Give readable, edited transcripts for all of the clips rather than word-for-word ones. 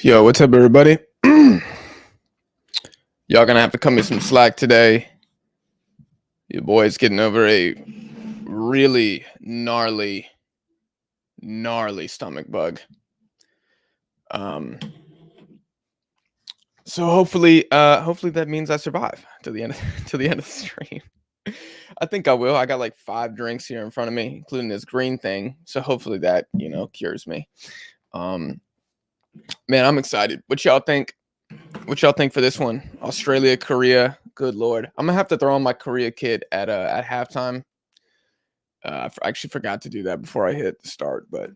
Yo, what's up, everybody? Y'all gonna have to cut me some slack today. Your boy's getting over a really gnarly stomach bug. Um, so hopefully that means I survive to the end to the end of the stream. I think I will. I got like 5 drinks here in front of me, including this green thing. So hopefully that cures me. Man, I'm excited. What y'all think? What y'all think for this one? Australia, Korea. Good lord, I'm gonna have to throw on my Korea kit at halftime. I actually forgot to do that before I hit the start, but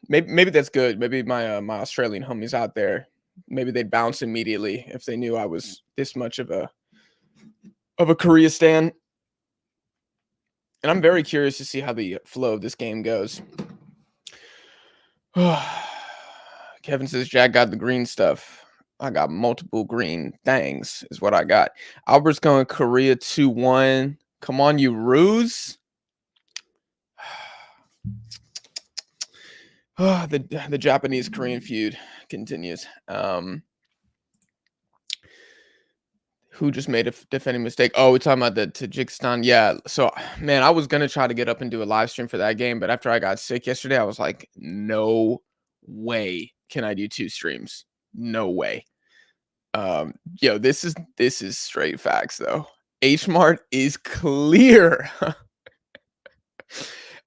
maybe that's good. Maybe my Australian homies out there, maybe they'd bounce immediately if they knew I was this much of a Korea stan. And I'm very curious to see how the flow of this game goes. Kevin says Jack got the green stuff. I got multiple green things, is what I got. Albert's going Korea 2-1. Come on, you ruse. The Japanese Korean feud continues. Who just made a defending mistake? Oh, we're talking about the Tajikistan. Yeah. So, man, I was gonna try to get up and do a live stream for that game, but after I got sick yesterday, I was like, no way can I do 2 streams. No way. Yo, this is straight facts though. H Mart is clear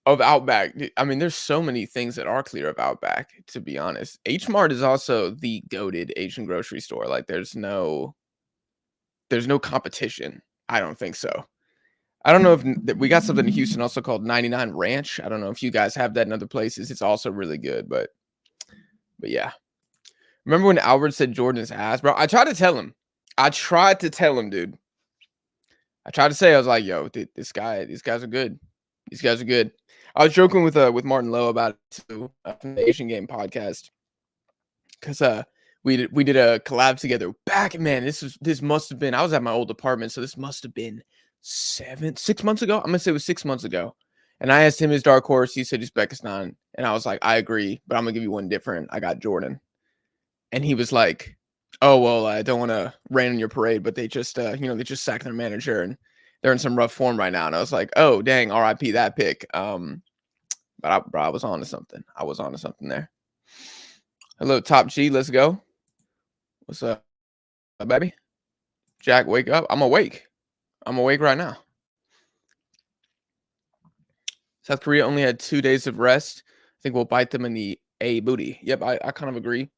of Outback. I mean, there's so many things that are clear of Outback, to be honest. H Mart is also the goated Asian grocery store. Like there's no competition. I don't think so. I don't know if we got something in Houston also called 99 Ranch. I don't know if you guys have that in other places. It's also really good, but yeah. Remember when Albert said Jordan's ass, bro? I tried to tell him, dude. I tried to say, I was like, yo, dude, these guys are good. These guys are good. I was joking with Martin Lowe about it too, from the Asian Game podcast, because we did a collab together back. Man, this must have been. I was at my old apartment, so this must have been 6 months ago. I'm gonna say it was 6 months ago. And I asked him his dark horse. He said Uzbekistan, and I was like, I agree, but I'm gonna give you one different. I got Jordan, and he was like, oh well, I don't want to rain on your parade, but they just they just sacked their manager and they're in some rough form right now. And I was like, oh dang, RIP that pick. But I was on to something. I was on to something there. Hello, Top G. Let's go. What's up, baby? Jack, wake up. I'm awake. I'm awake right now. South Korea only had 2 days of rest. I think we'll bite them in the A booty. Yep, I kind of agree.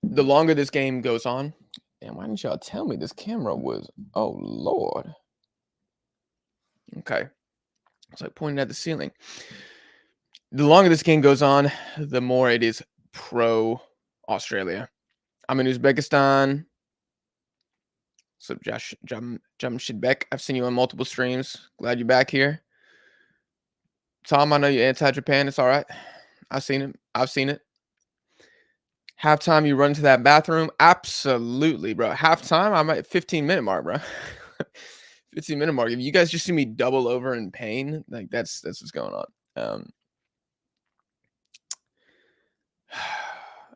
The longer this game goes on, damn, why didn't y'all tell me this camera was, oh Lord. Okay. It's like pointing at the ceiling. The longer this game goes on, the more it is pro Australia. I'm in Uzbekistan. So Josh Jamshidbek, I've seen you on multiple streams. Glad you're back here. Tom, I know you're anti-Japan. It's all right. I've seen it. Halftime, you run to that bathroom? Absolutely, bro. Halftime, I'm at 15-minute mark, bro. 15-minute mark. If you guys just see me double over in pain, like that's what's going on.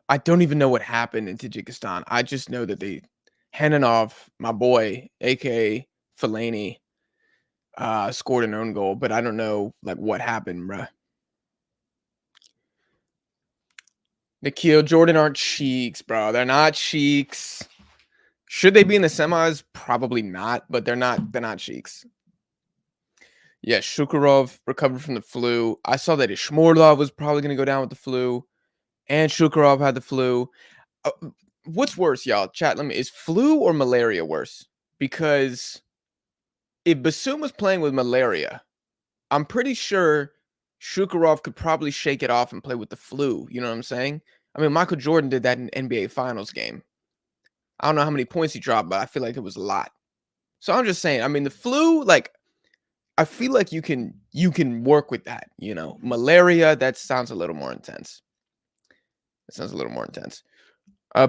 I don't even know what happened in Tajikistan. I just know that they Hananov, my boy, aka Fellaini, scored an own goal, but I don't know like what happened, bro. Nikhil, Jordan aren't cheeks, bro. They're not cheeks. Should they be in the semis? Probably not, but they're not cheeks. Yeah, Shukurov recovered from the flu. I saw that Ishmordov was probably going to go down with the flu, and Shukurov had the flu. What's worse, y'all? Chat, is flu or malaria worse? Because if Basum was playing with malaria, I'm pretty sure Shukurov could probably shake it off and play with the flu. You know what I'm saying? I mean, Michael Jordan did that in an NBA Finals game. I don't know how many points he dropped, but I feel like it was a lot. So I'm just saying, I mean, the flu, like, I feel like you can work with that, you know. Malaria, that sounds a little more intense.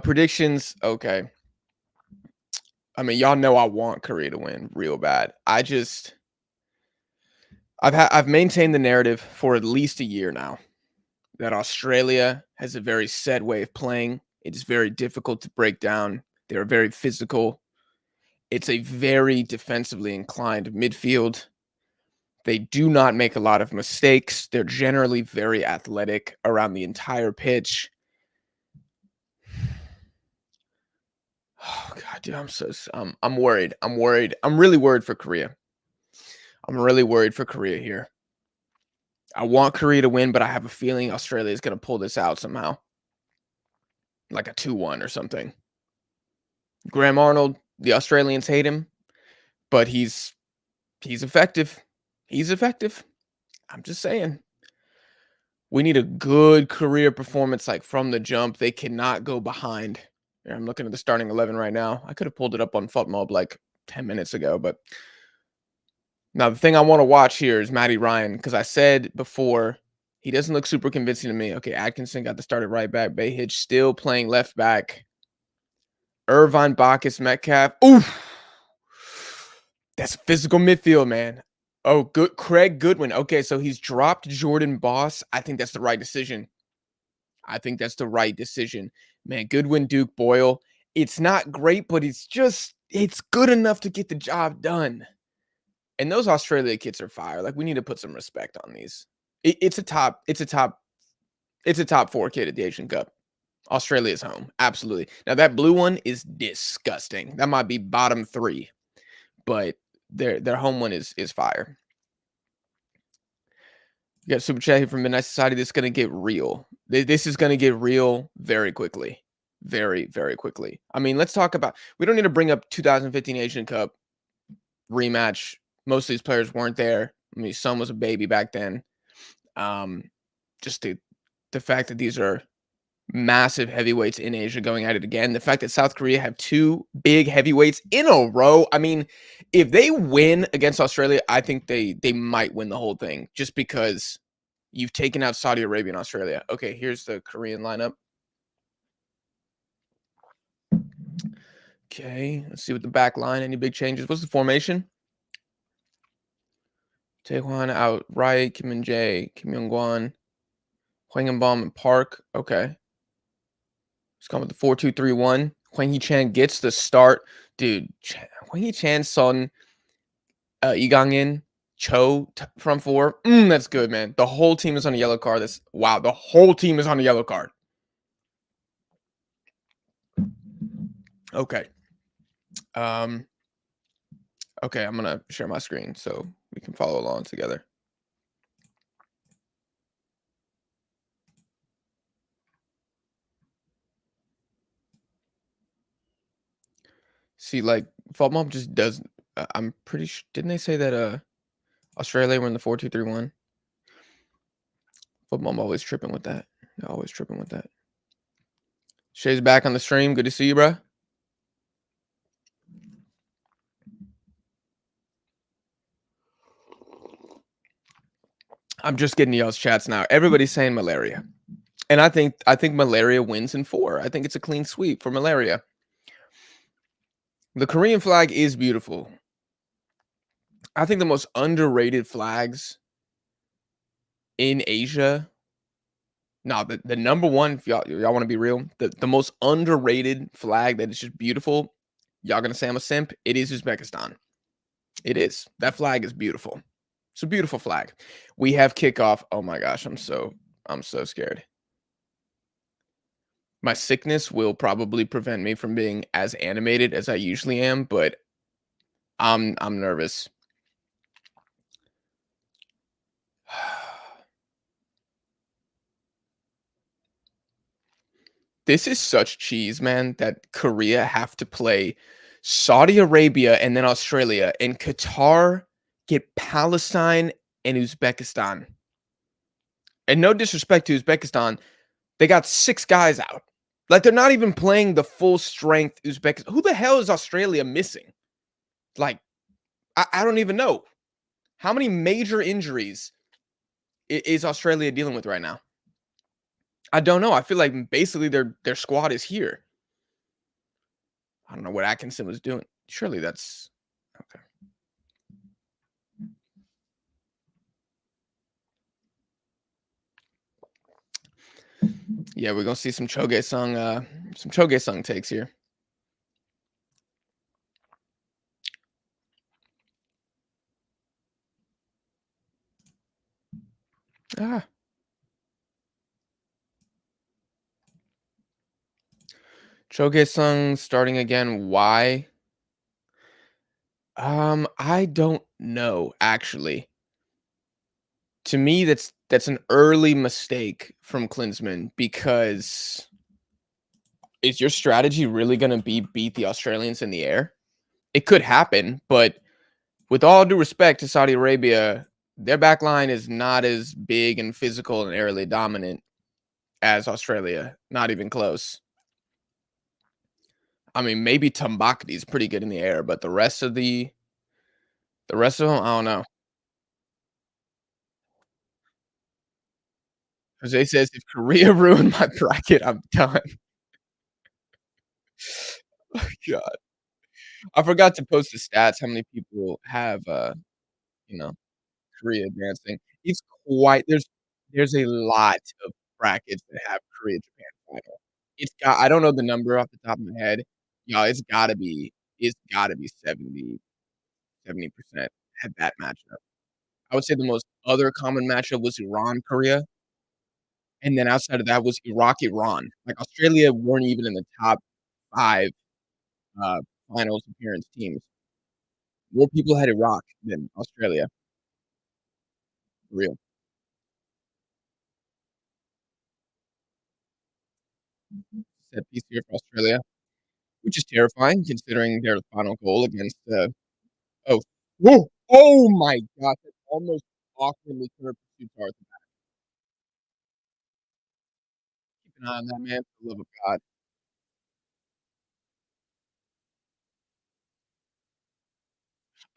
Predictions, okay. I mean, y'all know I want Korea to win real bad. I've maintained the narrative for at least a year now that Australia has a very set way of playing. It is very difficult to break down. They are very physical. It's a very defensively inclined midfield. They do not make a lot of mistakes. They're generally very athletic around the entire pitch. Oh god, dude, I'm worried. I'm worried. I'm really worried for Korea. I'm really worried for Korea here. I want Korea to win, but I have a feeling Australia is going to pull this out somehow. Like a 2-1 or something. Graham Arnold, the Australians hate him, but he's effective. He's effective. I'm just saying. We need a good career performance like from the jump. They cannot go behind. Yeah, I'm looking at the starting 11 right now. I could have pulled it up on FUTMob like 10 minutes ago, but now the thing I want to watch here is Matty Ryan, because I said before he doesn't look super convincing to me. Okay, Atkinson got the start at right back. Bayhitch still playing left back. Irvine, Bacchus, Metcalf. Oof. That's a physical midfield, man. Oh, good. Craig Goodwin. Okay, so he's dropped Jordan Boss. I think that's the right decision. I think that's the right decision. Man, Goodwin, Duke, Boyle. It's not great, but it's good enough to get the job done. And those Australia kids are fire. Like, we need to put some respect on these. It's a top 4 kid at the Asian Cup. Australia's home. Absolutely. Now, that blue one is disgusting. That might be bottom 3. But their home one is fire. You got super chat here from Midnight Society. This is going to get real. This is going to get real very quickly. Very, very quickly. I mean, let's talk about, we don't need to bring up 2015 Asian Cup rematch. Most of these players weren't there. I mean, Son was a baby back then. Just the fact that these are massive heavyweights in Asia going at it again. The fact that South Korea have 2 big heavyweights in a row. I mean, if they win against Australia, I think they might win the whole thing just because you've taken out Saudi Arabia and Australia. Okay, here's the Korean lineup. Okay, let's see what the back line. Any big changes? What's the formation? Taekwon out right, Kim Min-jae, Kim Young-gwan, Hwang-in-bom, and Park. Okay. He's going with the 4-2-3-1. Hwang Hee-chan gets the start. Dude, Hwang Hee-chan, Son, Lee Gang-in, Cho from 4. That's good, man. The whole team is on a yellow card. Wow, the whole team is on a yellow card. Okay. Okay, I'm going to share my screen so we can follow along together. See, like, FUTMob just does. I'm pretty sure. Didn't they say that Australia were in the 4-2-3-1? FUTMob always tripping with that. They're always tripping with that. Shay's back on the stream. Good to see you, bro. I'm just getting y'all's chats now. Everybody's saying malaria. And I think malaria wins in 4. I think it's a clean sweep for malaria. The Korean flag is beautiful. I think the most underrated flags in Asia. Now, the number one, if y'all want to be real, the most underrated flag that is just beautiful. Y'all gonna say I'm a simp? It is Uzbekistan. It is. That flag is beautiful. It's a beautiful flag. We have kickoff. Oh my gosh, I'm so scared. My sickness will probably prevent me from being as animated as I usually am, but I'm nervous. This is such cheese, man, that Korea have to play Saudi Arabia and then Australia, and Qatar get Palestine and Uzbekistan. And no disrespect to Uzbekistan, they got 6 guys out. Like, they're not even playing the full strength Uzbekistan. Who the hell is Australia missing? Like, I don't even know. How many major injuries is Australia dealing with right now? I don't know. I feel like basically their squad is here. I don't know what Atkinson was doing. Surely that's okay. Yeah, we're gonna see some Choge Sung takes here. Ah, Choge Sung starting again. Why? I don't know actually. To me, that's an early mistake from Klinsmann because is your strategy really gonna be beat the Australians in the air? It could happen, but with all due respect to Saudi Arabia, their back line is not as big and physical and aerially dominant as Australia. Not even close. I mean, maybe Tumbakti is pretty good in the air, but the rest of them, I don't know. Jose says if Korea ruined my bracket, I'm done. God. I forgot to post the stats, how many people have you know, Korea advancing. It's quite there's a lot of brackets that have Korea Japan final. It's got I don't know the number off the top of my head. Y'all, it's gotta be 70% had that matchup. I would say the most other common matchup was Iran Korea, and then outside of that was Iraq Iran. Like Australia weren't even in the top 5 uh, finals appearance teams. More people had Iraq than Australia, for real. Set piece here for Australia, which is terrifying considering their final goal against oh, whoa, oh my god, that almost awkwardly curved pursuit towards the back. Keep an eye on that man, for the love of God.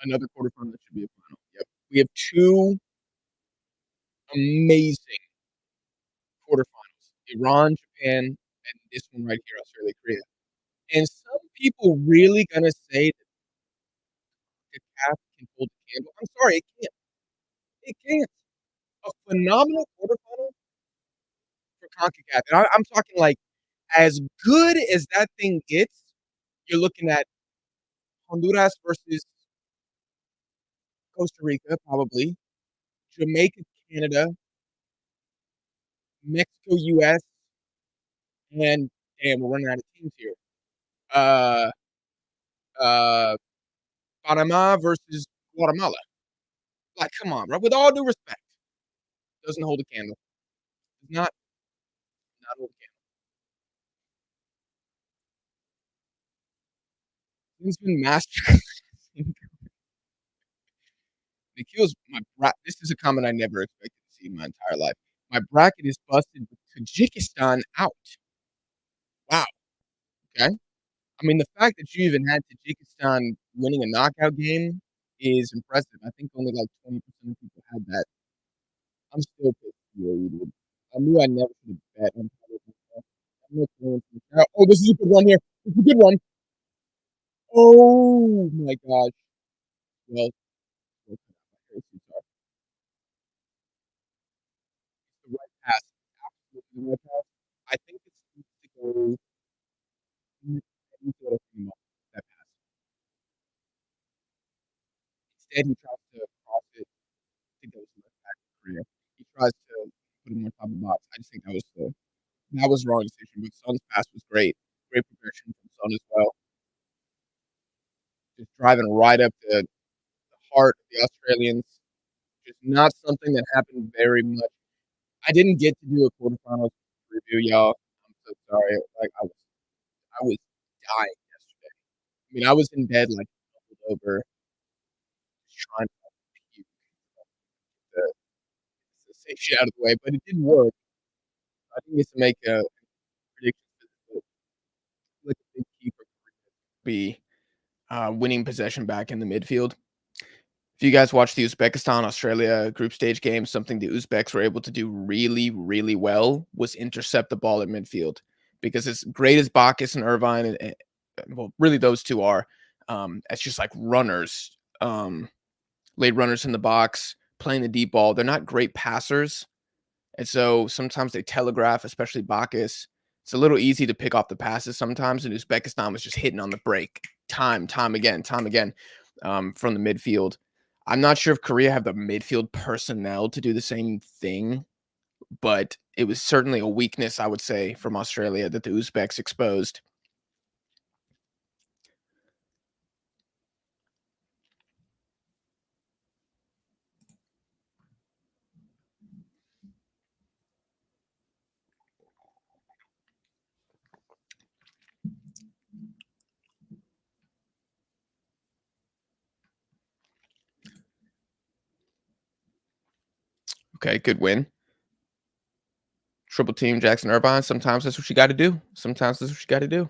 Another quarterfinal that should be a final. Yep. We have 2 amazing quarterfinals. Iran, Japan, and this one right here, Australia, Korea. And some people really gonna say that the CAF can hold the candle. I'm sorry, it can't. It can't. A phenomenal quarterfinal for CONCACAF. And I'm talking like as good as that thing gets, you're looking at Honduras versus Costa Rica, probably, Jamaica, Canada, Mexico, US, and damn, we're running out of teams here. Uh, uh, Panama versus Guatemala. Like, come on, bro. With all due respect, doesn't hold a candle. Does not hold a candle. He's been master. Nikhil's this is a comment I never expected to see in my entire life. My bracket is busted with Tajikistan out. Wow. Okay. I mean, the fact that you even had Tajikistan winning a knockout game is impressive. I think only like 20% of people had that. I'm still pissed at UAE, dude. I knew I never should have bet on Tajikistan. I'm not going to. Oh, this is a good one here. This is a good one. Oh my gosh. Well, it's the right pass. Absolutely the right pass. I think it's needs to go. Needs to go to Primo, that pass. Instead, he tries to cross it to go to left back career. He tries to put him on top of the box. I just think that was the wrong decision. But Son's pass was great. Great progression from Son as well. Just driving right up the heart of the Australians. Just not something that happened very much. I didn't get to do a quarterfinals review, y'all. I'm so sorry. Like I was dying yesterday. I mean, I was in bed like doubled over, just trying to puke the sensation out of the way, but it didn't work. I think it's to make a prediction for like a big key for be winning possession back in the midfield. If you guys watch the Uzbekistan Australia group stage game, something the Uzbeks were able to do really, really well was intercept the ball at midfield. Because as great as Bacchus and Irvine, well, really those two are, as just like runners, late runners in the box, playing the deep ball. They're not great passers, And so sometimes they telegraph, especially Bacchus. It's a little easy to pick off the passes sometimes, and Uzbekistan was just hitting on the break time again, from the midfield. I'm not sure if Korea have the midfield personnel to do the same thing, but it was certainly a weakness, I would say, from Australia that the Uzbeks exposed. Okay, good win. Triple team Jackson Irvine. Sometimes that's what you got to do. Sometimes that's what you got to do.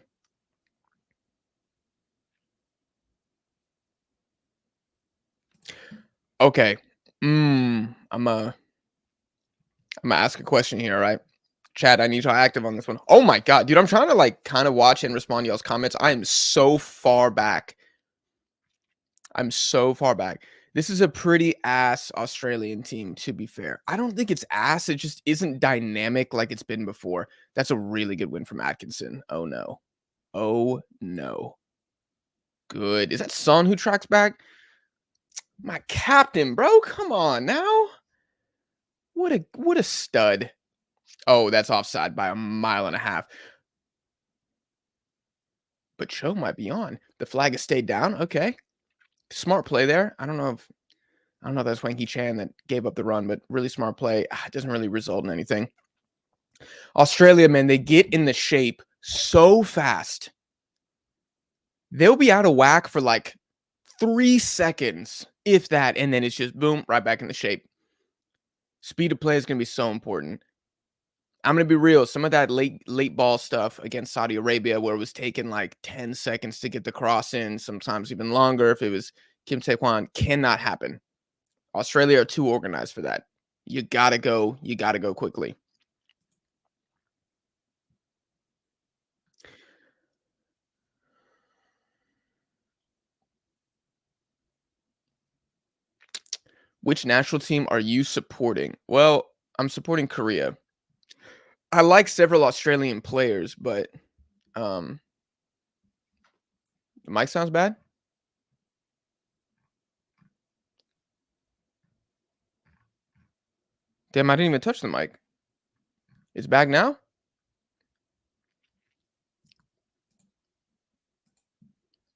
Okay. I'm gonna ask a question here, all right? Chad, I need y'all active on this one. Oh my god, dude, I'm trying to like kind of watch and respond to y'all's comments. I am so far back. I'm so far back. This is a pretty ass Australian team, to be fair. I don't think it's ass. It just isn't dynamic like it's been before. That's a really good win from Atkinson. Oh no. Oh no. Good. Is that Son who tracks back? My captain, bro. Come on now. What a stud. Oh, that's offside by a mile and a half. But Cho might be on. The flag has stayed down. Okay. Smart play there. I don't know if that's Wanky Chan that gave up the run, but really smart play. It doesn't really result in anything. Australia, man, they get in the shape so fast. They'll be out of whack for like 3 seconds, if that, and then it's just boom, right back in the shape. Speed of play is going to be so important. I'm going to be real. Some of that late ball stuff against Saudi Arabia, where it was taking like 10 seconds to get the cross in, sometimes even longer if it was Kim Tae-hwan, cannot happen. Australia are too organized for that. You got to go quickly. Which national team are you supporting? Well, I'm supporting Korea. I like several Australian players, but the mic sounds bad. Damn, I didn't even touch the mic. It's back now?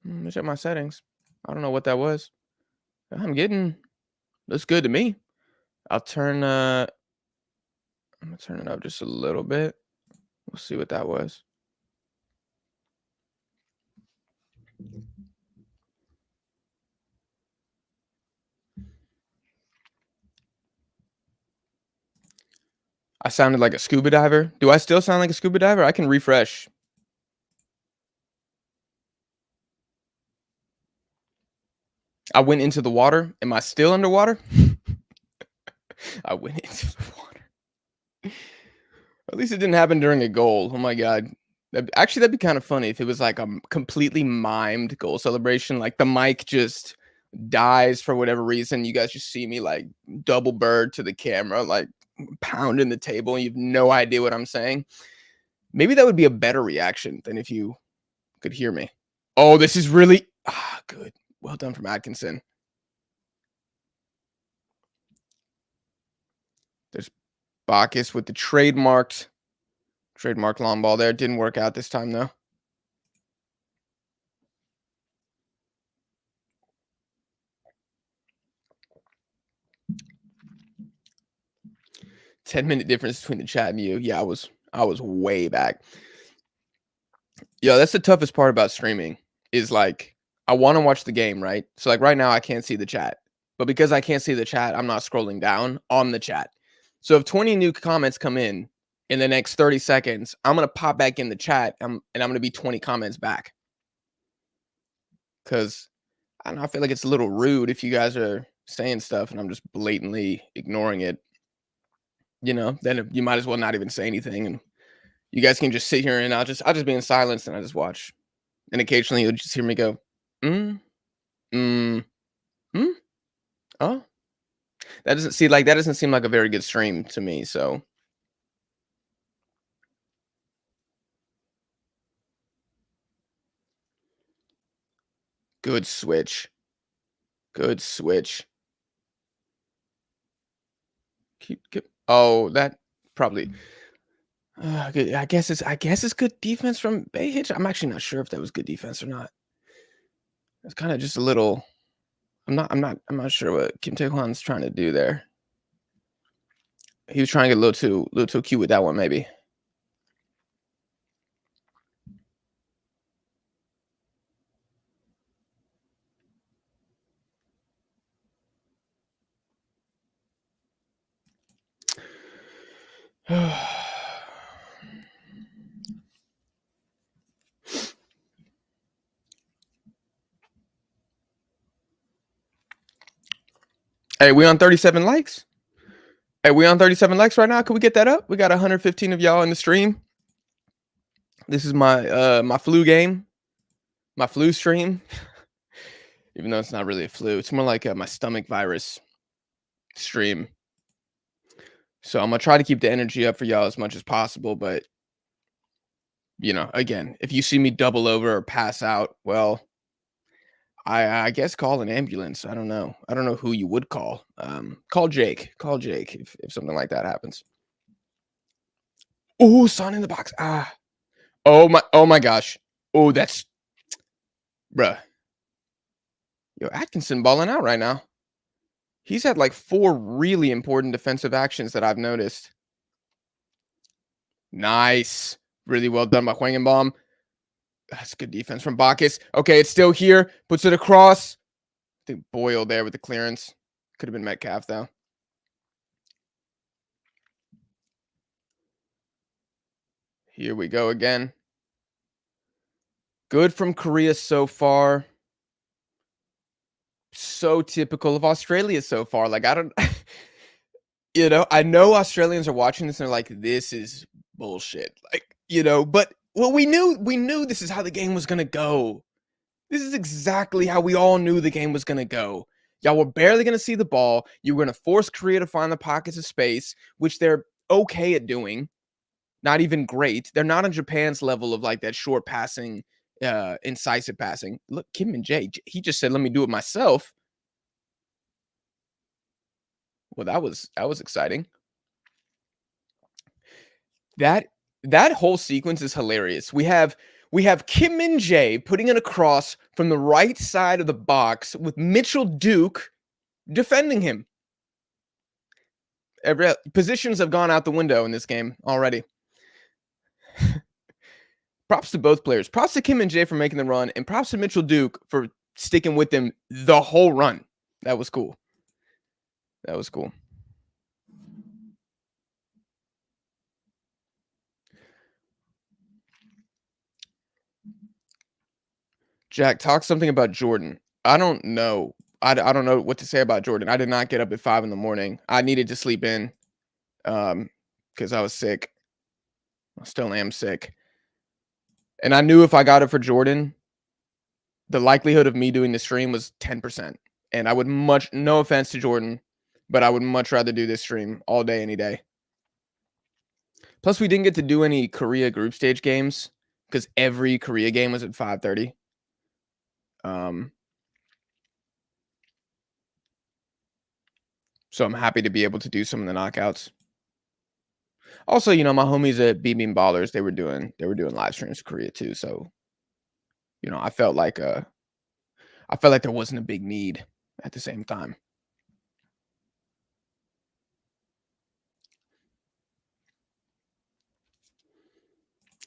Let me check my settings. I don't know what that was. Looks good to me. I'm gonna turn it up just a little bit. We'll see what that was. I sounded like a scuba diver. Do I still sound like a scuba diver? I can refresh. I went into the water. Am I still underwater? I went into the water. At least it didn't happen during a goal. Oh my god. That'd be kind of funny if it was like a completely mimed goal celebration. Like the mic just dies for whatever reason. You guys just see me like double bird to the camera, like pounding the table, and you have no idea what I'm saying. Maybe that would be a better reaction than if you could hear me. Oh, this is really good. Well done from Atkinson. There's Bacchus with the trademark long ball there. Didn't work out this time though. $10-minute difference between the chat and you. Yeah, I was way back. Yeah, that's the toughest part about streaming is like I want to watch the game, right? So like right now I can't see the chat. But because I can't see the chat, I'm not scrolling down on the chat. So if 20 new comments come in the next 30 seconds, I'm going to pop back in the chat and I'm going to be 20 comments back. Cuz I don't know, I feel like it's a little rude if you guys are saying stuff and I'm just blatantly ignoring it. Then you might as well not even say anything and you guys can just sit here and I'll just be in silence and I just watch. And occasionally you'll just hear me go, mm, mm, mm, oh. That doesn't seem like a very good stream to me. So Good switch. Good switch. Oh, that probably. I guess it's good defense from Bayhitch. I'm actually not sure if that was good defense or not. It's kind of just a little. I'm not sure what Kim Tae-hwan's trying to do there. He was trying to get a little too cute with that one, maybe. Hey, we on 37 likes? Hey, we on 37 likes right now? Can we get that up? We got 115 of y'all in the stream. This is my flu game, my flu stream. Even though it's not really a flu, it's more like my stomach virus stream. So I'm gonna try to keep the energy up for y'all as much as possible. But again, if you see me double over or pass out, well, I guess call an ambulance. I don't know. I don't know who you would call. Call Jake. Call Jake if something like that happens. Oh, Son in the box. Oh my gosh. Oh, that's bruh. Yo, Atkinson balling out right now. He's had like 4 really important defensive actions that I've noticed. Nice. Really well done by Huangenbaum. That's good defense from Bacchus. Okay, it's still here. Puts it across. I think Boyle there with the clearance. Could have been Metcalf, though. Here we go again. Good from Korea so far. So typical of Australia so far. Like, I don't... I know Australians are watching this and they're like, this is bullshit. Like, but well, we knew this is how the game was gonna go. This is exactly how we all knew the game was gonna go. Y'all were barely gonna see the ball. You were gonna force Korea to find the pockets of space, which they're okay at doing. Not even great. They're not on Japan's level of like that short passing, incisive passing. Look, Kim and Jae, he just said, "Let me do it myself." Well, that was exciting. That whole sequence is hilarious. We have Kim Min Jae putting it across from the right side of the box with Mitchell Duke defending him. Positions have gone out the window in this game already. Props to both players. Props to Kim and Jae for making the run, and props to Mitchell Duke for sticking with them the whole run. That was cool. That was cool. Jack, talk something about Jordan. I don't know. I don't know what to say about Jordan. I did not get up at 5 in the morning. I needed to sleep in because I was sick. I still am sick. And I knew if I got it for Jordan, the likelihood of me doing the stream was 10%. And I would no offense to Jordan, but I would much rather do this stream all day, any day. Plus, we didn't get to do any Korea group stage games because every Korea game was at 5:30. So I'm happy to be able to do some of the knockouts. Also, my homies at Beaming Ballers, they were doing live streams for Korea too. So, I felt like there wasn't a big need at the same time.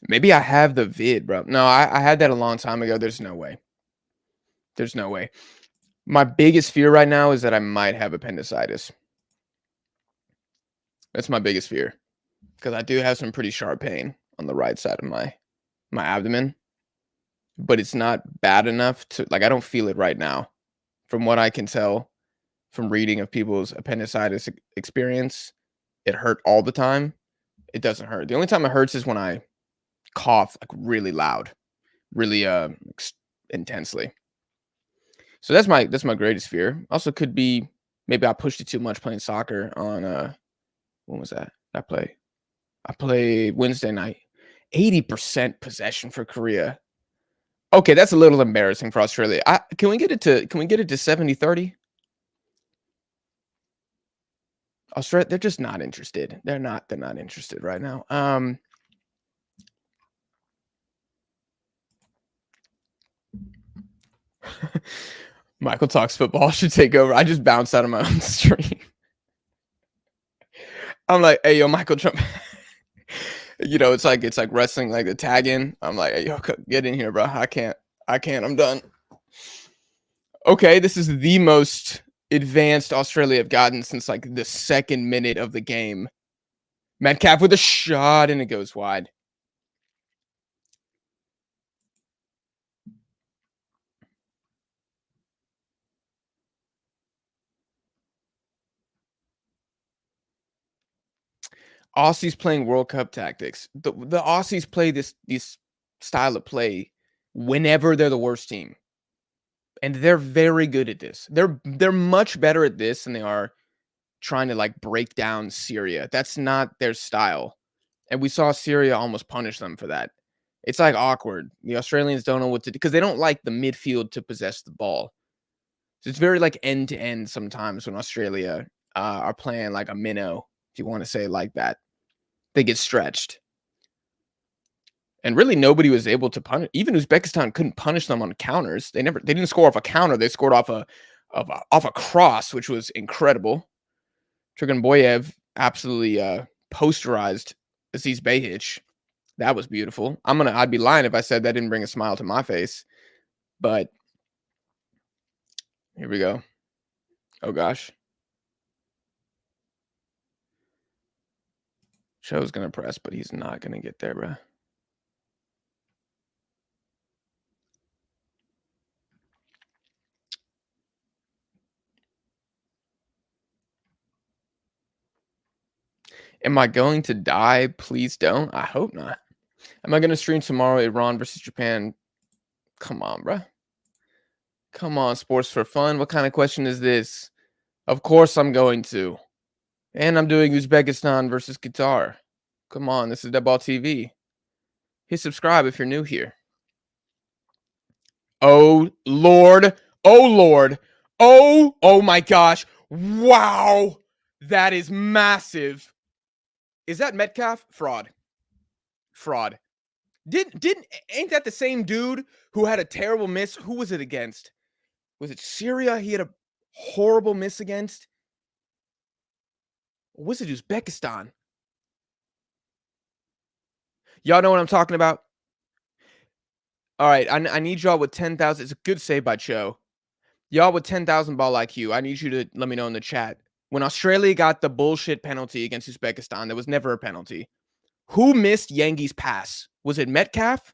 Maybe I have the vid, bro. No, I had that a long time ago. There's no way. There's no way. My biggest fear right now is that I might have appendicitis. That's my biggest fear because I do have some pretty sharp pain on the right side of my abdomen, but it's not bad enough to I don't feel it right now. From what I can tell from reading of people's appendicitis experience, it hurt all the time. It doesn't hurt. The only time it hurts is when I cough like really loud, really intensely. So that's my greatest fear. Also could be maybe I pushed it too much playing soccer on when was that? I played Wednesday night. 80% possession for Korea. Okay, that's a little embarrassing for Australia. Can we get it to 70-30? Australia, they're just not interested. They're not interested right now. Michael talks football should take over. I just bounced out of my own stream. I'm like, hey yo, Michael Trump. It's like wrestling, like the tag in. I'm like, hey yo, get in here, bro. I can't. I'm done. Okay, this is the most advanced Australia have gotten since like the second minute of the game. Metcalf with a shot and it goes wide. Aussies playing World Cup tactics. The Aussies play this style of play whenever they're the worst team. And they're very good at this. They're much better at this than they are trying to like break down Syria. That's not their style. And we saw Syria almost punish them for that. It's like awkward. The Australians don't know what to do because they don't like the midfield to possess the ball. So it's very like end to end sometimes when Australia are playing like a minnow, if you want to say it like that. They get stretched. And really nobody was able to punish. Even Uzbekistan couldn't punish them on counters. They didn't score off a counter. They scored off a cross, which was incredible. Turganboyev absolutely posterized Aziz Behic. That was beautiful. I'd be lying if I said that didn't bring a smile to my face. But here we go. Oh gosh. Cho's gonna press, but he's not gonna get there, bro. Am I going to die? Please don't. I hope not. Am I gonna stream tomorrow? Iran versus Japan. Come on, bro. Come on, sports for fun. What kind of question is this? Of course I'm going to. And I'm doing Uzbekistan versus Qatar. Come on, this is Deadball TV. Hit subscribe if you're new here. Oh Lord. Oh Lord. Oh my gosh. Wow. That is massive. Is that Metcalf? Fraud. Ain't that the same dude who had a terrible miss? Who was it against? Was it Syria he had a horrible miss against? Or was it Uzbekistan? Y'all know what I'm talking about? All right, I need y'all with 10,000. It's a good save by Cho. Y'all with 10,000 ball IQ, I need you to let me know in the chat. When Australia got the bullshit penalty against Uzbekistan, there was never a penalty. Who missed Yangi's pass? Was it Metcalf?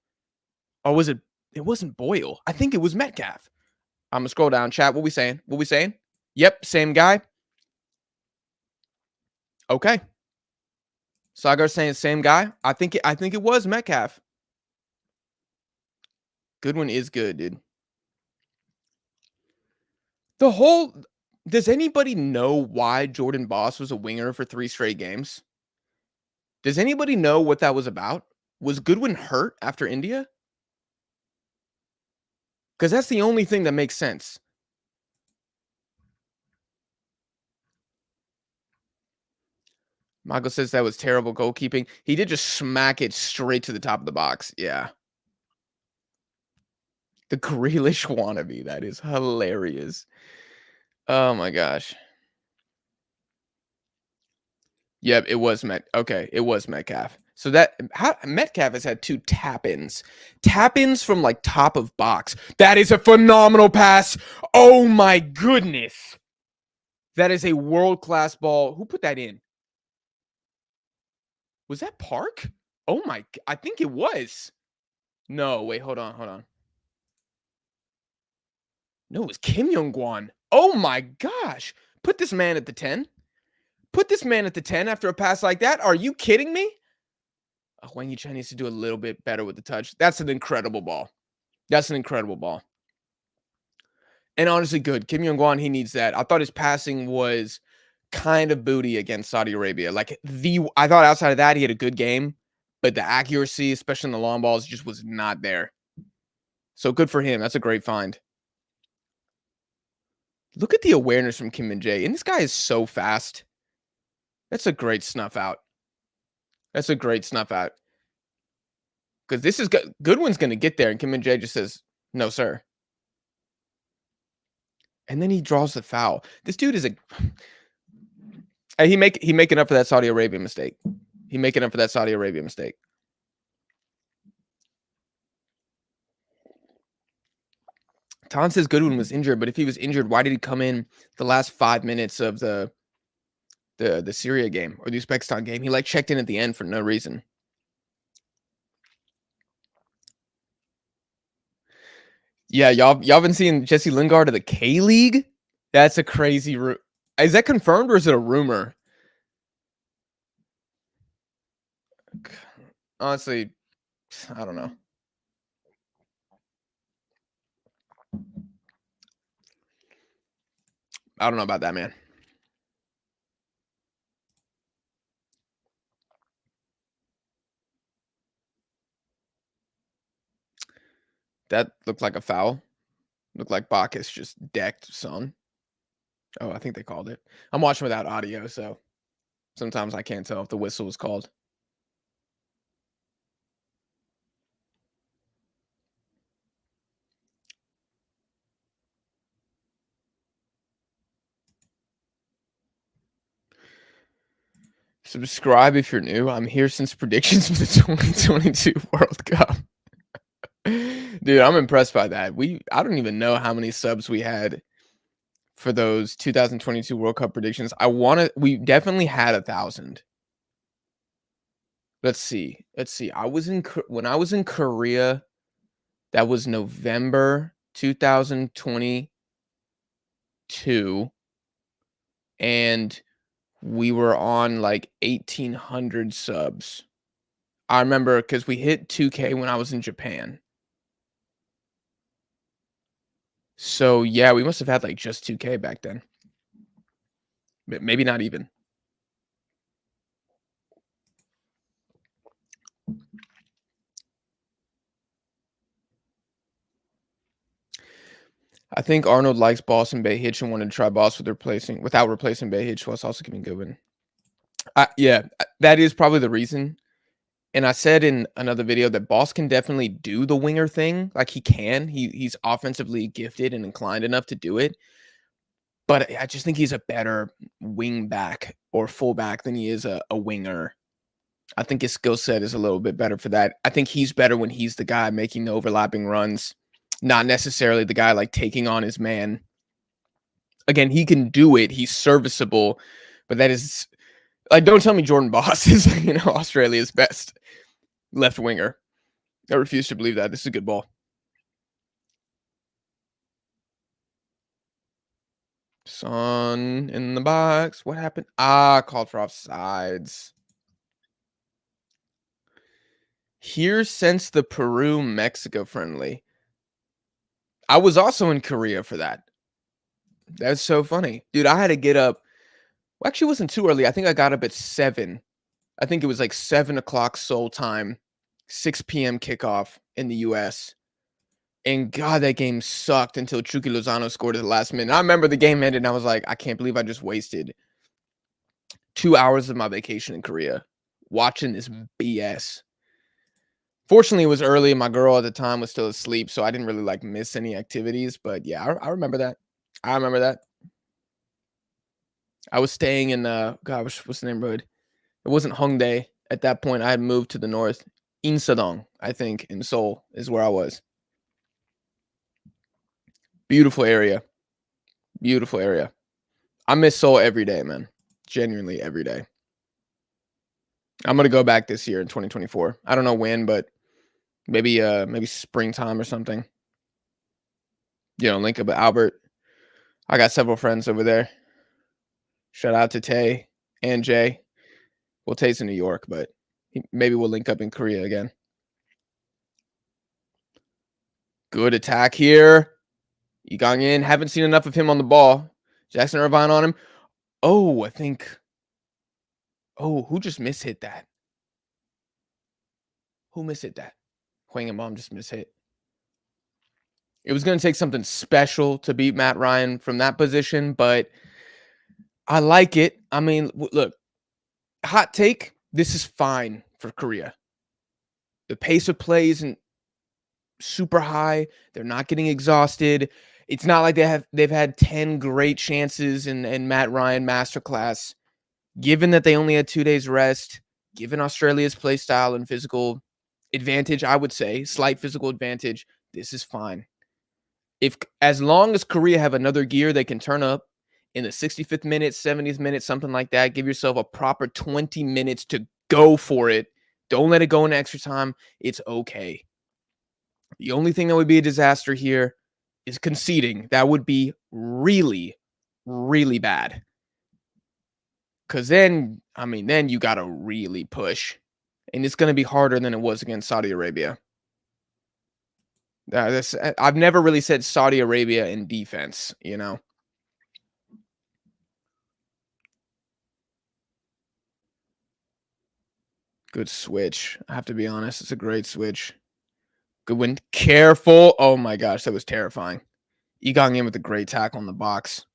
Or was it? It wasn't Boyle. I think it was Metcalf. I'm gonna scroll down. Chat. What we saying? Yep, same guy. Okay. Sagar saying same guy. I think it was Metcalf. Goodwin is good, dude. Does anybody know why Jordan Boss was a winger for 3 straight games? Does anybody know what that was about? Was Goodwin hurt after India? Because that's the only thing that makes sense. Michael says that was terrible goalkeeping. He did just smack it straight to the top of the box. Yeah. The Grealish wannabe. That is hilarious. Oh my gosh. Yep, it was it was Metcalf. So Metcalf has had 2 tap-ins. Tap-ins from like top of box. That is a phenomenal pass. Oh my goodness. That is a world-class ball. Who put that in? Was that Park? Oh my, I think it was. No, wait, hold on. No, it was Kim Yong-gwan. Oh my gosh. Put this man at the 10. Put this man at the 10 after a pass like that. Are you kidding me? Wang Yichen needs to do a little bit better with the touch. That's an incredible ball. And honestly, good. Kim Yong-gwan, he needs that. I thought his passing was kind of booty against Saudi Arabia. I thought outside of that, he had a good game, but the accuracy, especially in the long balls, just was not there. So good for him. That's a great find. Look at the awareness from Kim and Jae. And this guy is so fast. That's a great snuff out. That's a great snuff out. Because this is good. Goodwin's going to get there. And Kim and Jae just says, no, sir. And then he draws the foul. This dude is a. Hey, he making up for that Saudi Arabia mistake. He making up for that Saudi Arabia mistake. Ton says Goodwin was injured, but if he was injured, why did he come in the last 5 minutes of the Syria game or the Uzbekistan game? He like checked in at the end for no reason. Yeah, y'all been seeing Jesse Lingard of the K League? That's a crazy. Is that confirmed or is it a rumor? Honestly, I don't know. I don't know about that, man. That looked like a foul. Looked like Bacchus just decked Son. Oh, I think they called it. I'm watching without audio, so sometimes I can't tell if the whistle was called. Subscribe if you're new. I'm here since predictions for the 2022 World Cup. Dude, I'm impressed by that. I don't even know how many subs we had for those 2022 World Cup predictions. We definitely had 1,000. Let's see. When I was in Korea, that was November 2022, and we were on like 1,800 subs. I remember because we hit 2K when I was in Japan. So yeah, we must have had like just 2K back then. Maybe not even. I think Arnold likes Boss and Bayhitch and wanted to try Boss without replacing Bayhitch, whilst also giving Goodwin. Yeah, that is probably the reason. And I said in another video that Boss can definitely do the winger thing. Like he can. He's offensively gifted and inclined enough to do it. But I just think he's a better wing back or fullback than he is a winger. I think his skill set is a little bit better for that. I think he's better when he's the guy making the overlapping runs, not necessarily the guy like taking on his man. Again, he can do it. He's serviceable, but that is like, don't tell me Jordan Boss is, Australia's best left winger. I refuse to believe that. This is a good ball. Son in the box. What happened? Called for offsides. Here since the Peru-Mexico friendly. I was also in Korea for that. That's so funny. Dude, I had to get up. Well, actually, it wasn't too early. I think I got up at 7. I think it was like 7 o'clock Seoul time, 6 p.m. kickoff in the U.S. And God, that game sucked until Chucky Lozano scored at the last minute. I remember the game ended and I was like, I can't believe I just wasted 2 hours of my vacation in Korea watching this BS. Fortunately, it was early and my girl at the time was still asleep, so I didn't really like miss any activities. But yeah, I remember that. I remember that. I was staying in God, what's the neighborhood? It wasn't Hongdae at that point. I had moved to the north. Insadong, I think, in Seoul is where I was. Beautiful area. Beautiful area. I miss Seoul every day, man. Genuinely every day. I'm gonna go back this year in 2024. I don't know when, but maybe springtime or something. Link up with Albert. I got several friends over there. Shout out to Tay and Jay. Well, Tay's in New York, but maybe we'll link up in Korea again. Good attack here. Yigong in. Haven't seen enough of him on the ball. Jackson Irvine on him. Oh, I think. Oh, who just mishit that? Who mishit that? Hwang and Bomb just mishit. It was going to take something special to beat Matt Ryan from that position, but I like it. I mean, look, hot take, this is fine for Korea. The pace of play isn't super high. They're not getting exhausted. It's not like they've had 10 great chances in Matt Ryan masterclass. Given that they only had 2 days rest, given Australia's play style and physical advantage, I would say, slight physical advantage, this is fine. If as long as Korea have another gear they can turn up in the 65th minute, 70th minute, something like that, give yourself a proper 20 minutes to go for it. Don't let it go into extra time. It's okay. The only thing that would be a disaster here is conceding. That would be really, really bad. Because then, I mean, then you got to really push. And it's going to be harder than it was against Saudi Arabia. I've never really said Saudi Arabia in defense, you know? Good switch. I have to be honest. It's a great switch. Good win. Careful. Oh my gosh, that was terrifying. Egon in with a great tackle on the box.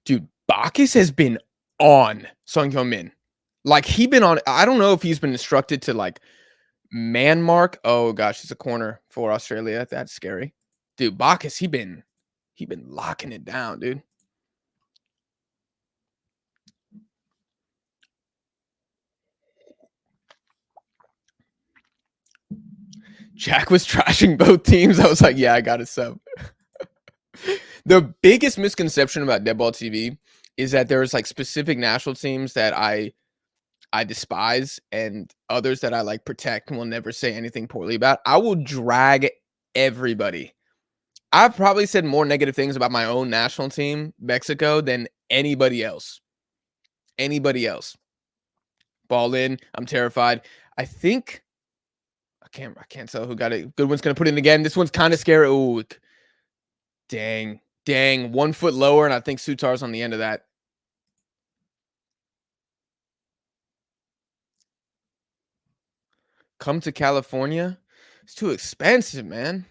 Dude, Bacchus has been on Son Heung-min. Like, he been on. I don't know if he's been instructed to, like, man mark. Oh gosh, it's a corner for Australia. That's scary. Dude, Bacchus, he been locking it down, dude. Jack was trashing both teams. I was like, yeah, I got a sub. The biggest misconception about Dead Ball TV is that there's like specific national teams that I despise and others that I like protect and will never say anything poorly about. I will drag everybody. I've probably said more negative things about my own national team, Mexico, than anybody else. Anybody else. Ball in. I'm terrified. I think I can't tell who got it. Good one's gonna put it in again. This one's kind of scary. Oh, dang. Dang. 1 foot lower, and I think Sutar's on the end of that. Come to California? It's too expensive, man.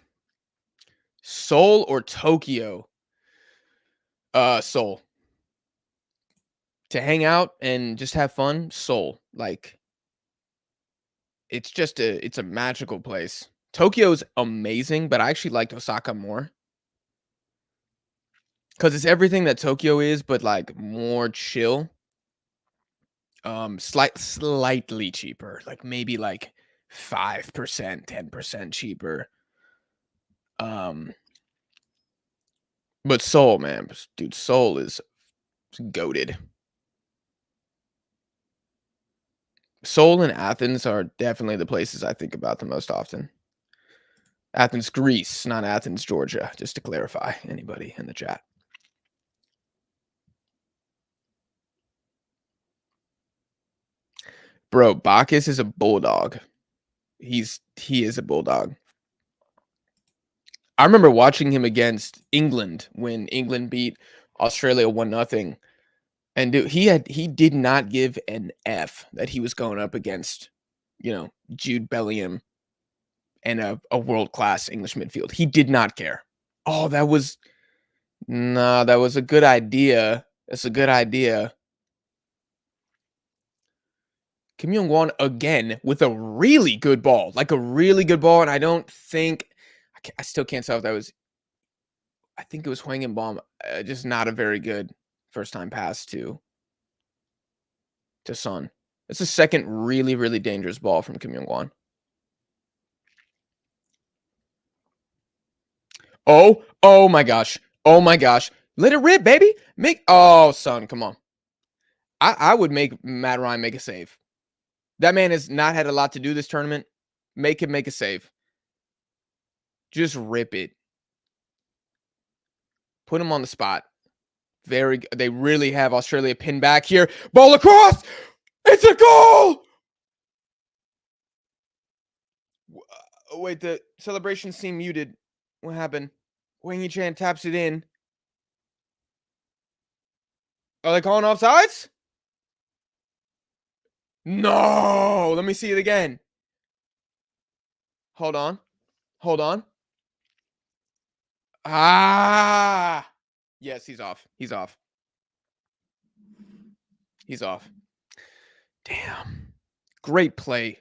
Seoul or Tokyo? Seoul. To hang out and just have fun, Seoul. Like, it's a magical place. Tokyo's amazing, but I actually liked Osaka more. Because it's everything that Tokyo is, but like more chill. Slightly cheaper. Like maybe like 5%, 10% cheaper. But Seoul, man, dude, Seoul is goated. Seoul and Athens are definitely the places I think about the most often. Athens, Greece, not Athens, Georgia, just to clarify anybody in the chat. Bro, Bacchus is a bulldog. He is a bulldog. I remember watching him against England when England beat Australia 1-0. And dude, he did not give an F that he was going up against, you know, Jude Bellingham and a world-class English midfield. He did not care. Oh, that was a good idea. That's a good idea. Kim Young-won again with a really good ball, like a really good ball, and I don't think I still can't tell if that was. I think it was Hwang and Baum. Just not a very good first time pass to Son. It's the second really, really dangerous ball from Kim Young-won. Oh my gosh. Oh my gosh. Let it rip, baby. Son, come on. I would make Matt Ryan make a save. That man has not had a lot to do this tournament. Make him make a save. Just rip it. Put him on the spot. They really have Australia pinned back here. Ball across. It's a goal. Wait, the celebration seemed muted. What happened? Wang Yi-chan taps it in. Are they calling offsides? No. Let me see it again. Hold on. Hold on. Ah! Yes, he's off. He's off. He's off. Damn. Great play.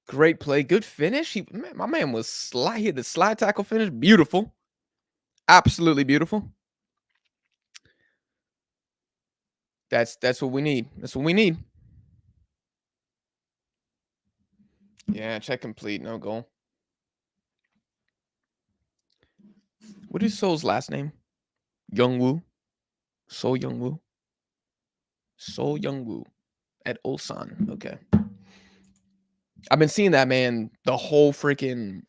Great play. Good finish. My man was slide. He had the slide tackle finish. Beautiful. Absolutely beautiful. That's what we need. That's what we need. Yeah, check complete. No goal. What is Soul's last name? Youngwoo. Soul Youngwoo. Soul Youngwoo at Ulsan. Okay. I've been seeing that man the whole freaking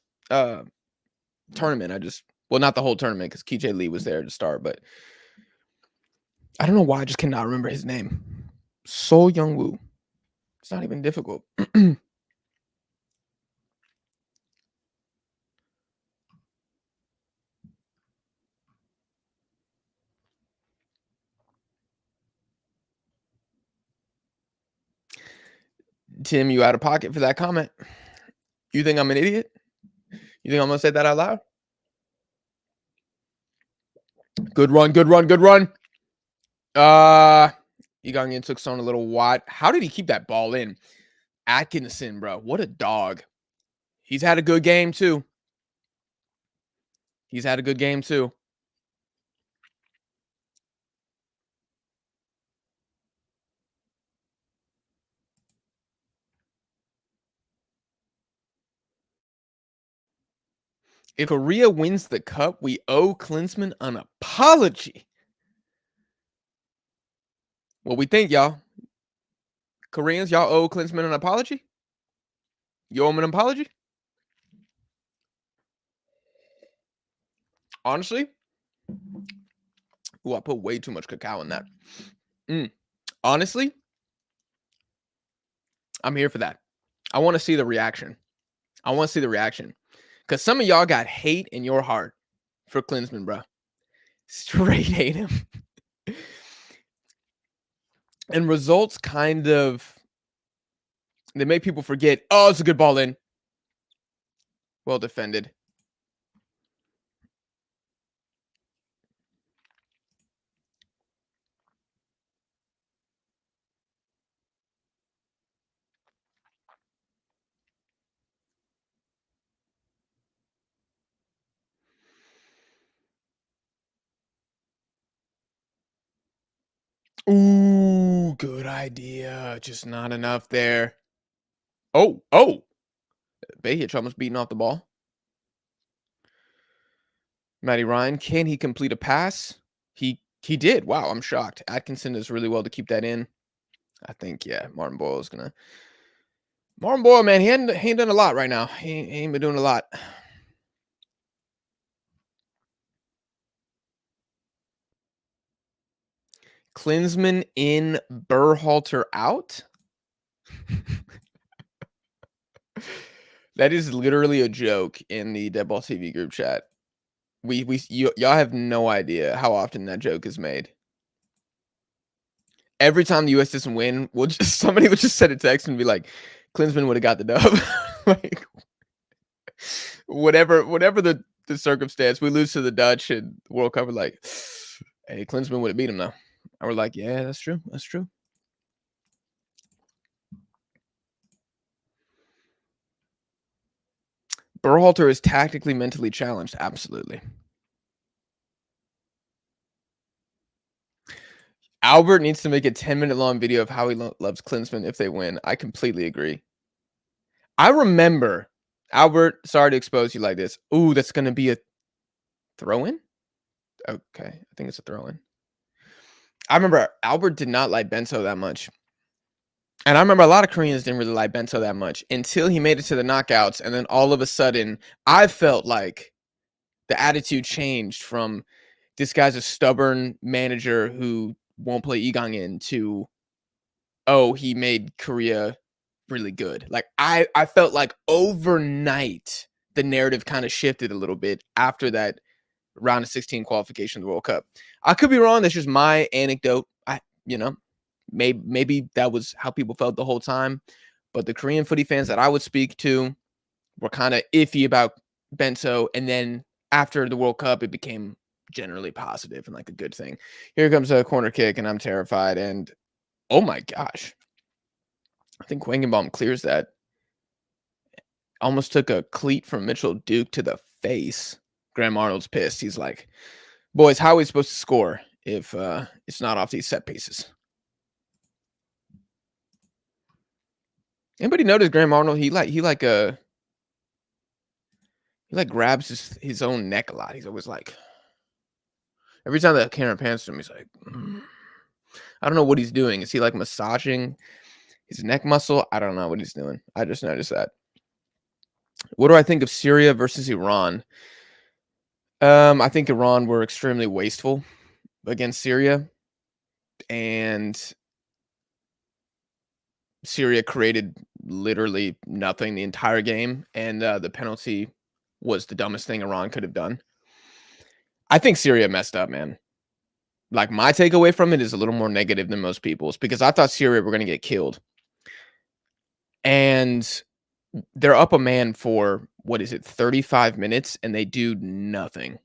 tournament. Well, not the whole tournament because KJ Lee was there to start, but I don't know why I just cannot remember his name. So Youngwoo. It's not even difficult. Tim, you out of pocket for that comment. You think I'm an idiot? You think I'm gonna say that out loud? Good run, good run, good run. Egongian took Son a little wide. How did he keep that ball in? Atkinson, bro. What a dog. He's had a good game too. He's had a good game too. If Korea wins the cup, we owe Klinsmann an apology. What we think, y'all? Koreans, y'all owe Klinsmann an apology? You owe him an apology? Honestly? Ooh, I put way too much cacao in that. Honestly, I'm here for that. I want to see the reaction. I want to see the reaction. Because some of y'all got hate in your heart for Klinsmann, bro. Straight hate him. And results kind of, they make people forget, oh, it's a good ball in. Well defended. Ooh, good idea. Just not enough there. Oh. Behich almost beating off the ball. Matty Ryan, can he complete a pass? He did. Wow, I'm shocked. Atkinson does really well to keep that in. I think, yeah, Martin Boyle is gonna. Martin Boyle, man, he ain't done a lot right now. He ain't been doing a lot. Klinsmann in, Berhalter out. That is literally a joke in the Deadball TV group chat. Y'all have no idea how often that joke is made. Every time the US doesn't win, somebody would just send a text and be like, Klinsmann would have got the dub. Like, whatever the circumstance, we lose to the Dutch and the World Cup, we're like, hey, Klinsmann would have beat him though. And we're like, yeah, that's true. That's true. Berhalter is tactically, mentally challenged. Absolutely. Albert needs to make a 10-minute long video of how he loves Klinsmann if they win. I completely agree. I remember, Albert, sorry to expose you like this. Ooh, that's going to be a throw-in? Okay, I think it's a throw-in. I remember Albert did not like Bento that much. And I remember a lot of Koreans didn't really like Bento that much until he made it to the knockouts. And then all of a sudden, I felt like the attitude changed from this guy's a stubborn manager who won't play Egang in to, oh, he made Korea really good. Like I felt like overnight the narrative kind of shifted a little bit after that round of 16 qualification of the World Cup. I could be wrong. That's just my anecdote. Maybe that was how people felt the whole time. But the Korean footy fans that I would speak to were kind of iffy about bento, and then after the World Cup, it became generally positive and like a good thing. Here comes a corner kick, and I'm terrified. And oh my gosh, I think Wangenbaum clears that. Almost took a cleat from Mitchell Duke to the face. Graham Arnold's pissed. He's like, "Boys, how are we supposed to score if it's not off these set pieces?" Anybody notice Graham Arnold? He grabs his own neck a lot. He's always like, every time the camera pans to him, he's like, I don't know what he's doing. Is he like massaging his neck muscle? I don't know what he's doing. I just noticed that. What do I think of Syria versus Iran? I think Iran were extremely wasteful against Syria, and Syria created literally nothing the entire game, and the penalty was the dumbest thing Iran could have done. I think Syria messed up, man. Like, my takeaway from it is a little more negative than most people's, because I thought Syria were going to get killed. And they're up a man for, 35 minutes, and they do nothing.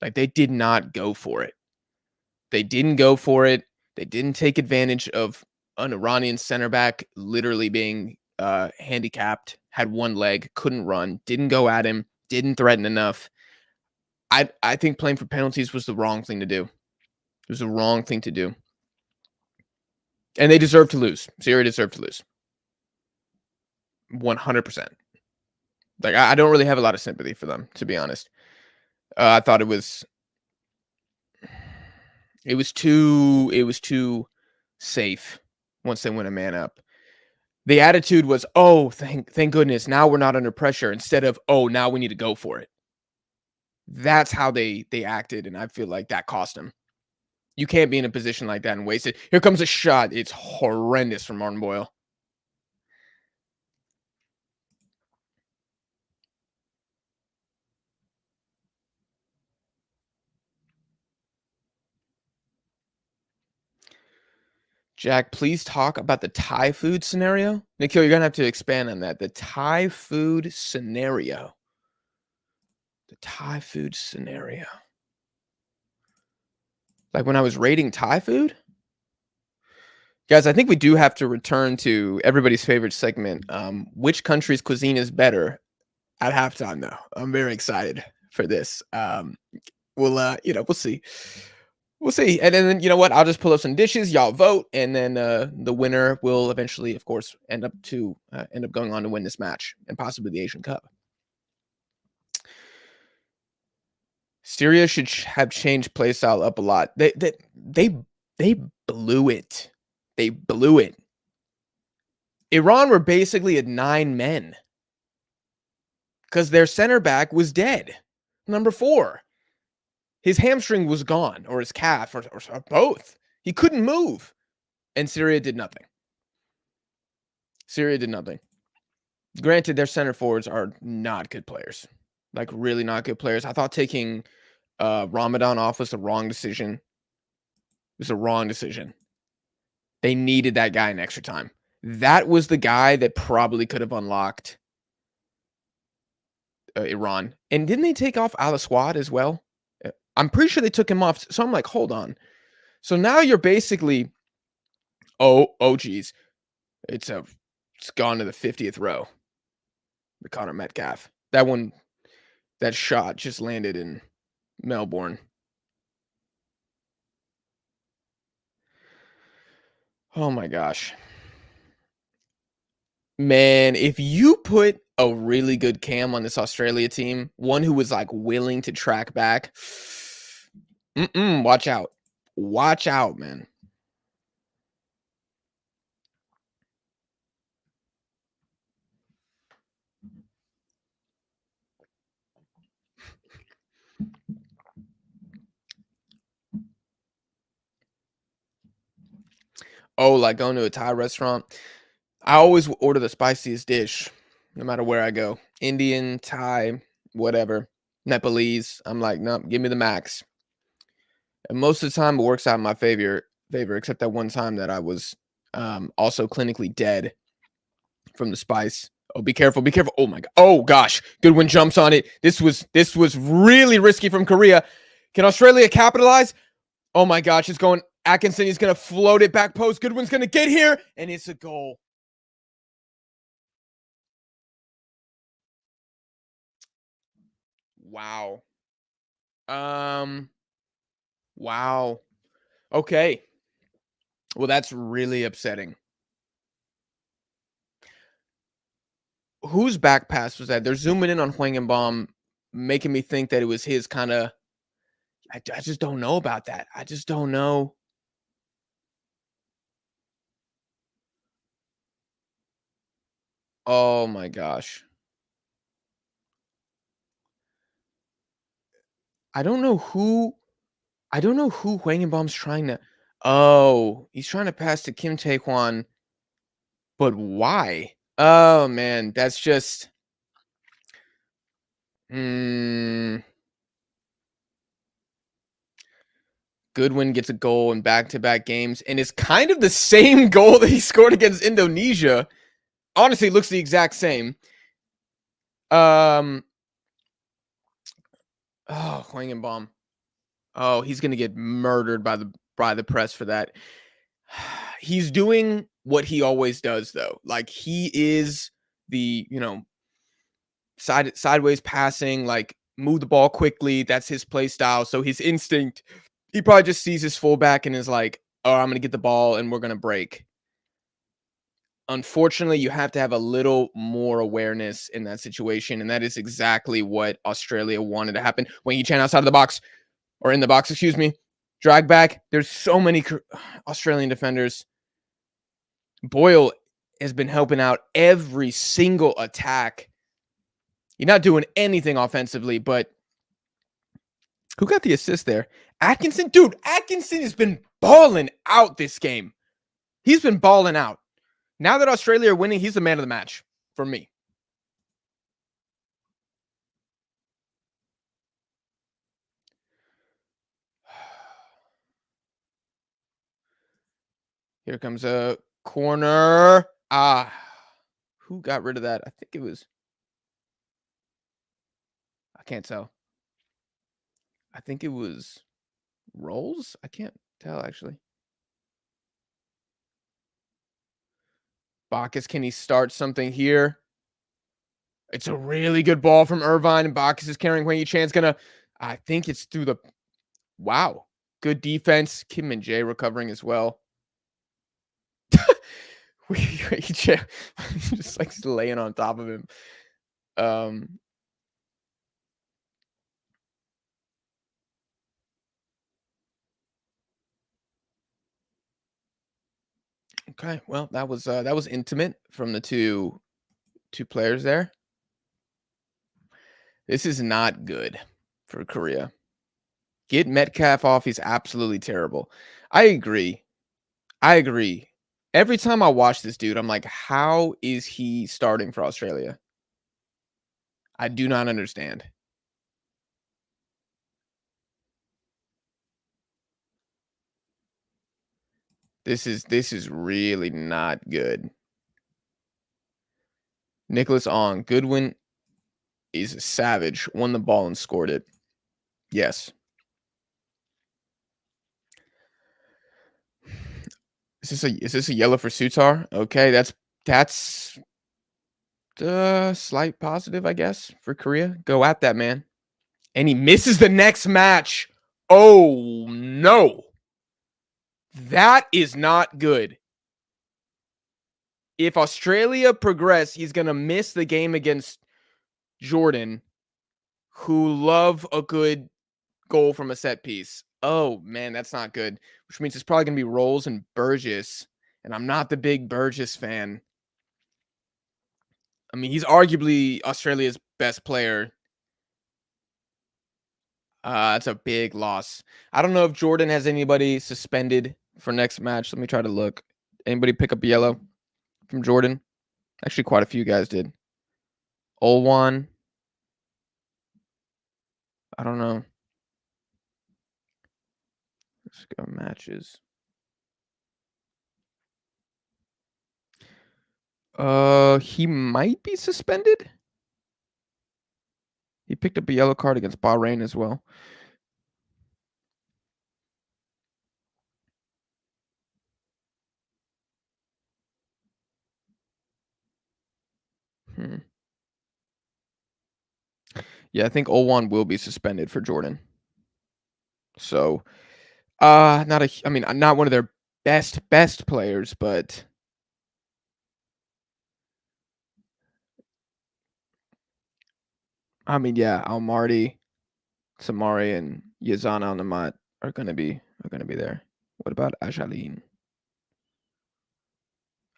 Like, they did not go for it. They didn't go for it. They didn't take advantage of an Iranian center back literally being handicapped, had one leg, couldn't run, didn't go at him, didn't threaten enough. I think playing for penalties was the wrong thing to do. It was the wrong thing to do. And they deserve to lose. Syria deserved to lose. 100%. Like, I don't really have a lot of sympathy for them, to be honest. I thought it was too safe once they went a man up. The attitude was, oh, thank goodness, now we're not under pressure, instead of, oh, now we need to go for it. That's how they acted, and I feel like that cost them. You can't be in a position like that and waste it. Here comes a shot. It's horrendous from Martin Boyle. Jack, please talk about the Thai food scenario. Nikhil, you're going to have to expand on that. The Thai food scenario. The Thai food scenario. Like when I was rating Thai food? Guys, I think we do have to return to everybody's favorite segment. Which country's cuisine is better at halftime, though? I'm very excited for this. We'll see. We'll see. And then, you know what? I'll just pull up some dishes. Y'all vote. And then the winner will eventually, of course, end up going on to win this match and possibly the Asian Cup. Syria should have changed play style up a lot. They blew it. They blew it. Iran were basically at 9 men because their center back was dead. Number 4. His hamstring was gone, or his calf, or both. He couldn't move. And Syria did nothing. Syria did nothing. Granted, their center forwards are not good players. Like, really not good players. I thought taking Ramadan off was the wrong decision. It was a wrong decision. They needed that guy in extra time. That was the guy that probably could have unlocked Iran. And didn't they take off Al-Aswad as well? I'm pretty sure they took him off. So I'm like, hold on. So now you're basically, geez. It's gone to the 50th row. The Connor Metcalf. That shot just landed in Melbourne. Oh my gosh. Man, if you put a really good cam on this Australia team, one who was like willing to track back, watch out. Watch out, man. Oh, like going to a Thai restaurant. I always order the spiciest dish, no matter where I go. Indian, Thai, whatever. Nepalese. I'm like, no, give me the max. And most of the time, it works out in my favor, except that one time that I was also clinically dead from the spice. Oh, be careful, be careful. Oh my god. Oh gosh. Goodwin jumps on it. This was really risky from Korea. Can Australia capitalize? Oh my gosh, it's going Atkinson. He's gonna float it back post. Goodwin's gonna get here, and it's a goal. Wow. Um. Wow. Okay. Well, that's really upsetting. Whose back pass was that? They're zooming in on Hwangenbaum, making me think that it was his kind of. I just don't know about that. I just don't know. Oh my gosh. I don't know who I don't know who Hwangenbaum's trying to. Oh, he's trying to pass to Kim Taekwon, but why? Oh man, that's just. Mm, Goodwin gets a goal in back-to-back games, and it's kind of the same goal that he scored against Indonesia. Honestly, it looks the exact same. Um. Oh, Hwangenbaum. Oh, he's gonna get murdered by the press for that. He's doing what he always does, though. Like he is the sideways passing, like move the ball quickly. That's his play style. So his instinct, he probably just sees his fullback and is like, "Oh, I'm gonna get the ball and we're gonna break." Unfortunately, you have to have a little more awareness in that situation, and that is exactly what Australia wanted to happen. When you Chan outside of the box or in the box, excuse me, drag back. There's so many Australian defenders. Boyle has been helping out every single attack. You're not doing anything offensively, but who got the assist there? Atkinson? Dude, Atkinson has been balling out this game. He's been balling out. Now that Australia are winning, he's the man of the match for me. Here comes a corner. Ah, who got rid of that? I think it was. I can't tell. I think it was Rolls. I can't tell actually. Bacchus, can he start something here? It's a really good ball from Irvine, and Bacchus is carrying Wayne Chan's gonna. I think it's through the. Wow, good defense. Kim and Jay recovering as well. Just like laying on top of him. Um, okay, well that was intimate from the two players there. This is not good for Korea. Get Metcalf off. He's absolutely terrible. I agree. I agree. Every time I watch this dude, I'm like, how is he starting for Australia? I do not understand. This is really not good. Nicholas Ong, Goodwin is a savage. Won the ball and scored it. Yes. Is this a yellow for Sutar? Okay, that's the slight positive, I guess, for Korea. Go at that man. And he misses the next match. Oh no. That is not good. If Australia progress, he's gonna miss the game against Jordan, who love a good goal from a set piece. Oh man, that's not good. Which means it's probably gonna be Rolls and Burgess, and I'm not the big Burgess fan. I mean, he's arguably Australia's best player. That's a big loss. I don't know if Jordan has anybody suspended for next match. Let me try to look. Anybody pick up a yellow from Jordan? Actually, quite a few guys did. Olwan. I don't know. Let's go matches. He might be suspended. He picked up a yellow card against Bahrain as well. Hmm. Yeah, I think Olwan will be suspended for Jordan. So, not a I mean, not one of their best players, but I mean, yeah, Almardi, Samari, and Yazana Namat are gonna be there. What about Ajaline?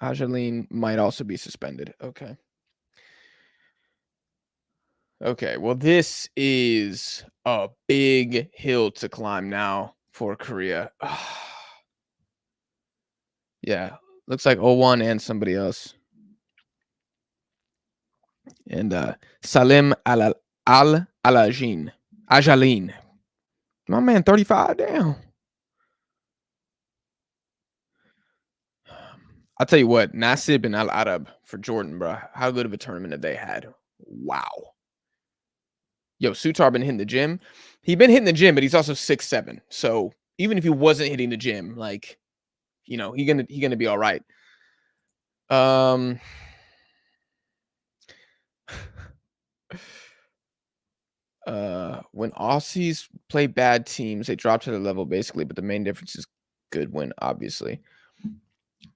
Ajaline might also be suspended. Okay. Okay. Well, this is a big hill to climb now for Korea. Yeah. Looks like O1 and somebody else. And Salim Alajin. Ajaline. My man, 35 down. I'll tell you what, Nasib and Al Arab for Jordan, bro. How good of a tournament have they had? Wow. Yo, Sutar been hitting the gym. He been hitting the gym, but he's also 6'7". So even if he wasn't hitting the gym, like, he gonna be all right. Um when Aussies play bad teams, they drop to their level basically, but the main difference is good win, obviously.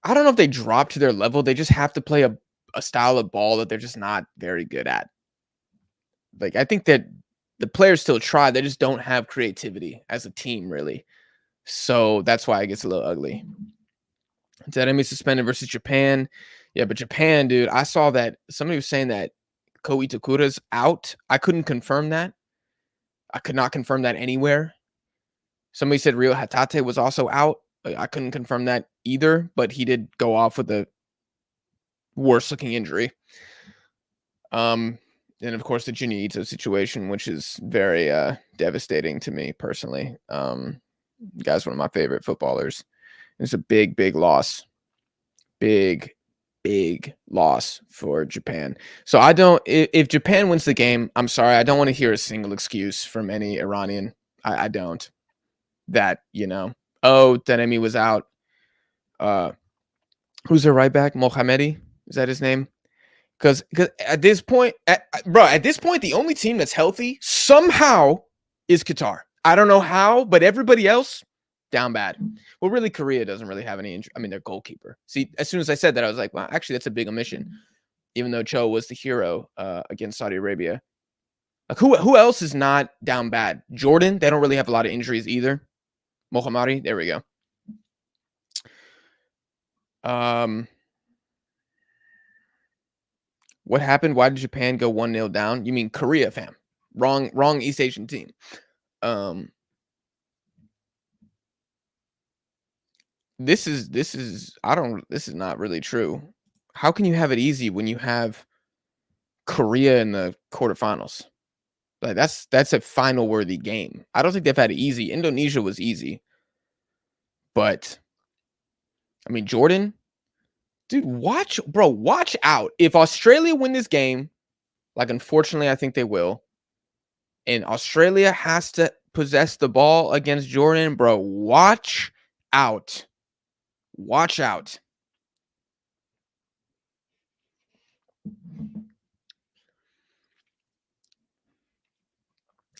I don't know if they drop to their level. They just have to play a style of ball that they're just not very good at. Like, I think that the players still try. They just don't have creativity as a team, really. So that's why it gets a little ugly. Enemy suspended versus Japan. Yeah, but Japan, dude, I saw that somebody was saying that Ko Itakura's out. I couldn't confirm that. I could not confirm that anywhere. Somebody said Rio Hatate was also out. I couldn't confirm that either, but he did go off with a worse looking injury. And of course the Junya Ito situation, which is very devastating to me personally. Guy's one of my favorite footballers. It's a big loss. Big loss for Japan. So I don't if Japan wins the game, I'm sorry, I don't want to hear a single excuse from any Iranian. I don't. That, oh, Denemi was out. Who's their right back? Mohamedi? Is that his name? Because at this point, at this point, the only team that's healthy somehow is Qatar. I don't know how, but everybody else down bad. Well, really, Korea doesn't really have any injury. I mean, their goalkeeper. See, as soon as I said that, I was like, well, actually, that's a big omission. Even though Cho was the hero against Saudi Arabia. Like, who else is not down bad? Jordan. They don't really have a lot of injuries either. Mohammadi. There we go. What happened? Why did Japan go 1-0 down? You mean Korea, fam? Wrong East Asian team. This is this is not really true. How can you have it easy when you have Korea in the quarterfinals? Like that's a final worthy game. I don't think they've had it easy. Indonesia was easy. But I mean, Jordan, dude, watch out. If Australia win this game, like unfortunately I think they will, and Australia has to possess the ball against Jordan, bro, watch out. Watch out.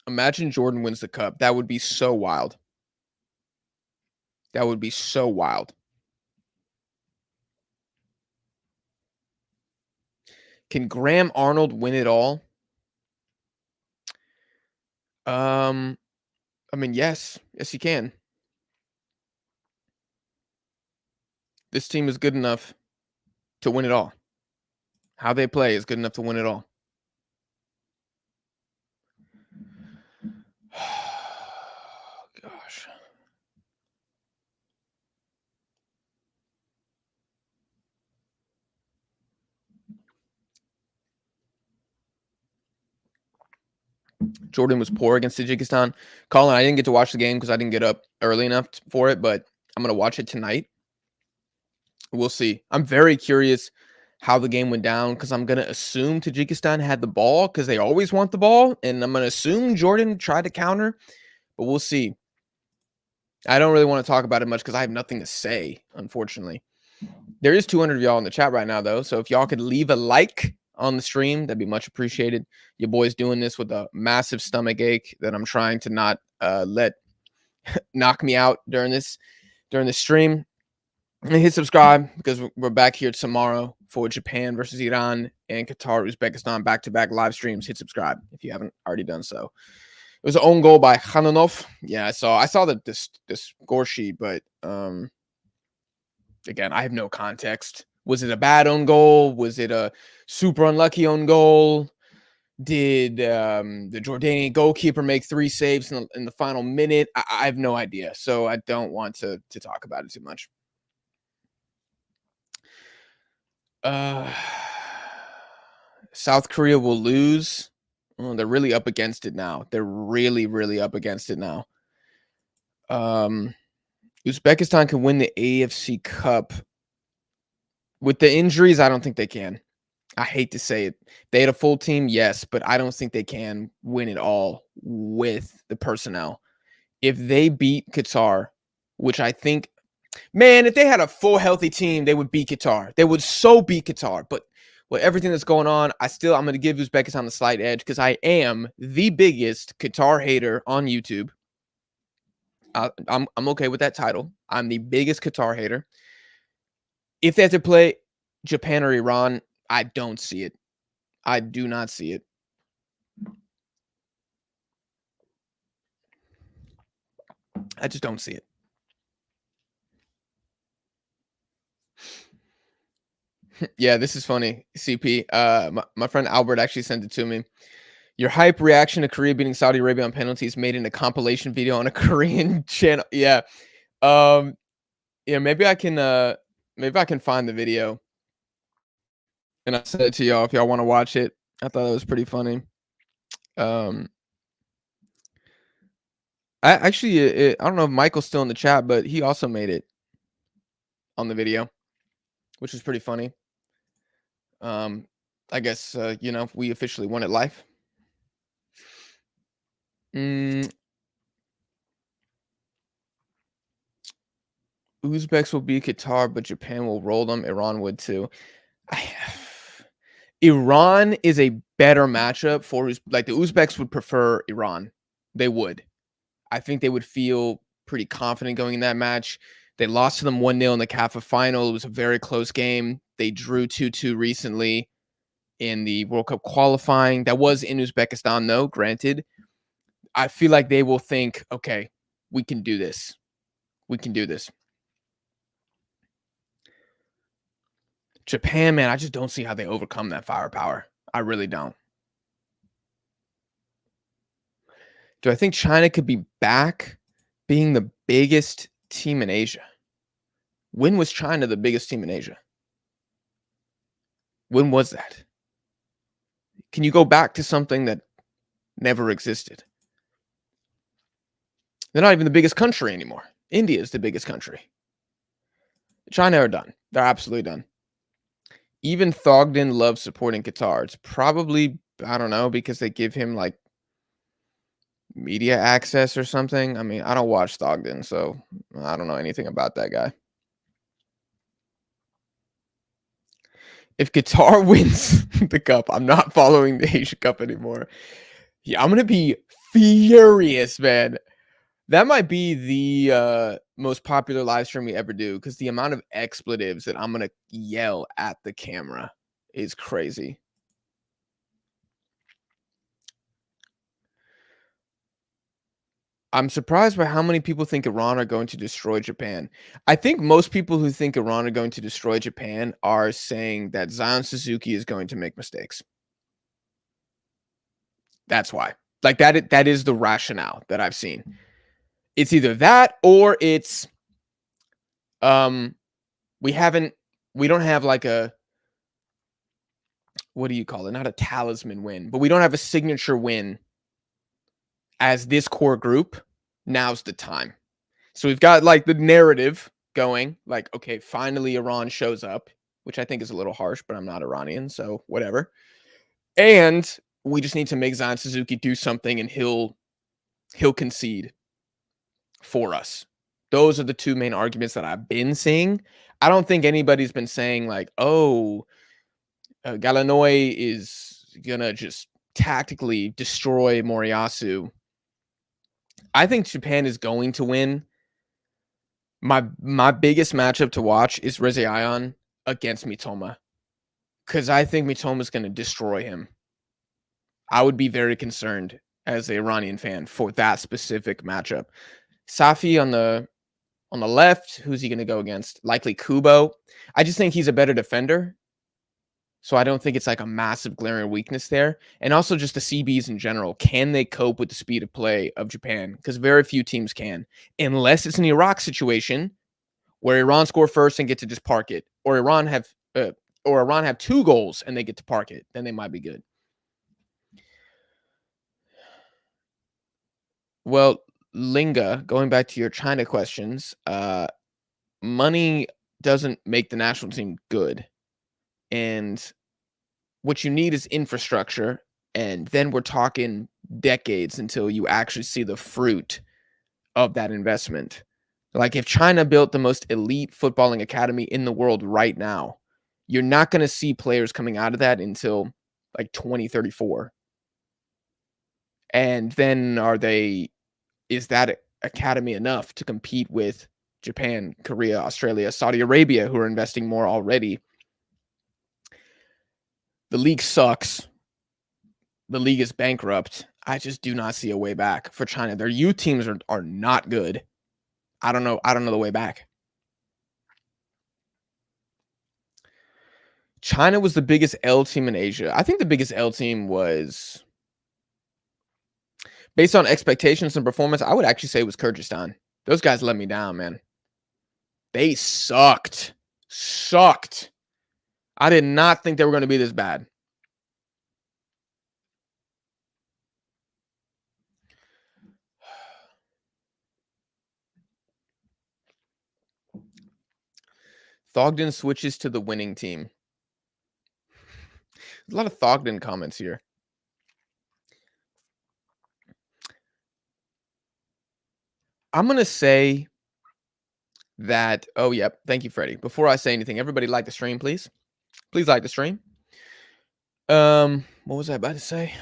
Imagine Jordan wins the cup. That would be so wild. That would be so wild. Can Graham Arnold win it all? I mean, yes. Yes, he can. This team is good enough to win it all. How they play is good enough to win it all. Gosh. Jordan was poor against Tajikistan. Colin, I didn't get to watch the game because I didn't get up early enough for it, but I'm going to watch it tonight. We'll see. I'm very curious how the game went down because I'm gonna assume Tajikistan had the ball because they always want the ball, and I'm gonna assume Jordan tried to counter, but we'll see. I don't really want to talk about it much because I have nothing to say, unfortunately. There is 200 of y'all in the chat right now, though, so if y'all could leave a like on the stream, that'd be much appreciated. Your boy's doing this with a massive stomach ache that I'm trying to not let knock me out during this stream. And hit subscribe because we're back here tomorrow for Japan versus Iran and Qatar, Uzbekistan back-to-back live streams. Hit subscribe if you haven't already done so. It was an own goal by Khananov. Yeah, I saw this score sheet, but again, I have no context. Was it a bad own goal? Was it a super unlucky own goal? Did the Jordanian goalkeeper make 3 saves in the final minute? I have no idea, so I don't want to talk about it too much. South Korea will lose. Oh, they're really up against it now. They're really up against it now. Uzbekistan can win the AFC Cup. With the injuries, I don't think they can. I hate to say it. They had a full team, yes, but I don't think they can win it all with the personnel. If they beat Qatar, which I think, man, if they had a full healthy team, they would beat Qatar. They would so beat Qatar. But with everything that's going on, I'm going to give Uzbekistan the slight edge because I am the biggest Qatar hater on YouTube. I'm okay with that title. I'm the biggest Qatar hater. If they have to play Japan or Iran, I don't see it. I do not see it. I just don't see it. Yeah, this is funny, CP. My friend Albert actually sent it to me. Your hype reaction to Korea beating Saudi Arabia on penalties made in a compilation video on a Korean channel. Yeah. Yeah, maybe I can find the video and I'll send it to y'all if y'all want to watch it. I thought it was pretty funny. I actually I don't know if Michael's still in the chat, but he also made it on the video, which is pretty funny. I guess we officially won it live. Uzbeks will beat Qatar, but Japan will roll them. Iran would too. Iran is a better matchup for the Uzbeks would prefer Iran. They would. I think they would feel pretty confident going in that match. They lost to them 1-0 in the CAFA final. It was a very close game. They drew 2-2 recently in the World Cup qualifying. That was in Uzbekistan, though, granted. I feel like they will think, okay, we can do this. We can do this. Japan, man, I just don't see how they overcome that firepower. I really don't. Do I think China could be back being the biggest team in Asia? When was China the biggest team in Asia? When was that? Can you go back to something that never existed? They're not even the biggest country anymore. India is the biggest country. China are done. They're absolutely done. Even Thogden loves supporting Qatar. It's probably, I don't know, because they give him like media access or something. I mean, I don't watch Thogden, so I don't know anything about that guy. If Qatar wins the cup, I'm not following the Asia Cup anymore. Yeah, I'm going to be furious, man. That might be the most popular live stream we ever do because the amount of expletives that I'm going to yell at the camera is crazy. I'm surprised by how many people think Iran are going to destroy Japan. I think most people who think Iran are going to destroy Japan are saying that Zion Suzuki is going to make mistakes. That's why. Like that is the rationale that I've seen. It's either that or it's we don't have like a, what do you call it? Not a talisman win, but we don't have a signature win as this core group. Now's the time. So we've got like the narrative going, like, okay, finally Iran shows up. which I think is a little harsh, but I'm not Iranian, so whatever. And we just need to make Zion Suzuki do something, and he'll concede for us. Those are the two main arguments that I've been seeing. I don't think anybody's been saying like, oh, Galanoy is gonna just tactically destroy Moriyasu. I think Japan is going to win. My biggest matchup to watch is Reze Ion against Mitoma, because I think Mitoma is going to destroy him. I would be very concerned as an Iranian fan for that specific matchup. Safi on the left, who's he going to go against? Likely Kubo. I just think he's a better defender. So I don't think it's like a massive glaring weakness there. And also just the CBs in general. Can they cope with the speed of play of Japan? Because very few teams can. Unless it's an Iraq situation where Iran score first and get to just park it. Or Iran have 2 goals and they get to park it. Then they might be good. Well, Linga, going back to your China questions, money doesn't make the national team good. And what you need is infrastructure. And then we're talking decades until you actually see the fruit of that investment. Like if China built the most elite footballing academy in the world right now, you're not going to see players coming out of that until like 2034. And then is that academy enough to compete with Japan, Korea, Australia, Saudi Arabia, who are investing more already? The league sucks. The league is bankrupt. I just do not see a way back for China. Their youth teams are not good. I don't know the way back. China was the biggest L team in Asia. I think the biggest L team was, based on expectations and performance, I would actually say it was Kyrgyzstan. Those guys let me down, man. They sucked. I did not think they were going to be this bad. Thogden switches to the winning team. There's a lot of Thogden comments here. I'm going to say that, oh, yep. Thank you, Freddie. Before I say anything, everybody like the stream, please. Please like the stream. What was I about to say?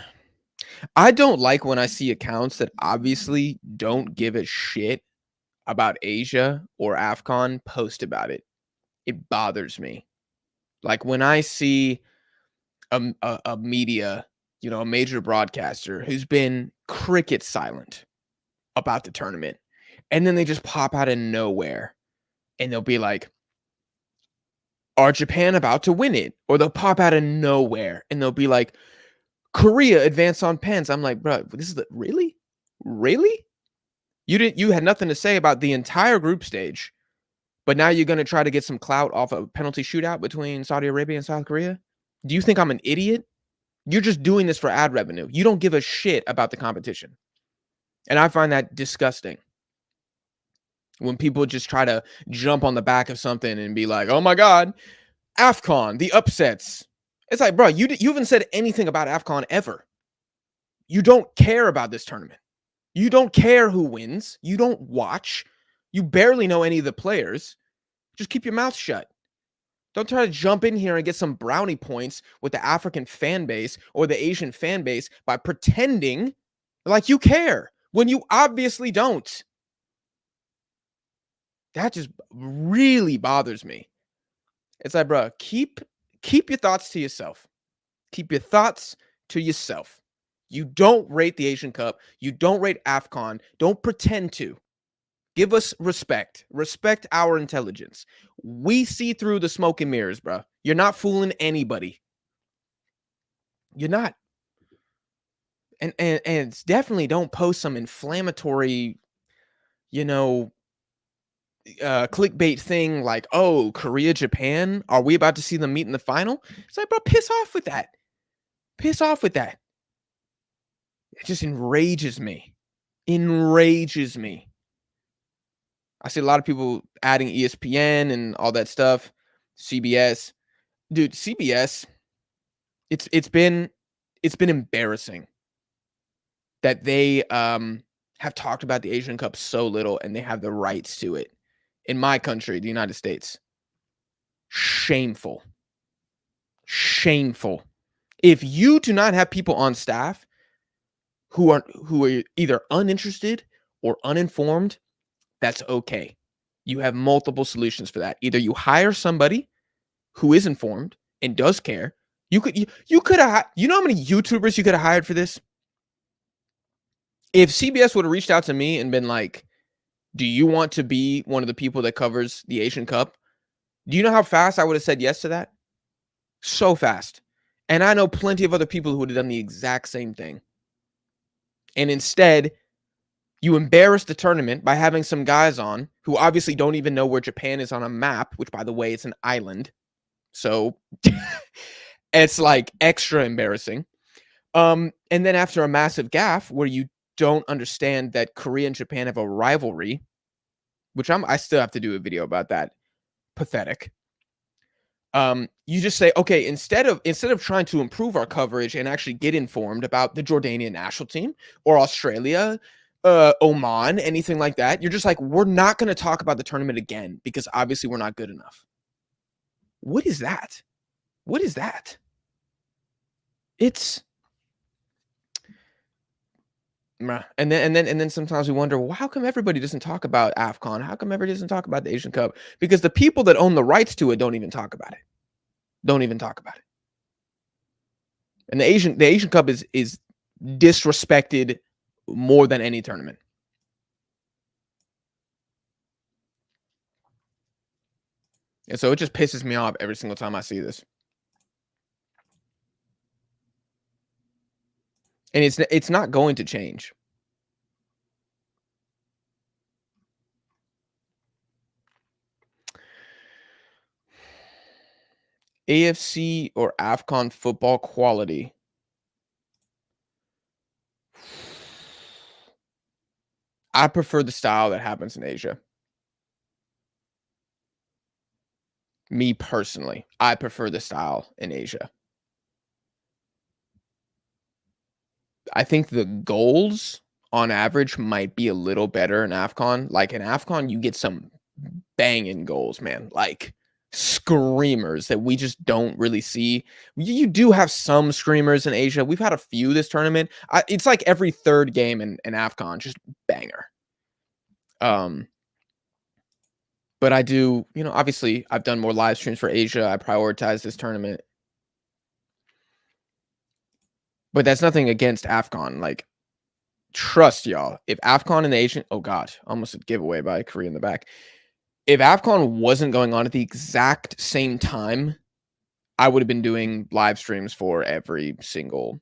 I don't like when I see accounts that obviously don't give a shit about Asia or AFCON post about it. It bothers me. Like when I see a media, a major broadcaster who's been cricket silent about the tournament, and then they just pop out of nowhere and they'll be like, are Japan about to win it? Or they'll pop out of nowhere and they'll be like, Korea advanced on pens. I'm like, bro, this is really? You had nothing to say about the entire group stage, but now you're going to try to get some clout off a penalty shootout between Saudi Arabia and South Korea? Do you think I'm an idiot? You're just doing this for ad revenue. You don't give a shit about the competition. And I find that disgusting. When people just try to jump on the back of something and be like, oh my God, AFCON, the upsets. It's like, bro, you haven't said anything about AFCON ever. You don't care about this tournament. You don't care who wins. You don't watch. You barely know any of the players. Just keep your mouth shut. Don't try to jump in here and get some brownie points with the African fan base or the Asian fan base by pretending like you care when you obviously don't. That just really bothers me. It's like, bro, keep your thoughts to yourself. Keep your thoughts to yourself. You don't rate the Asian Cup. You don't rate AFCON. Don't pretend to. Give us respect. Respect our intelligence. We see through the smoke and mirrors, bro. You're not fooling anybody. You're not. And it's definitely don't post some inflammatory, clickbait thing like, oh, Korea, Japan, are we about to see them meet in the final? It's like, bro, piss off with that. Piss off with that. It just enrages me. I see a lot of people adding ESPN and all that stuff, CBS. dude, CBS, it's been embarrassing that they have talked about the Asian Cup so little and they have the rights to it. In my country, the United States. Shameful. Shameful. If you do not have people on staff who are either uninterested or uninformed, that's okay. You have multiple solutions for that. Either you hire somebody who is informed and does care. You could have, you know how many YouTubers you could have hired for this? If CBS would have reached out to me and been like, "Do you want to be one of the people that covers the Asian Cup?" Do you know how fast I would have said yes to that? So fast. And I know plenty of other people who would have done the exact same thing. And instead, you embarrass the tournament by having some guys on who obviously don't even know where Japan is on a map, which, by the way, it's an island. So it's like extra embarrassing. And then after a massive gaffe where you don't understand that Korea and Japan have a rivalry, which I still have to do a video about that. Pathetic. You just say, okay, instead of trying to improve our coverage and actually get informed about the Jordanian national team or Australia, Oman, anything like that, you're just like, we're not going to talk about the tournament again because obviously we're not good enough. What is that? What is that? It's and then sometimes we wonder, well, how come everybody doesn't talk about AFCON? How come everybody doesn't talk about the Asian Cup? Because the people that own the rights to it don't even talk about it. Don't even talk about it. And the Asian Cup is disrespected more than any tournament. And so it just pisses me off every single time I see this. And it's not going to change. AFC or AFCON football quality. I prefer the style that happens in Asia. Me personally, I prefer the style in Asia. I think the goals on average might be a little better in AFCON. Like in AFCON, you get some banging goals, man. Like screamers that we just don't really see. You do have some screamers in Asia. We've had a few this tournament. It's like every third game in AFCON, just banger. But I do, obviously I've done more live streams for Asia. I prioritize this tournament. But that's nothing against AFCON. Like, trust y'all. If AFCON and the Asian, oh god, almost a giveaway by Korea in the back. If AFCON wasn't going on at the exact same time, I would have been doing live streams for every single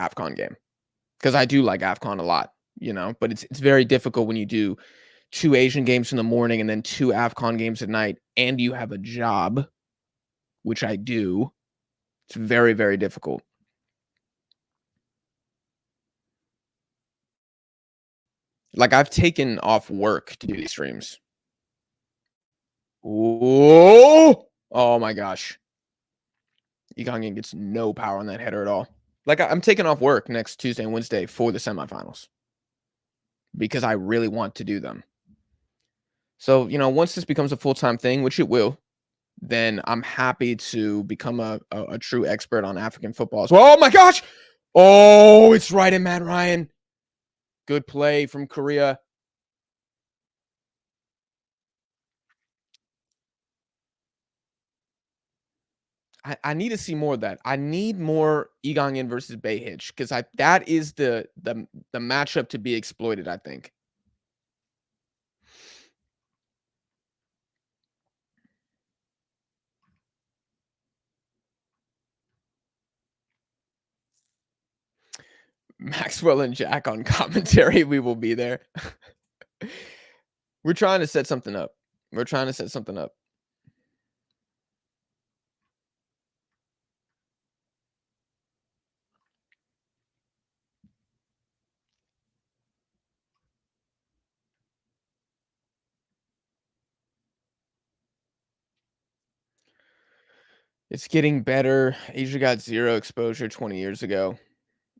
AFCON game. Because I do like AFCON a lot, but it's very difficult when you do 2 Asian games in the morning and then 2 AFCON games at night, and you have a job, which I do. It's very, very difficult. Like, I've taken off work to do these streams. Oh my gosh. Igangen gets no power on that header at all. Like, I'm taking off work next Tuesday and Wednesday for the semifinals because I really want to do them. So, once this becomes a full-time thing, which it will, then I'm happy to become a true expert on African football as well. Oh my gosh! Oh, it's right in Matt Ryan. Good play from Korea. I need to see more of that. I need more Igangen versus Bayhich because that is the matchup to be exploited, I think. Maxwell and Jack on commentary. We will be there. We're trying to set something up. We're trying to set something up. It's getting better. Asia got 0 exposure 20 years ago.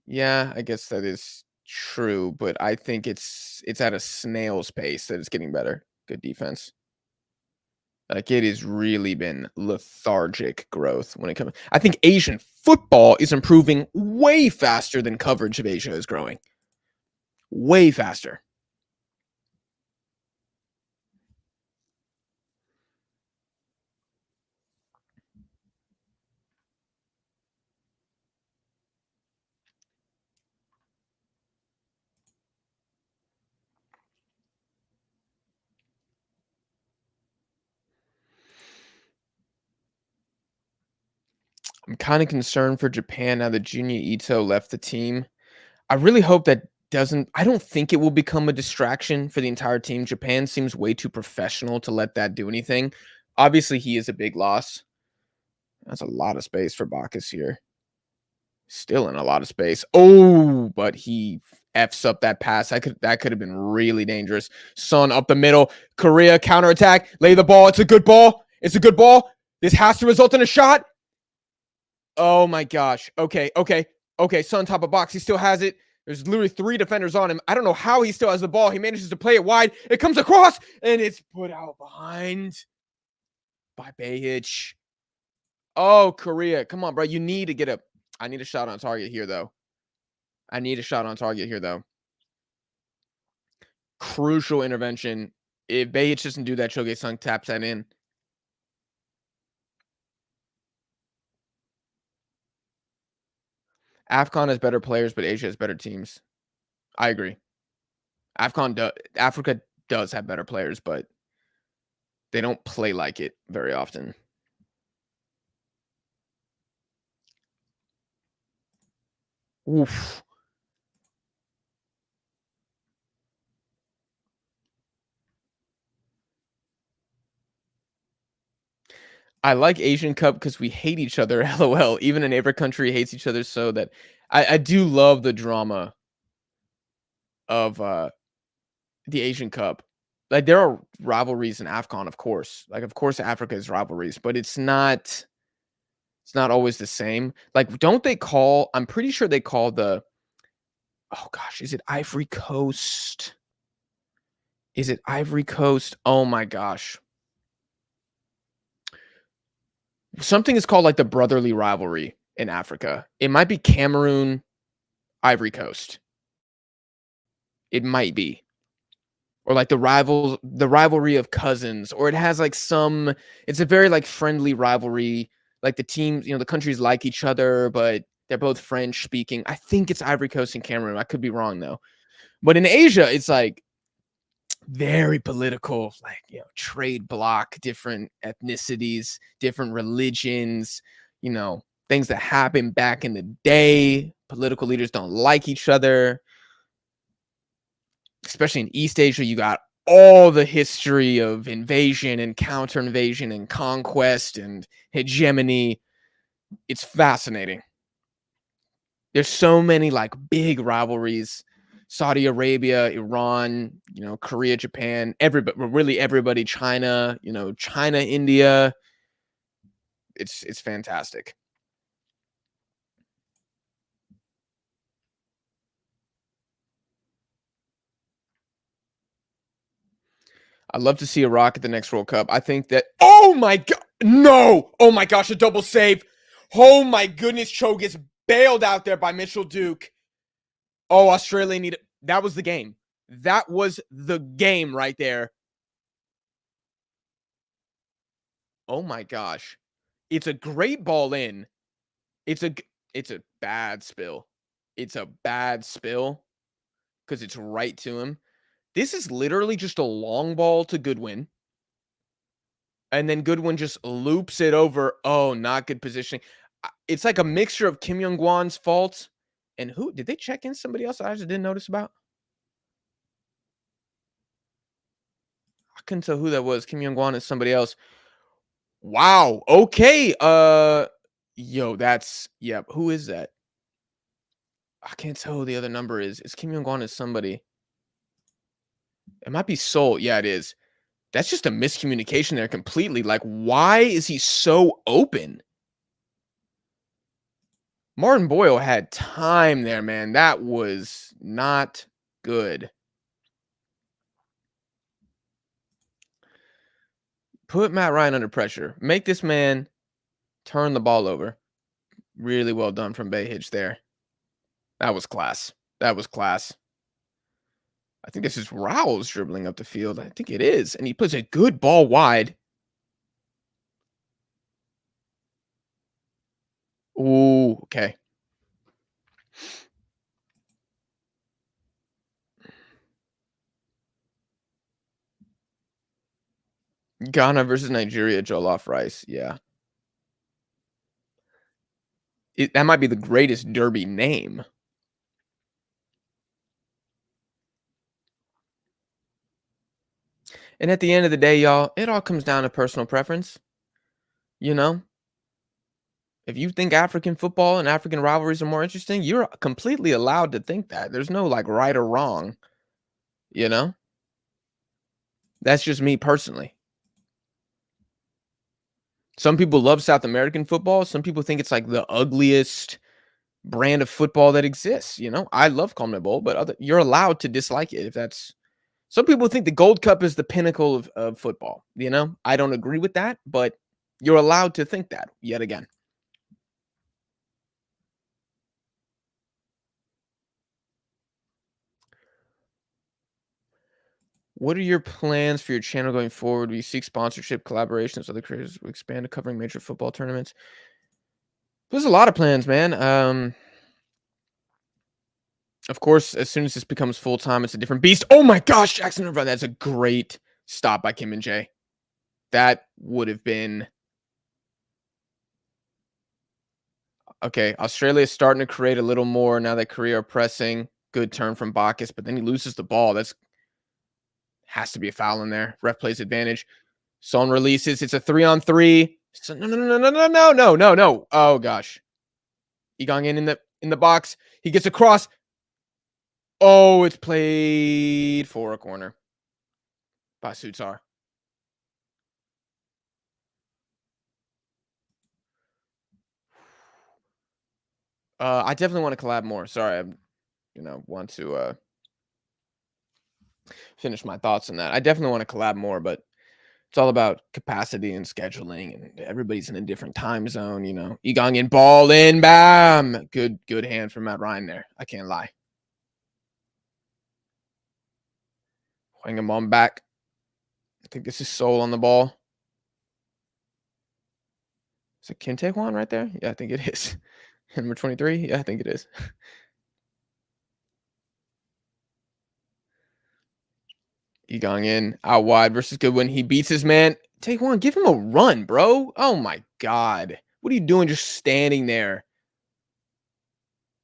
Yeah, I guess that is true, but I think it's at a snail's pace that it's getting better. Good defense. Like, it has really been lethargic growth when it comes. I think Asian football is improving way faster than coverage of Asia is growing. Way faster. I'm kind of concerned for Japan now that Junya Ito left the team. I really hope that doesn't. I don't think it will become a distraction for the entire team. Japan seems way too professional to let that do anything. Obviously, he is a big loss. That's a lot of space for Bacchus here. Still in a lot of space. Oh, but he f's up that pass. That could have been really dangerous. Son up the middle. Korea counterattack. Lay the ball. It's a good ball. It's a good ball. This has to result in a shot. Oh my gosh. Okay. Son top of box. He still has it. There's literally 3 defenders on him. I don't know how he still has the ball. He manages to play it wide. It comes across and it's put out behind by Behich. Oh, Korea. Come on, bro. You need to get a. I need a shot on target here, though. Crucial intervention. If Behich doesn't do that, Choge Sung taps that in. AFCON has better players, but Asia has better teams. I agree. Africa does have better players, but they don't play like it very often. Oof. I like Asian Cup because we hate each other. LOL. Even a neighbor country hates each other so that I do love the drama of the Asian Cup. Like, there are rivalries in AFCON, of course. Like, of course, Africa has rivalries, but it's not always the same. Like, don't they call? I'm pretty sure they call the. Oh gosh, is it Ivory Coast? Is it Ivory Coast? Oh my gosh. Something is called like the brotherly rivalry in Africa. It might be Cameroon, Ivory Coast. It might be. Or like the rivalry of cousins, or it has like some. It's a very like friendly rivalry. Like the teams, the countries like each other, but they're both French speaking. I think it's Ivory Coast and Cameroon. I could be wrong though. But in Asia, it's like very political, like, trade block, different ethnicities, different religions, things that happened back in the day. Political leaders don't like each other, especially in East Asia. You got all the history of invasion and counter invasion and conquest and hegemony. It's fascinating. There's so many like big rivalries. Saudi Arabia, Iran, Korea, Japan, everybody, really everybody, China, China, India. It's fantastic. I'd love to see Iraq at the next World Cup. I think that. Oh my god, no! Oh my gosh, a double save! Oh my goodness, Cho gets bailed out there by Mitchell Duke. Oh, Australia needed. That was the game. That was the game right there. Oh my gosh, it's a great ball in. It's a it's a bad spill. It's a bad spill because it's right to him. This is literally just a long ball to Goodwin. And then Goodwin just loops it over. Oh, not good positioning. It's like a mixture of Kim Young-gwan's fault and who did they check in somebody else I just didn't notice about? I couldn't tell who that was. Kim Young-gwan is somebody else. Wow. Okay. Yo, that's yep. Who is that? I can't tell who the other number is. It's Kim Young-gwan is somebody. It might be Seoul. Yeah, it is. That's just a miscommunication there completely. Like, why is he so open? Martin Boyle had time there, man. That was not good. Put Matt Ryan under pressure. Make this man turn the ball over. Really well done from Bayhitch there. That was class. That was class. I think this is Rowles dribbling up the field. I think it is. And he puts a good ball wide. Ooh, okay. Ghana versus Nigeria, Jollof rice. Yeah. That might be the greatest derby name. And at the end of the day, y'all, it all comes down to personal preference. You know, if you think African football and African rivalries are more interesting, you're completely allowed to think that. There's no like right or wrong, you know? That's just me personally. Some people love South American football. Some people think it's like the ugliest brand of football that exists. You know, I love CONMEBOL, but you're allowed to dislike it if that's. Some people think the Gold Cup is the pinnacle of football. You know, I don't agree with that, but you're allowed to think that yet again. What are your plans for your channel going forward? Do you seek sponsorship, collaborations with other creators to expand to covering major football tournaments? There's a lot of plans, man. Of course, as soon as this becomes full time, it's a different beast. Oh my gosh, Jackson Irvine. That's a great stop by Kim and Jay. That would have been okay. Australia's starting to create a little more now that Korea are pressing. Good turn from Bacchus, but then he loses the ball. That's has to be a foul in there. Ref plays advantage. Son releases. It's a 3-on-3. So, no. Oh gosh. Egong in the box. He gets across. Oh, it's played for a corner by Sutar. I definitely want to collab more. Sorry, I want to finish my thoughts on that. I definitely want to collab more, but it's all about capacity and scheduling, and everybody's in a different time zone. You know, Egong in, ball in, bam, good hand from Matt Ryan there. I can't lie. Hang him on back. I think this is Soul on the ball. Is it Kente Juan right there? Yeah, I think it is. Number 23? Yeah, I think it is. Egong in, out wide versus Goodwin. He beats his man. Taekwon, give him a run, bro. Oh my God. What are you doing just standing there?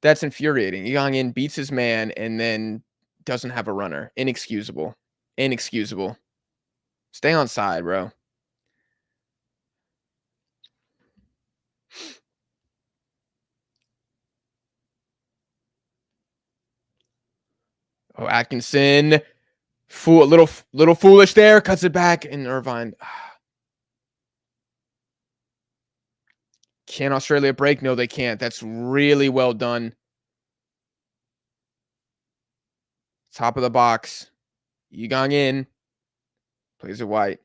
That's infuriating. Egong in, beats his man, and then doesn't have a runner. Inexcusable. Inexcusable. Stay on side, bro. Oh, Atkinson. Fool, little foolish there. Cuts it back, and Irvine. Can Australia break? No, they can't. That's really well done. Top of the box. Egong in. Plays it white.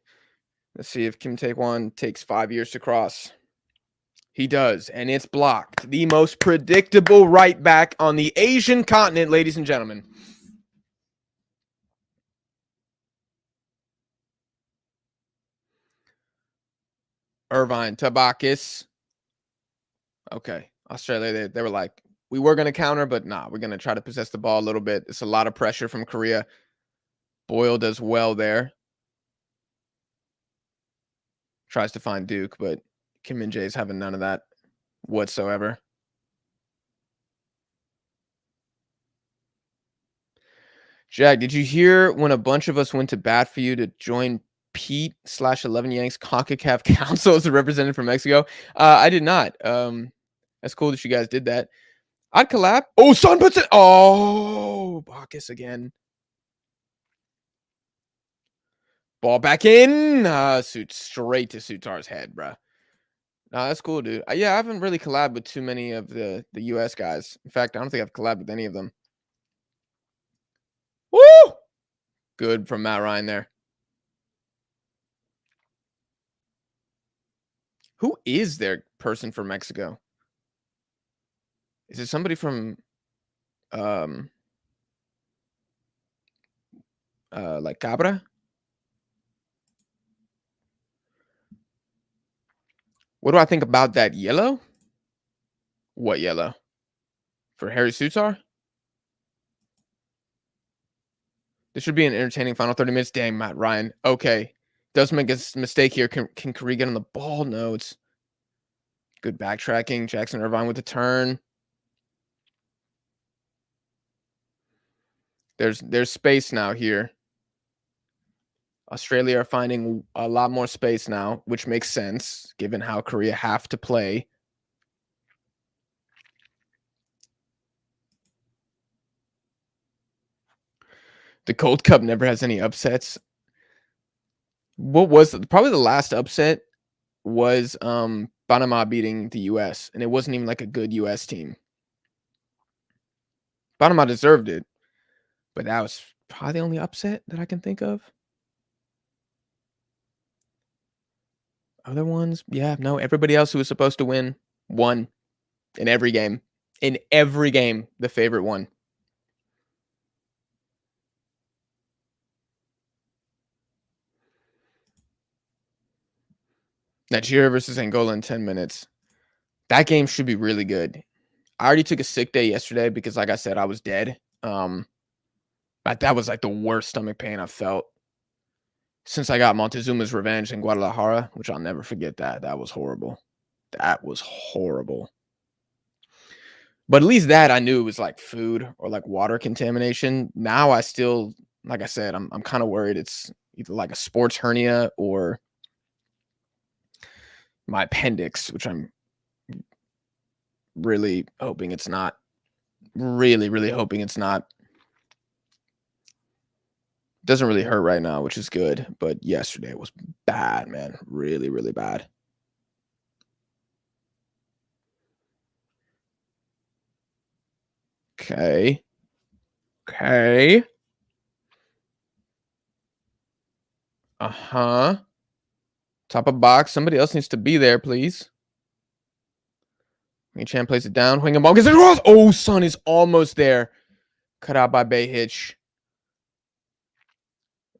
Let's see if Kim Taekwon takes 5 years to cross. He does, and it's blocked. The most predictable right back on the Asian continent, ladies and gentlemen. Irvine, Tabakis. Okay. Australia, they were like, we were going to counter, but nah, we're going to try to possess the ball a little bit. It's a lot of pressure from Korea. Boyle does well there. Tries to find Duke, but Kim and Jae's having none of that whatsoever. Jack, did you hear when a bunch of us went to bat for you to join Pete/11 Yanks CONCACAF Council as a representative from Mexico? I did not. That's cool that you guys did that. I'd collab. Oh, Son puts it. Oh, Bacchus again. Ball back in. Straight to Sutar's head, bruh. No, that's cool, dude. Yeah, I haven't really collabed with too many of the US guys. In fact, I don't think I've collabed with any of them. Woo! Good from Matt Ryan there. Who is their person from Mexico? Is it somebody from um like Cabra? What do I think about that yellow? What yellow? For Harry Sutar? This should be an entertaining final 30 minutes. Dang, Matt Ryan. Okay. Does make a mistake here. Can Curry get on the ball? No, it's good backtracking. Jackson Irvine with the turn. There's space now here. Australia are finding a lot more space now, which makes sense given how Korea have to play. The Gold Cup never has any upsets. What was probably the last upset was Panama beating the US, and it wasn't even like a good US team. Panama deserved it, but that was probably the only upset that I can think of. Other ones, yeah, no, everybody else who was supposed to win won in every game. In every game, the favorite won. Nigeria versus Angola in 10 minutes. That game should be really good. I already took a sick day yesterday because, like I said, I was dead. But that was like the worst stomach pain I've felt since I got Montezuma's revenge in Guadalajara, which I'll never forget that. That was horrible. That was horrible. But at least that I knew it was like food or like water contamination. Now I still, like I said, I'm kind of worried it's either like a sports hernia or my appendix, which I'm really hoping it's not. Really, really hoping it's not. Doesn't really hurt right now, which is good. But yesterday was bad, man. Really, really bad. Okay. Okay. Uh-huh. Top of box. Somebody else needs to be there, please. Wing Chan plays it down. Wing and ball gets it across. Oh, Son is almost there. Cut out by Bay Hitch.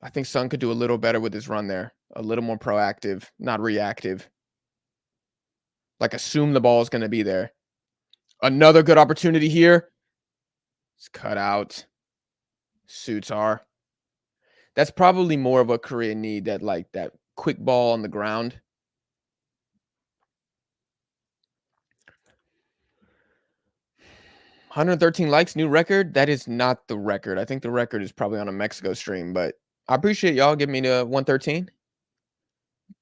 I think Son could do a little better with his run there. A little more proactive, not reactive. Like assume the ball is going to be there. Another good opportunity here. It's cut out. Suits are. That's probably more of a Korea need, that like that quick ball on the ground. $113 likes, new record. That is not the record. I think the record is probably on a Mexico stream, but I appreciate y'all giving me to 113.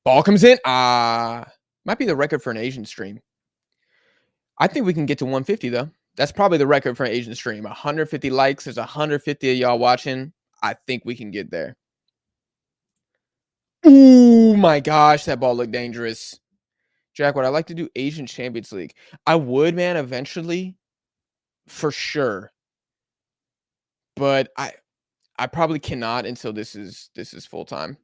Ball comes in. Might be the record for an Asian stream. I think we can get to 150 though. That's probably the record for an Asian stream. 150 likes. There's 150 of y'all watching. I think we can get there. Oh my gosh, that ball looked dangerous. Jack, would I like to do Asian Champions League? I would, man, eventually, for sure. But I probably cannot until this is full time.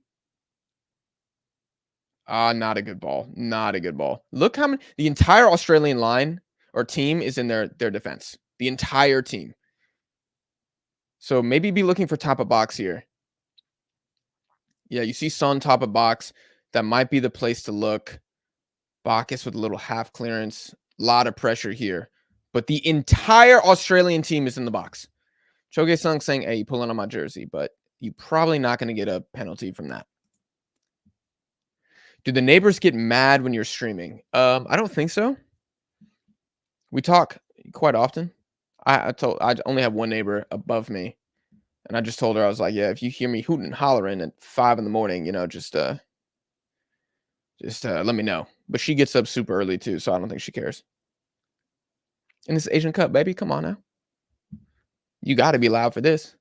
Not a good ball. Not a good ball. Look how many, the entire Australian line or team is in their defense. The entire team. So maybe be looking for top of box here. Yeah, you see Son top of box. That might be the place to look. Bacchus with a little half clearance. A lot of pressure here. But the entire Australian team is in the box. Choge Sung saying, hey, you pulling on my jersey, but you're probably not going to get a penalty from that. Do the neighbors get mad when you're streaming? I don't think so. We talk quite often. I only have one neighbor above me, and I just told her, I was like, yeah, if you hear me hooting and hollering at 5 a.m, you know, just let me know. But she gets up super early too, so I don't think she cares. And this Asian Cup, baby, come on now. You got to be loud for this.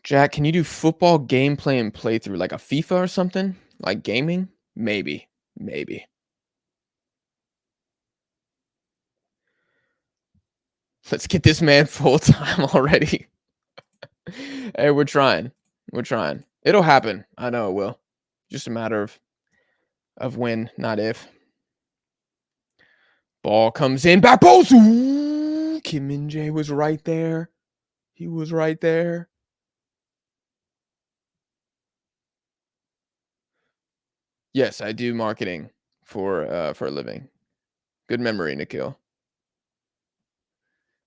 Jack, can you do football gameplay and playthrough like a FIFA or something? Like gaming? Maybe. Maybe. Let's get this man full time already. Hey, we're trying. We're trying. It'll happen. I know it will. Just a matter of when, not if. Ball comes in. Back post. Ooh, Kim Min Jae was right there. He was right there. Yes, I do marketing for a living. Good memory, Nikhil.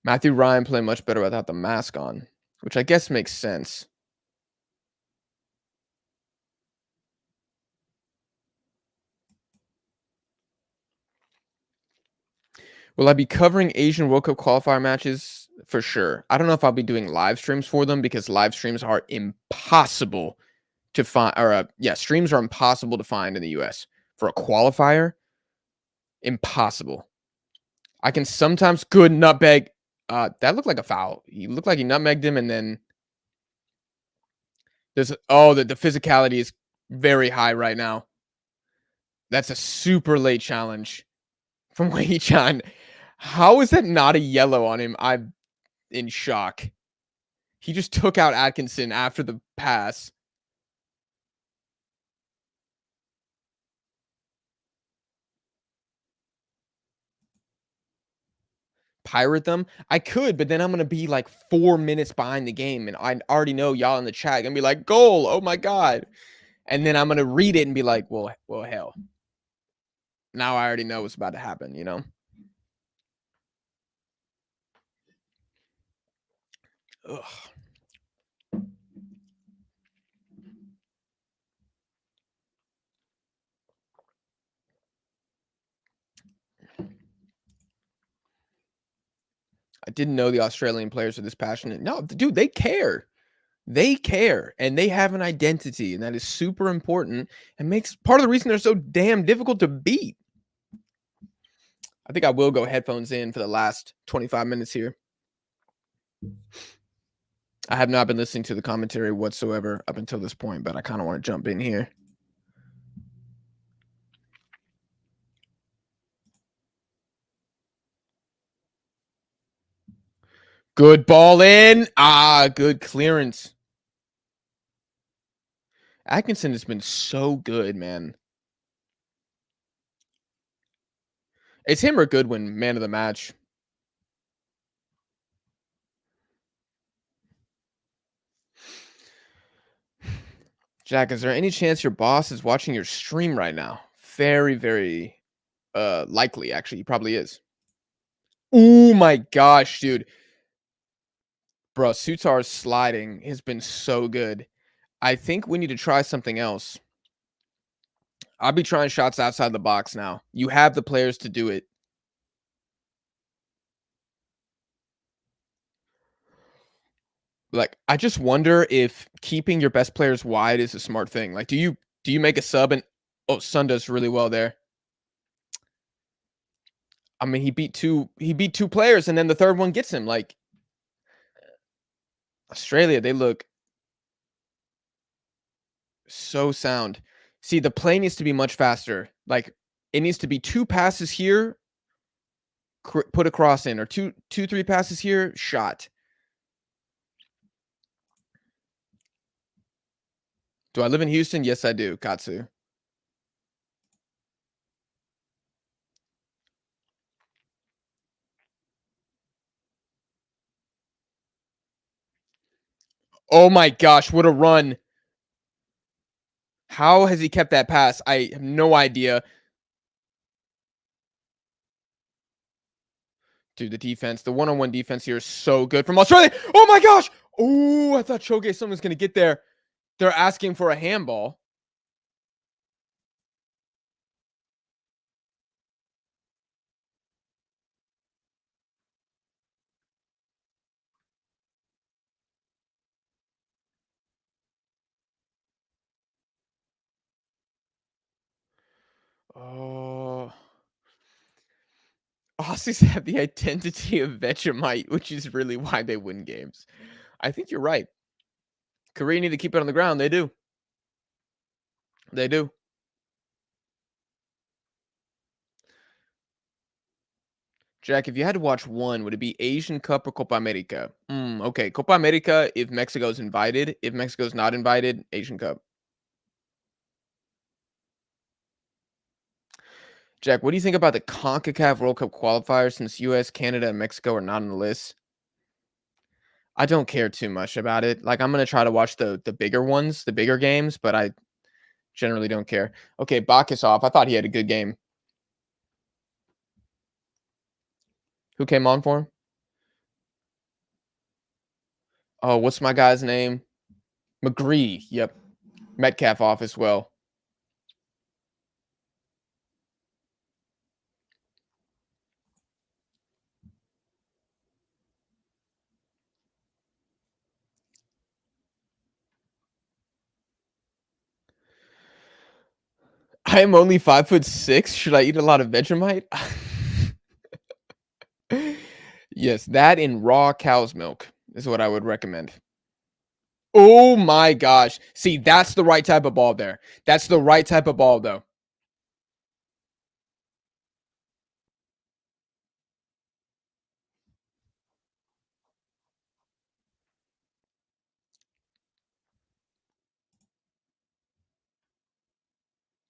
Matthew Ryan played much better without the mask on, which I guess makes sense. Will I be covering Asian World Cup qualifier matches? For sure. I don't know if I'll be doing live streams for them because live streams are impossible to find, or yeah, streams are impossible to find in the US for a qualifier. Impossible. I can sometimes good nutmeg. That looked like a foul. He looked like he nutmegged him, and then there's the physicality is very high right now. That's a super late challenge from Wei Chan. How is that not a yellow on him? I'm in shock. He just took out Atkinson after the pass. Pirate them? I could, but then I'm gonna be like 4 minutes behind the game, and I already know y'all in the chat gonna be like, "Goal! Oh my god!" And then I'm gonna read it and be like, "Well, hell." Now I already know what's about to happen. You know. Ugh. I didn't know the Australian players are this passionate. No, dude, they care. They care, and they have an identity, and that is super important and makes part of the reason they're so damn difficult to beat. I think I will go headphones in for the last 25 minutes here. I have not been listening to the commentary whatsoever up until this point, but I kind of want to jump in here. Good ball in. Good clearance. Atkinson has been so good, man. It's him or Goodwin, man of the match. Jack, is there any chance your boss is watching your stream right now? Very, very likely, actually. He probably is. Oh my gosh, dude. Bro, Sutar's sliding has been so good. I think we need to try something else. I'll be trying shots outside the box now. You have the players to do it. Like, I just wonder if keeping your best players wide is a smart thing. Like, do you make a sub and Sun does really well there. I mean, he beat two players and then the third one gets him. Like Australia, they look so sound. See, the play needs to be much faster. Like it needs to be two passes here, put a cross in, or three passes here, shot. Do I live in Houston? Yes, I do. Katsu. Oh my gosh, what a run. How has he kept that pass? I have no idea. Dude, the defense, the one-on-one defense here is so good from Australia. Oh my gosh. Oh, I thought Choge someone's going to get there. They're asking for a handball. Oh. Aussies have the identity of Vegemite, which is really why they win games. I think you're right. Korea need to keep it on the ground. They do. They do. Jack, if you had to watch one, would it be Asian Cup or Copa America? Okay, Copa America if Mexico's invited. If Mexico's not invited, Asian Cup. Jack, what do you think about the CONCACAF World Cup qualifiers since US, Canada, and Mexico are not on the list? I don't care too much about it. Like I'm gonna try to watch the bigger ones, the bigger games, but I generally don't care. Okay, Bacchus off. I thought he had a good game. Who came on for him? Oh, what's my guy's name? McGree. Yep. Metcalf off as well. I am only 5'6". Should I eat a lot of Vegemite? Yes, that in raw cow's milk is what I would recommend. Oh my gosh. See, that's the right type of ball there. That's the right type of ball, though.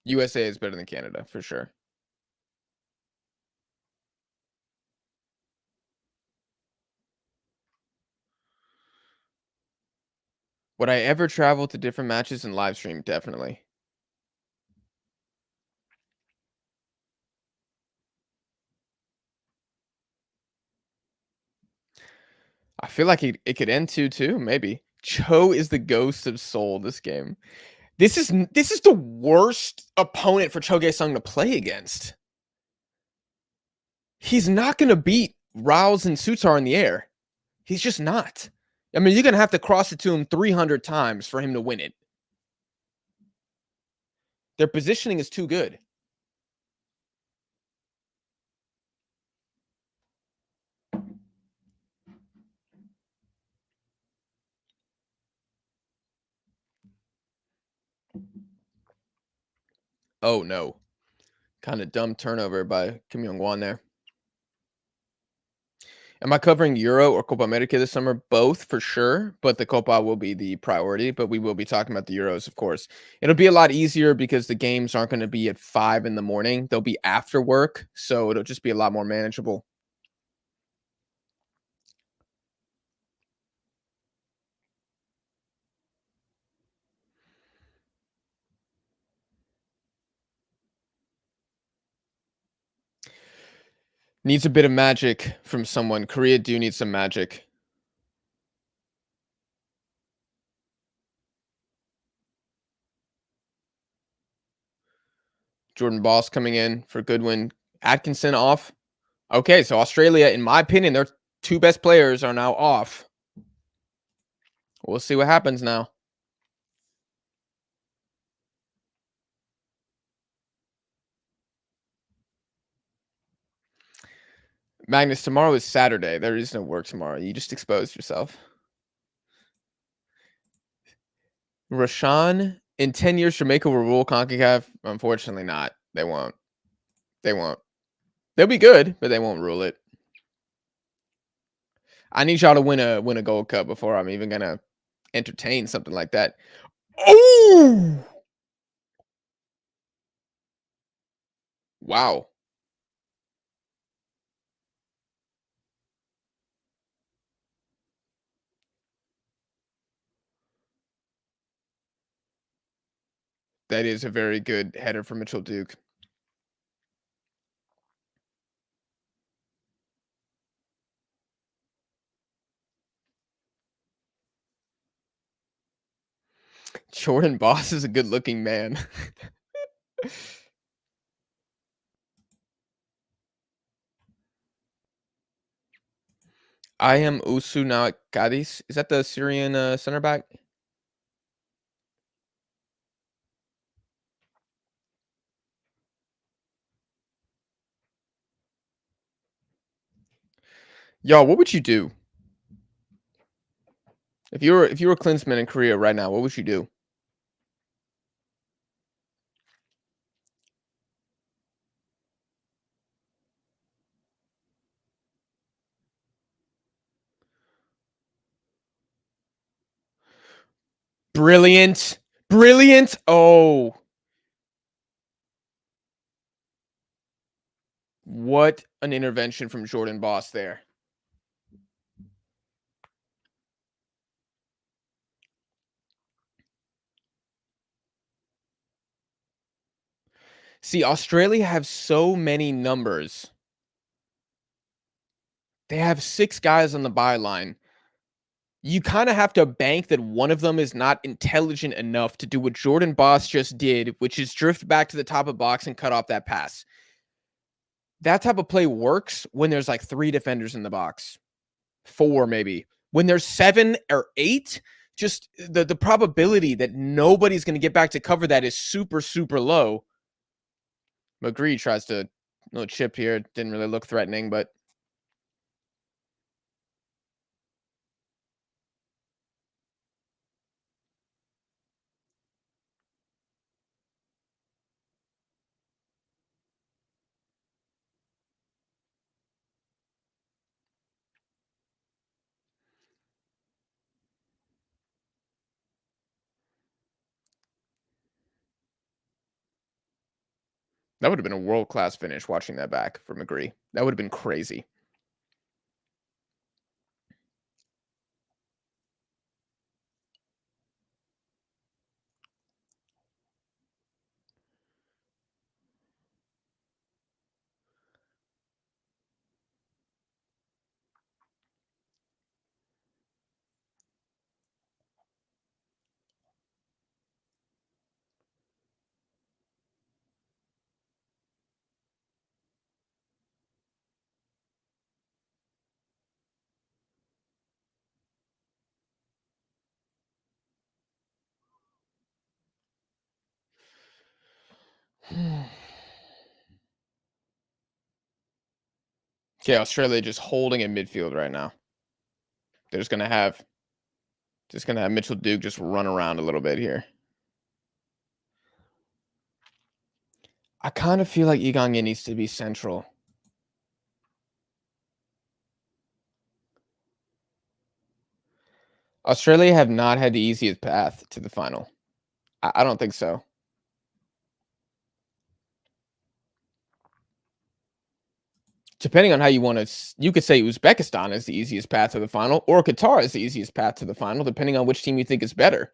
USA is better than Canada for sure. Would I ever travel to different matches and live stream? Definitely. I feel like it could end 2-2, maybe. Cho is the ghost of Seoul this game. This is the worst opponent for Cho Gae-sung to play against. He's not going to beat Rouse and Sutar in the air. He's just not. I mean, you're going to have to cross it to him 300 times for him to win it. Their positioning is too good. Oh, no. Kind of dumb turnover by Kim Young-won there. Am I covering Euro or Copa America this summer? Both for sure, but the Copa will be the priority. But we will be talking about the Euros, of course. It'll be a lot easier because the games aren't going to be at 5 in the morning. They'll be after work, so it'll just be a lot more manageable. Needs a bit of magic from someone. Korea do need some magic. Jordan Boss coming in for Goodwin. Atkinson off. Okay, so Australia, in my opinion, their two best players are now off. We'll see what happens now. Magnus, tomorrow is Saturday. There is no work tomorrow. You just exposed yourself. Rashawn, in 10 years, Jamaica will rule CONCACAF. Unfortunately, not. They won't. They won't. They'll be good, but they won't rule it. I need y'all to win a Gold Cup before I'm even gonna entertain something like that. Oh, wow. That is a very good header from Mitchell Duke. Jordan Boss is a good looking man. I am Usu now at Cadiz. Is that the Syrian center back? Y'all, what would you do? If you were Klinsmann in Korea right now, what would you do? Brilliant. Brilliant. Oh, what an intervention from Jordan Boss there. See, Australia have so many numbers. They have 6 guys on the byline. You kinda have to bank that one of them is not intelligent enough to do what Jordan Boss just did, which is drift back to the top of box and cut off that pass. That type of play works when there's, like, 3 defenders in the box. 4 maybe. When there's 7 or 8, just the probability that nobody's gonna get back to cover that is super, super low. McGree tries to little chip here, didn't really look threatening, but that would have been a world-class finish watching that back for McGree. That would have been crazy. Okay, Australia just holding in midfield right now. They're just gonna have Mitchell Duke just run around a little bit here. I kind of feel like Egon needs to be central. Australia have not had the easiest path to the final. I don't think so. Depending on how you want to, you could say Uzbekistan is the easiest path to the final, or Qatar is the easiest path to the final, depending on which team you think is better.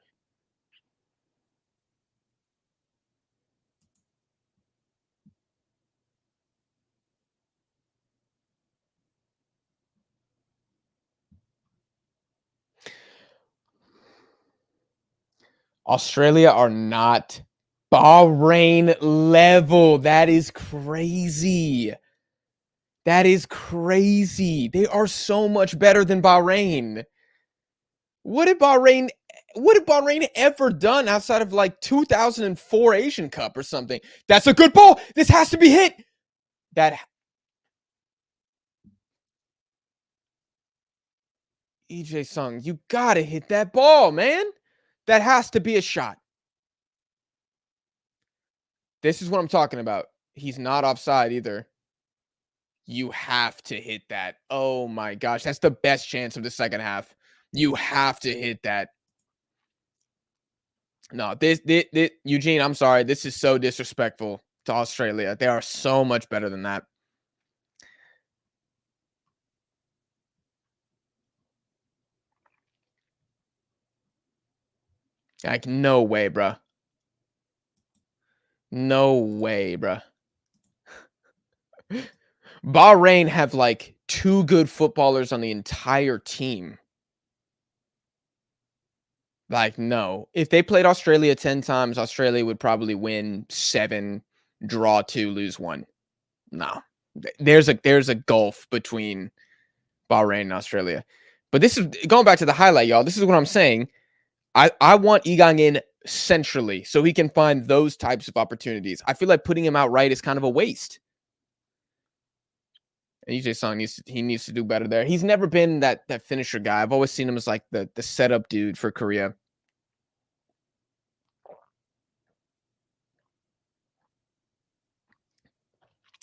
Australia are not Bahrain level. That is crazy. That is crazy. They are so much better than Bahrain. What did Bahrain ever done outside of like 2004 Asian Cup or something? That's a good ball. This has to be hit. That EJ Sung, you gotta hit that ball, man. That has to be a shot. This is what I'm talking about. He's not offside either. You have to hit that. Oh my gosh, that's the best chance of the second half. You have to hit that. No, this Eugene, I'm sorry. This is so disrespectful to Australia. They are so much better than that. Like, no way, bruh. No way, bruh. Bahrain have like 2 good footballers on the entire team. Like, no. If they played Australia 10 times, Australia would probably win 7, draw 2, lose 1. No. There's a gulf between Bahrain and Australia. But this is going back to the highlight, y'all. This is what I'm saying. I want Egon in centrally so he can find those types of opportunities. I feel like putting him out right is kind of a waste. And EJ Song needs to do better there. He's never been that finisher guy. I've always seen him as like the setup dude for Korea.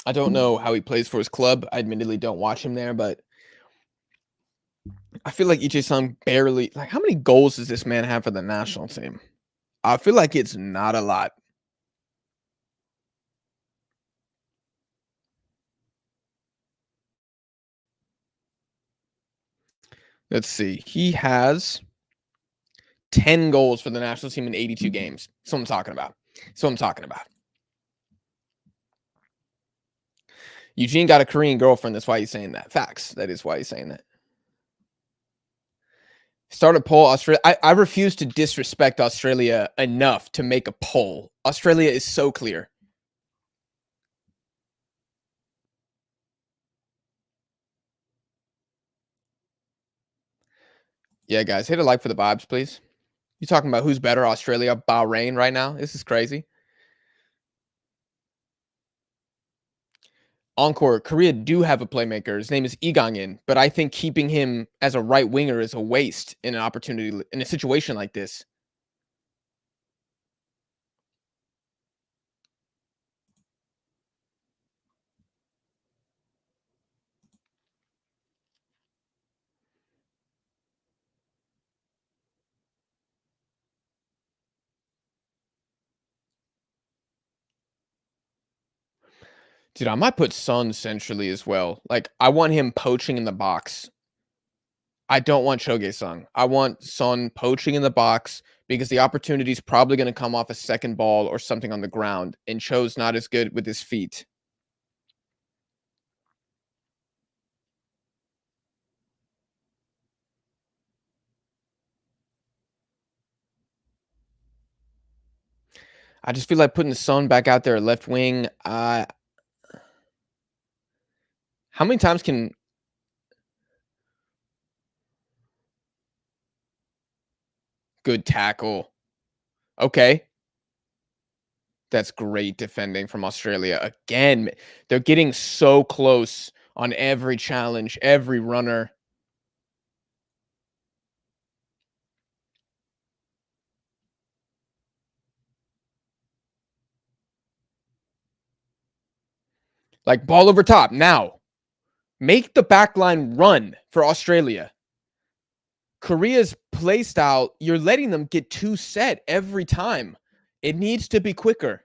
I don't know how he plays for his club. I admittedly don't watch him there, but I feel like EJ Sung barely like how many goals does this man have for the national team? I feel like it's not a lot. Let's see. He has 10 goals for the national team in 82 games. That's what I'm talking about. That's what I'm talking about. Eugene got a Korean girlfriend. That's why he's saying that. Facts. That is why he's saying that. Start a poll. Australia. I refuse to disrespect Australia enough to make a poll. Australia is so clear. Yeah, guys, hit a like for the vibes, please. You talking about who's better, Australia, Bahrain right now? This is crazy. Encore, Korea do have a playmaker. His name is Lee Gang-in, but I think keeping him as a right winger is a waste in an opportunity in a situation like this. Dude, I might put Son centrally as well. Like, I want him poaching in the box. I don't want Choge-sung. I want Son poaching in the box because the opportunity is probably going to come off a second ball or something on the ground, and Cho's not as good with his feet. I just feel like putting Son back out there at left wing. How many times can good tackle? Okay. That's great defending from Australia. Again, they're getting so close on every challenge, every runner. Like ball over top. Now, make the back line run for Australia. Korea's play style, you're letting them get too set every time. It needs to be quicker.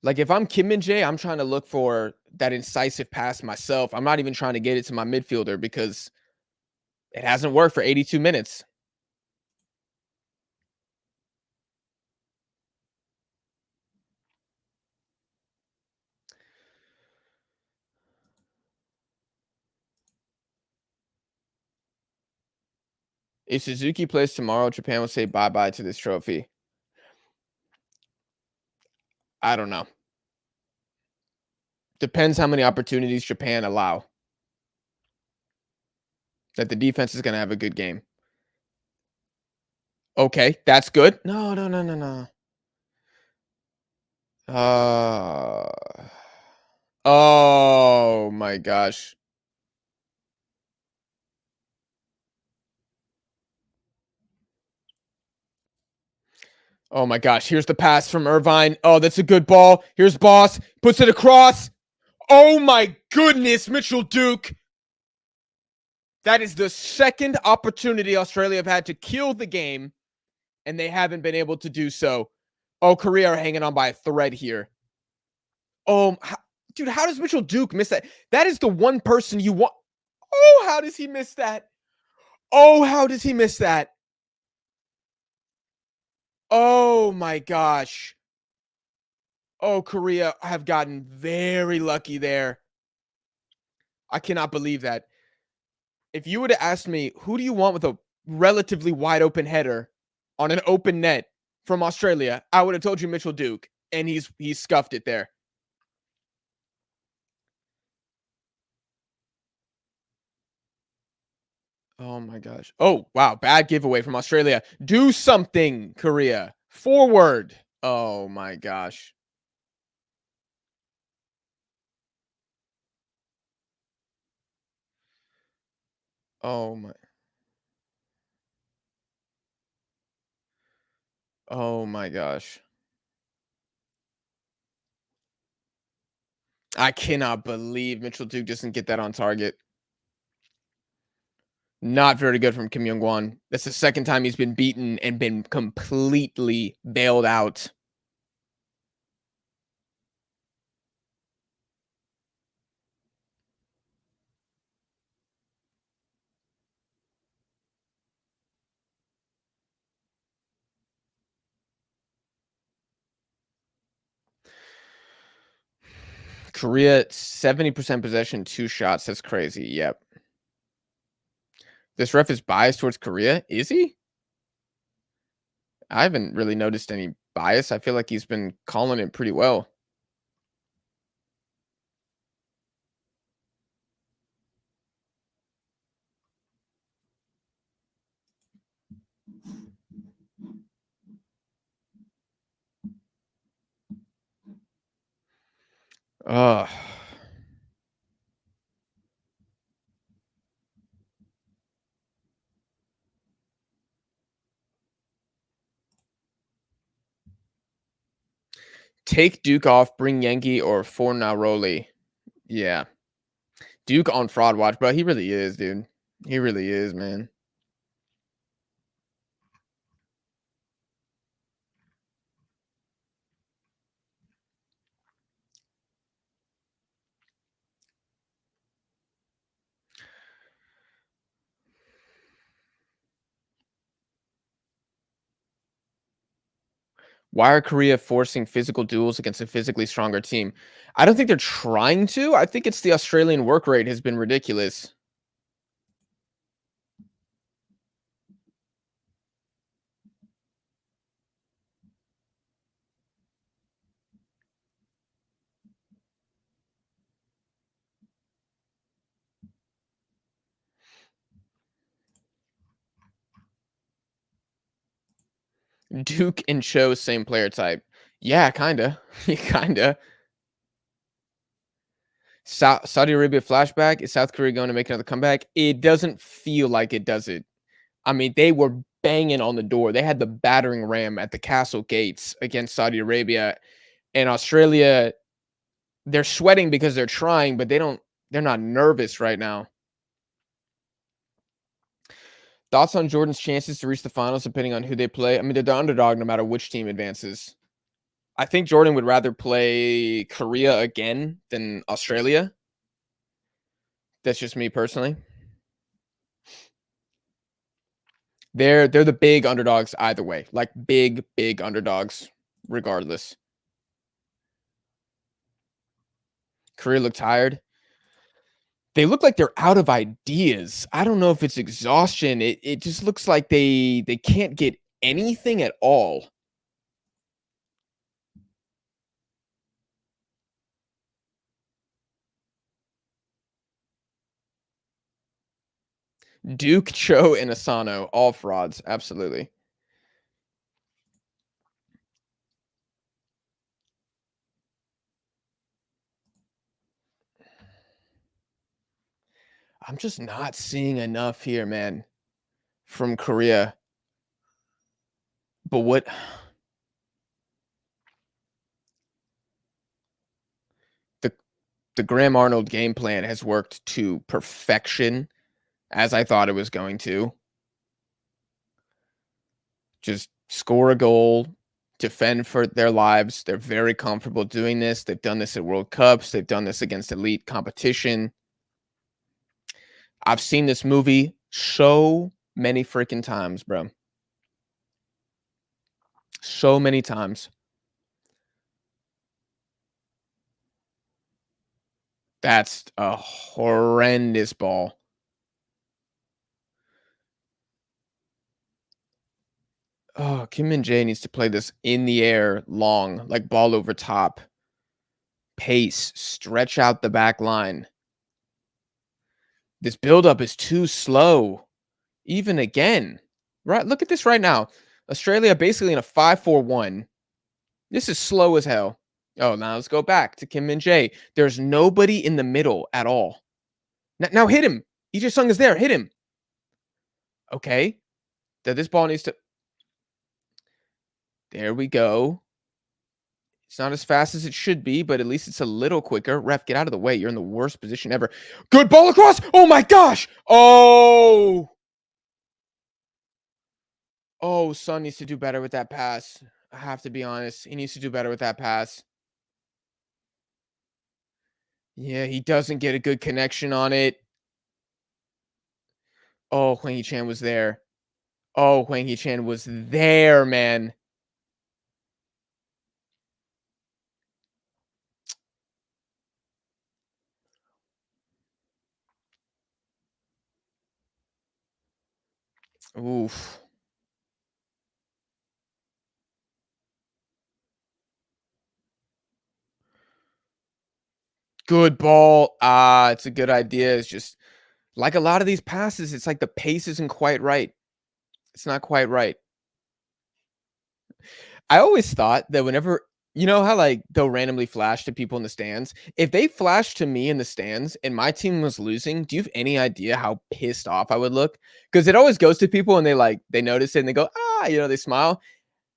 Like if I'm Kim Min Jae, I'm trying to look for that incisive pass myself. I'm not even trying to get it to my midfielder because it hasn't worked for 82 minutes. If Suzuki plays tomorrow, Japan will say bye-bye to this trophy. I don't know. Depends how many opportunities Japan allow. That the defense is going to have a good game. Okay, that's good. No, no, no, no, no. Uh, oh my gosh. Oh my gosh. Here's the pass from Irvine. Oh, that's a good ball. Here's Boss. Puts it across. Oh my goodness, Mitchell Duke. That is the second opportunity Australia have had to kill the game, and they haven't been able to do so. Oh, Korea are hanging on by a thread here. Oh, dude, how does Mitchell Duke miss that? That is the one person you want. Oh, how does he miss that? Oh, how does he miss that? Oh my gosh. Oh, Korea have gotten very lucky there. I cannot believe that. If you would have asked me, who do you want with a relatively wide open header on an open net from Australia, I would have told you Mitchell Duke, and he's scuffed it there. Oh my gosh. Oh, wow. Bad giveaway from Australia. Do something, Korea. Forward. Oh my gosh. Oh my. Oh my gosh. I cannot believe Mitchell Duke doesn't get that on target. Not very good from Kim Young-won. That's the second time he's been beaten and been completely bailed out. Korea, 70% possession, 2 shots. That's crazy. Yep. This ref is biased towards Korea. Is he? I haven't really noticed any bias. I feel like he's been calling it pretty well. Ugh. Take Duke off, bring Yankee or Fornaroli. Yeah. Duke on fraud watch, bro. He really is, dude. He really is, man. Why are Korea forcing physical duels against a physically stronger team? I don't think they're trying to. I think it's the Australian work rate has been ridiculous. Duke and Cho, same player type. Yeah, kinda. Kinda. Saudi Arabia flashback. Is South Korea going to make another comeback? It doesn't feel like it, does it? I mean, they were banging on the door. They had the battering ram at the castle gates against Saudi Arabia and Australia. They're sweating because they're trying, but they're not nervous right now. Thoughts on Jordan's chances to reach the finals depending on who they play? I mean, they're the underdog no matter which team advances. I think Jordan would rather play Korea again than Australia. That's just me personally. They're the big underdogs either way. Like big underdogs regardless. Korea look tired. They look like they're out of ideas. I don't know if it's exhaustion. It just looks like they can't get anything at all. Duke, Cho, and Asano, all frauds. Absolutely. I'm just not seeing enough here, man, from Korea. But what the the Graham Arnold game plan has worked to perfection as I thought it was going to. Just score a goal, defend for their lives. They're very comfortable doing this. They've done this at World Cups. They've done this against elite competition. I've seen this movie so many freaking times, bro. So many times. That's a horrendous ball. Oh, Kim Min Jae needs to play this in the air long, like ball over top. Pace, stretch out the back line. This buildup is too slow. Even again. Right, look at this right now. Australia basically in a 5-4-1. This is slow as hell. Oh, now let's go back to Kim Min Jae. There's nobody in the middle at all. Now hit him. Lee Jae Sung is there. Hit him. Okay. That this ball needs to There we go. It's not as fast as it should be, but at least it's a little quicker. Ref, get out of the way. You're in the worst position ever. Good ball across. Oh my gosh. Oh. Oh, Son needs to do better with that pass. I have to be honest. He needs to do better with that pass. Yeah, he doesn't get a good connection on it. Oh, Hwang Hee-chan was there. Oh, Hwang Hee-chan was there, man. Oof. Good ball. Ah, it's a good idea. It's just like a lot of these passes, it's like the pace isn't quite right. It's not quite right. I always thought that whenever you know how like they'll randomly flash to people in the stands? If they flashed to me in the stands and my team was losing, do you have any idea how pissed off I would look? Because it always goes to people and they notice it and they go, ah, they smile.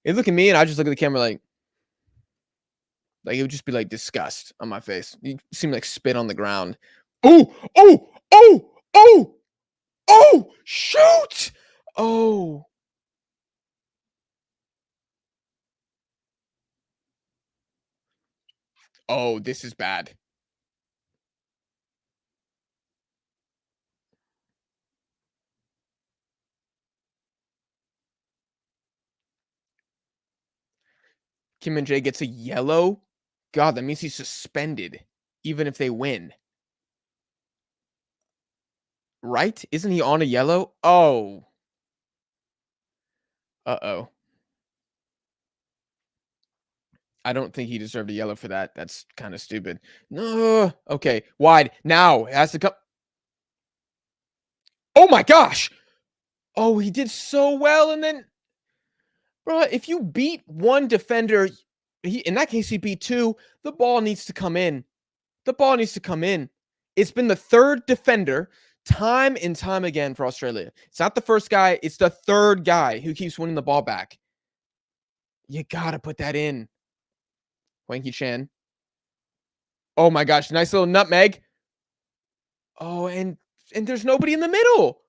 They look at me and I just look at the camera like it would just be like disgust on my face. You seem like spit on the ground. Oh, oh, oh, oh, oh, shoot. Oh, oh, this is bad. Kim and Jay gets a yellow. God, that means he's suspended, even if they win. Right? Isn't he on a yellow? Oh. Uh-oh. I don't think he deserved a yellow for that. That's kind of stupid. No. Okay. Wide. Now. It has to come. Oh my gosh. Oh, he did so well. And then, bro, if you beat one defender, in that case, he beat two. The ball needs to come in. The ball needs to come in. It's been the third defender time and time again for Australia. It's not the first guy, it's the third guy who keeps winning the ball back. You gotta put that in. Wanky Chan. Oh my gosh, nice little nutmeg. Oh, and there's nobody in the middle.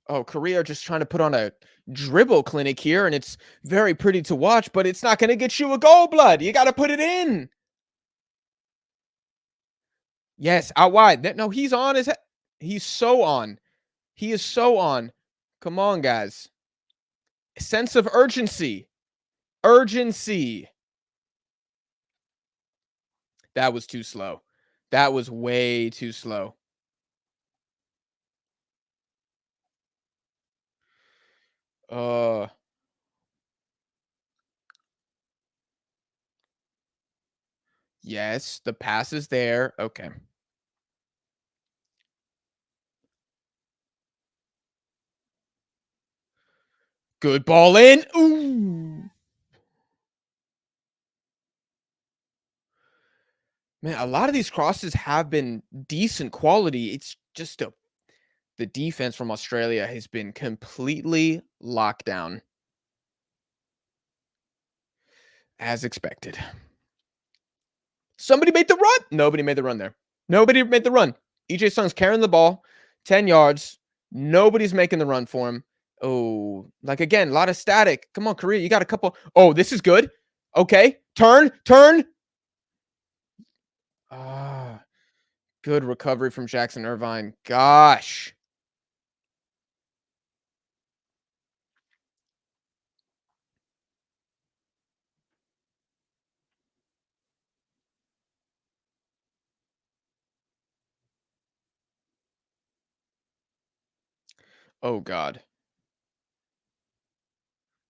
Oh, Korea are just trying to put on a dribble clinic here, and it's very pretty to watch, but it's not going to get you a goal, blood. You got to put it in. Yes, out wide. No, he's on his head. He's so on. He is so on. Come on, guys. Sense of urgency. Urgency. That was too slow. That was way too slow. Uh, yes, the pass is there. Okay. Good ball in. Ooh. Man, a lot of these crosses have been decent quality. It's just the defense from Australia has been completely locked down as expected. Somebody made the run. Nobody made the run there. Nobody made the run. EJ Sung's carrying the ball 10 yards. Nobody's making the run for him. Oh, like again, a lot of static. Come on, Korea. You got a couple. Oh, this is good. Okay. Turn, turn. Ah, good recovery from Jackson Irvine. Gosh. Oh, God.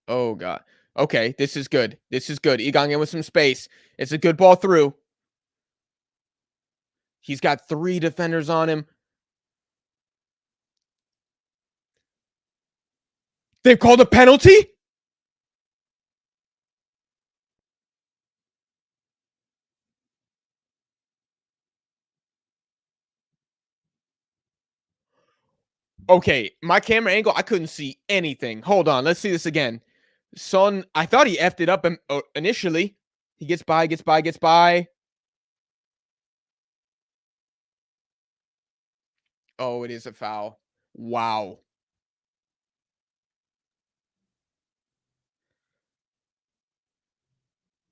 Oh, God. Okay, this is good. This is good. Egon in with some space. It's a good ball through. He's got 3 defenders on him. They've called a penalty? Okay, my camera angle, I couldn't see anything. Hold on, let's see this again. Son, I thought he effed it up initially. He gets by, gets by, gets by. Oh, it is a foul. Wow.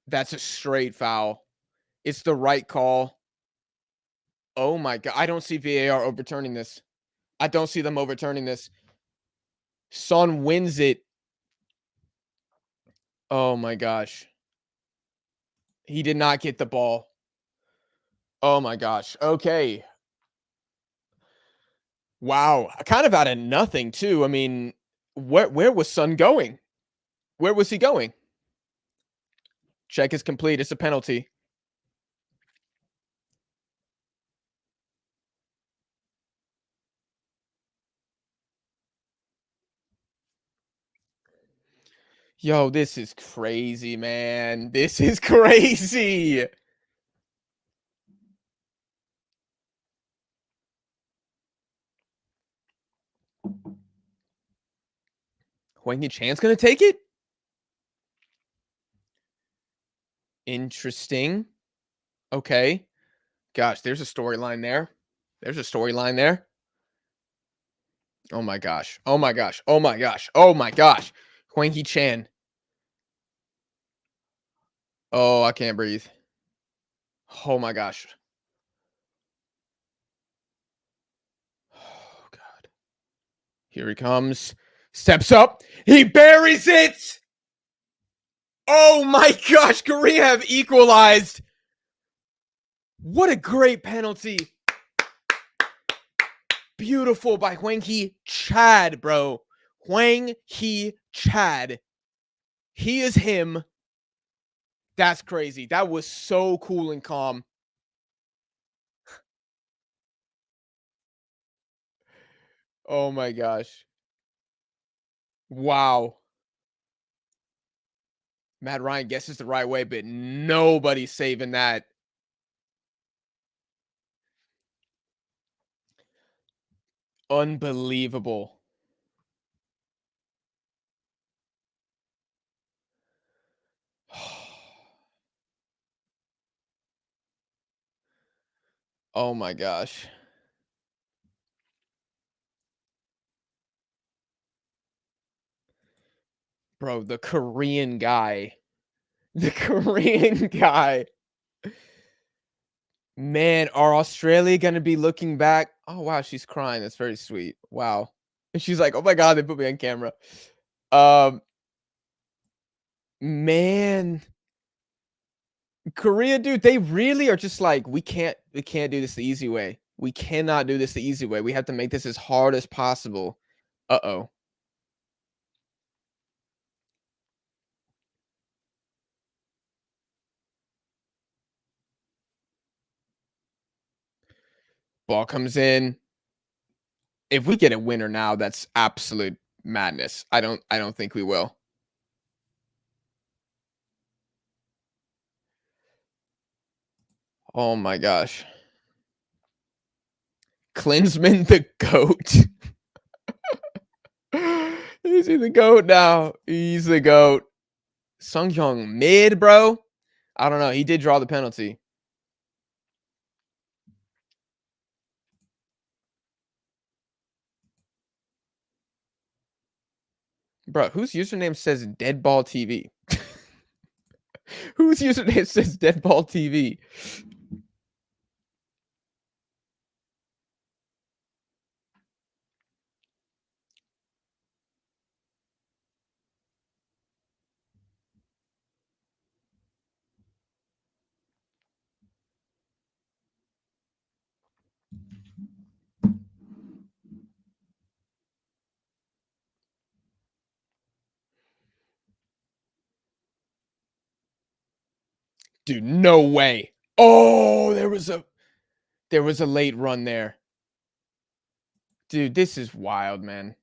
That's a straight foul. It's the right call. Oh my god. I don't see VAR overturning this. I don't see them overturning this. Son wins it. Oh my gosh. He did not get the ball. Oh my gosh. Okay. Wow. Kind of out of nothing too. I mean, where was Son going? Where was he going? Check is complete. It's a penalty. Yo, this is crazy, man. This is crazy. Hwang Chan's gonna take it? Interesting. Okay. Gosh, there's a storyline there. There's a storyline there. Oh my gosh. Oh my gosh. Oh my gosh. Oh my gosh. Hwang Chan. Oh, I can't breathe. Oh my gosh. Oh god. Here he comes. Steps up. He buries it. Oh my gosh. Korea have equalized. What a great penalty. Beautiful by Hwang Chad, bro. Hwang Chad. He is him. That's crazy. That was so cool and calm. Oh my gosh. Wow. Matt Ryan guesses the right way, but nobody's saving that. Unbelievable. Oh my gosh. Bro, the Korean guy. The Korean guy. Man, are Australia going to be looking back? Oh, wow, she's crying. That's very sweet. Wow. And she's like, "Oh my god, they put me on camera." Um, man, Korea, dude, they really are just like, we can't do this the easy way. We cannot do this the easy way. We have to make this as hard as possible. Uh-oh. Ball comes in. If we get a winner now, that's absolute madness. I don't think we will. Oh my gosh. Klinsman the GOAT. Is he the GOAT now? He's the GOAT. Sung Hyung mid, bro. I don't know. He did draw the penalty. Bro, whose username says Deadball TV? Whose username says Deadball TV? Dude, no way. Oh, there was a late run there. Dude, this is wild, man.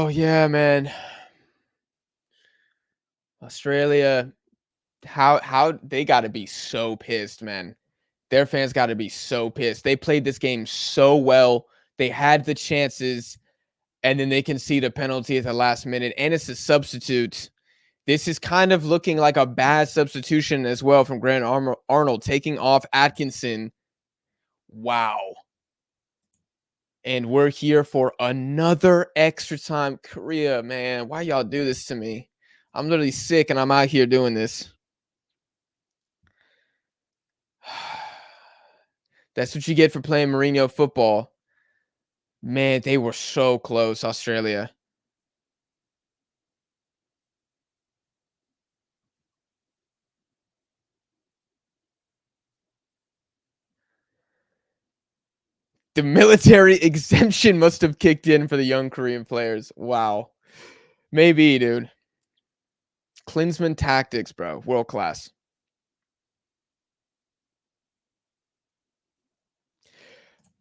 Oh yeah, man. Australia, how they got to be so pissed, man. Their fans got to be so pissed. They played this game so well. They had the chances, and then they concede a penalty at the last minute, and it's a substitute. This is kind of looking like a bad substitution as well from Grant Arnold, taking off Atkinson. Wow. And we're here for another extra time. Korea, man, why y'all do this to me? I'm literally sick, and I'm out here doing this. That's what you get for playing Mourinho football. Man, they were so close, Australia. The military exemption must have kicked in for the young Korean players. Wow. Maybe, dude. Klinsmann tactics, bro. World class.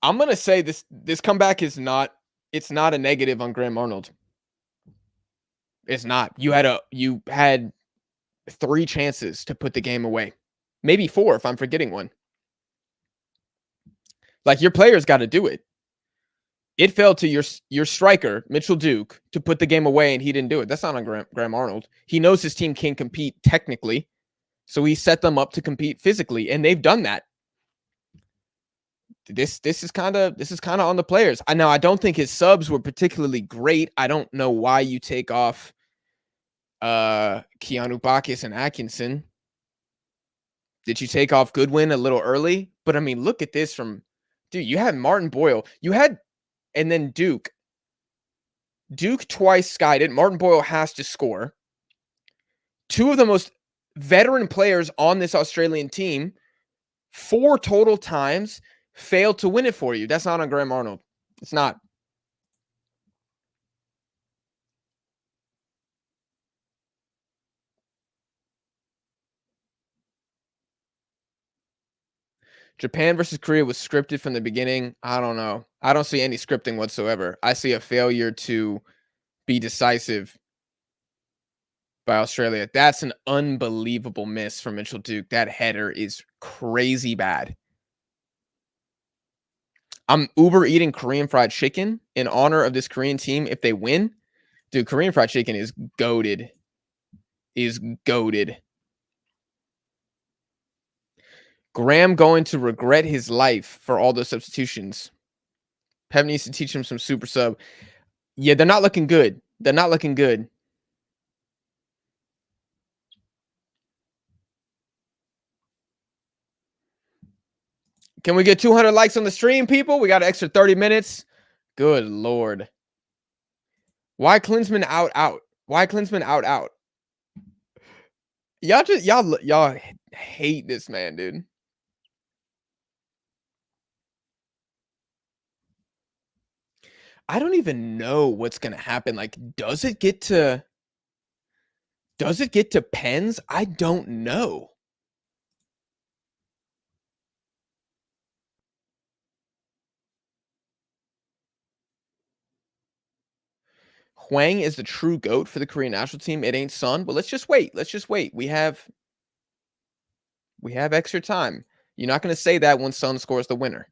I'm going to say this comeback is not it's not a negative on Graham Arnold. It's not. You had 3 chances to put the game away. Maybe 4 if I'm forgetting one. Like, your players got to do it. It fell to your striker, Mitchell Duke, to put the game away, and he didn't do it. That's not on Graham Arnold. He knows his team can compete technically, so he set them up to compete physically, and they've done that. This is kind of on the players. I don't think his subs were particularly great. I don't know why you take off Keanu Bacchus and Atkinson. Did you take off Goodwin a little early? But I mean, look at this from dude. You had Martin Boyle. And then Duke. Duke twice skied it. Martin Boyle has to score. 2 of the most veteran players on this Australian team, 4 total times, failed to win it for you. That's not on Graham Arnold. It's not. Japan versus Korea was scripted from the beginning. I don't know. I don't see any scripting whatsoever. I see a failure to be decisive by Australia. That's an unbelievable miss from Mitchell Duke. That header is crazy bad. I'm Uber eating Korean fried chicken in honor of this Korean team if they win. Dude, Korean fried chicken is goated. Graham going to regret his life for all those substitutions. Pep needs to teach him some super sub. Yeah, they're not looking good. They're not looking good. Can we get 200 likes on the stream, people? We got an extra 30 minutes. Good Lord. Why Klinsmann out? Why Klinsmann out? Y'all hate this man, dude. I don't even know what's gonna happen. Like, does it get to pens? I don't know. Hwang is the true GOAT for the Korean national team. It ain't Son. But let's just wait. We have extra time. You're not gonna say that when Son scores the winner.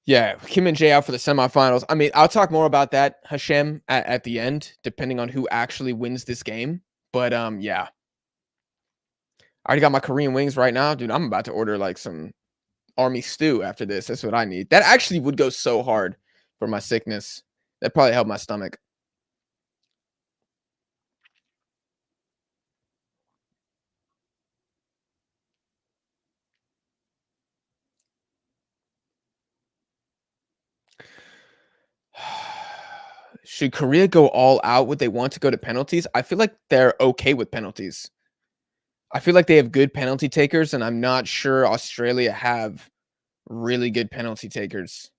Yeah, Kim and Jay out for the semifinals. I mean, I'll talk more about that, Hashem, at the end, depending on who actually wins this game. But yeah. I already got my Korean wings right now. Dude, I'm about to order like some army stew after this. That's what I need. That actually would go so hard for my sickness. That probably help my stomach. Should Korea go all out? Would they want to go to penalties? I feel like they're okay with penalties. I feel like they have good penalty takers, and I'm not sure Australia have really good penalty takers.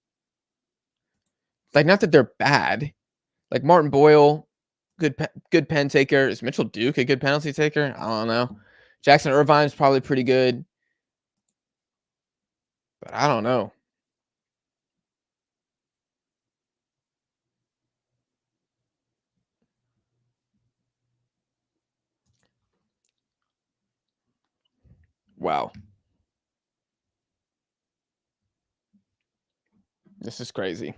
Like, not that they're bad. Like Martin Boyle, good pen taker. Is Mitchell Duke a good penalty taker? I don't know. Jackson Irvine's probably pretty good, but I don't know. Wow. This is crazy.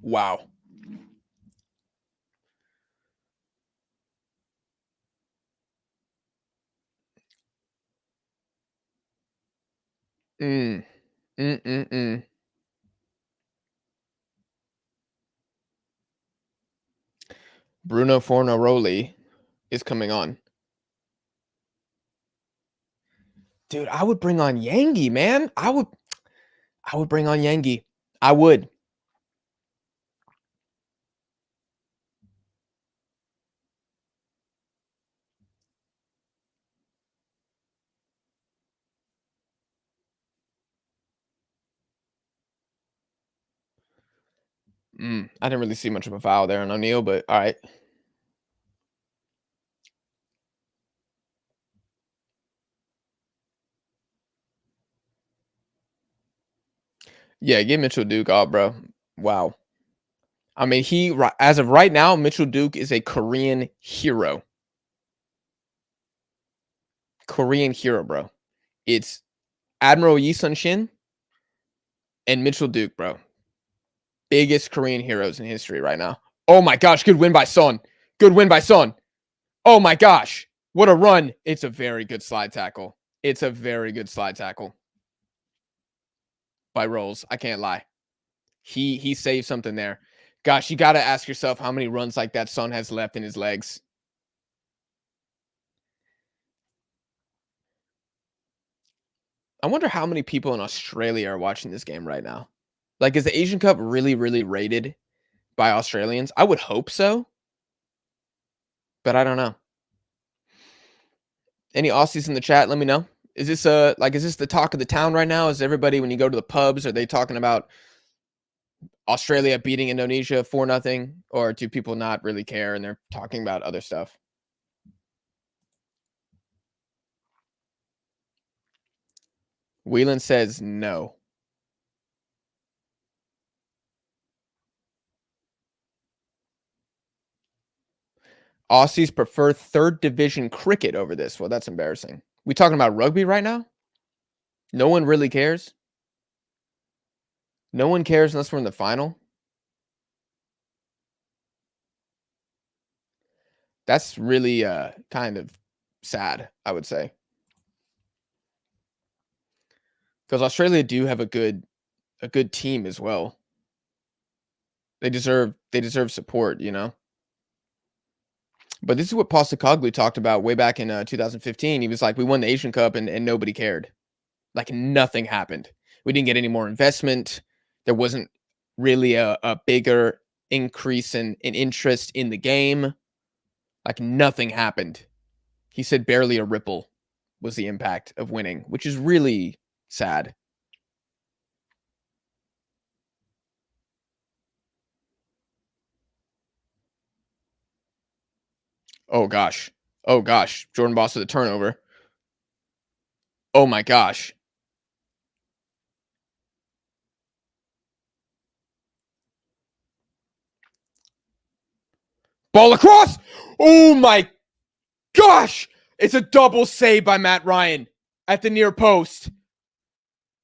Wow. Mm. Mm-mm-mm. Bruno Fornaroli is coming on. Dude, I would bring on Yangi, man. I would bring on Yangi. I would. I didn't really see much of a foul there on O'Neal, but all right. Yeah, get Mitchell Duke out, bro. Wow. I mean, as of right now, Mitchell Duke is a Korean hero. Korean hero, bro. It's Admiral Yi Sun Shin and Mitchell Duke, bro. Biggest Korean heroes in history right now. Oh my gosh, good win by Son. Good win by Son. Oh my gosh. What a run. It's a very good slide tackle. It's a very good slide tackle by Rolls. I can't lie. He saved something there. Gosh, you got to ask yourself how many runs like that Son has left in his legs. I wonder how many people in Australia are watching this game right now. Like, is the Asian Cup really, really rated by Australians? I would hope so, but I don't know. Any Aussies in the chat? Let me know. Is this is this the talk of the town right now? Is everybody, when you go to the pubs, are they talking about Australia beating Indonesia 4-0, or do people not really care and they're talking about other stuff? Whelan says no. Aussies prefer third division cricket over this. Well, that's embarrassing. We talking about rugby right now? No one really cares. No one cares unless we're in the final. That's really kind of sad, I would say, because Australia do have a good team as well. They deserve support, you know. But this is what Postacoglu talked about way back in 2015. He was like, "We won the Asian Cup and nobody cared. Like nothing happened. We didn't get any more investment. There wasn't really a bigger increase in interest in the game. Like nothing happened." He said barely a ripple was the impact of winning, which is really sad. Oh gosh. Oh gosh. Jordan Boss with a turnover. Oh my gosh. Ball across. Oh my gosh. It's a double save by Matt Ryan at the near post.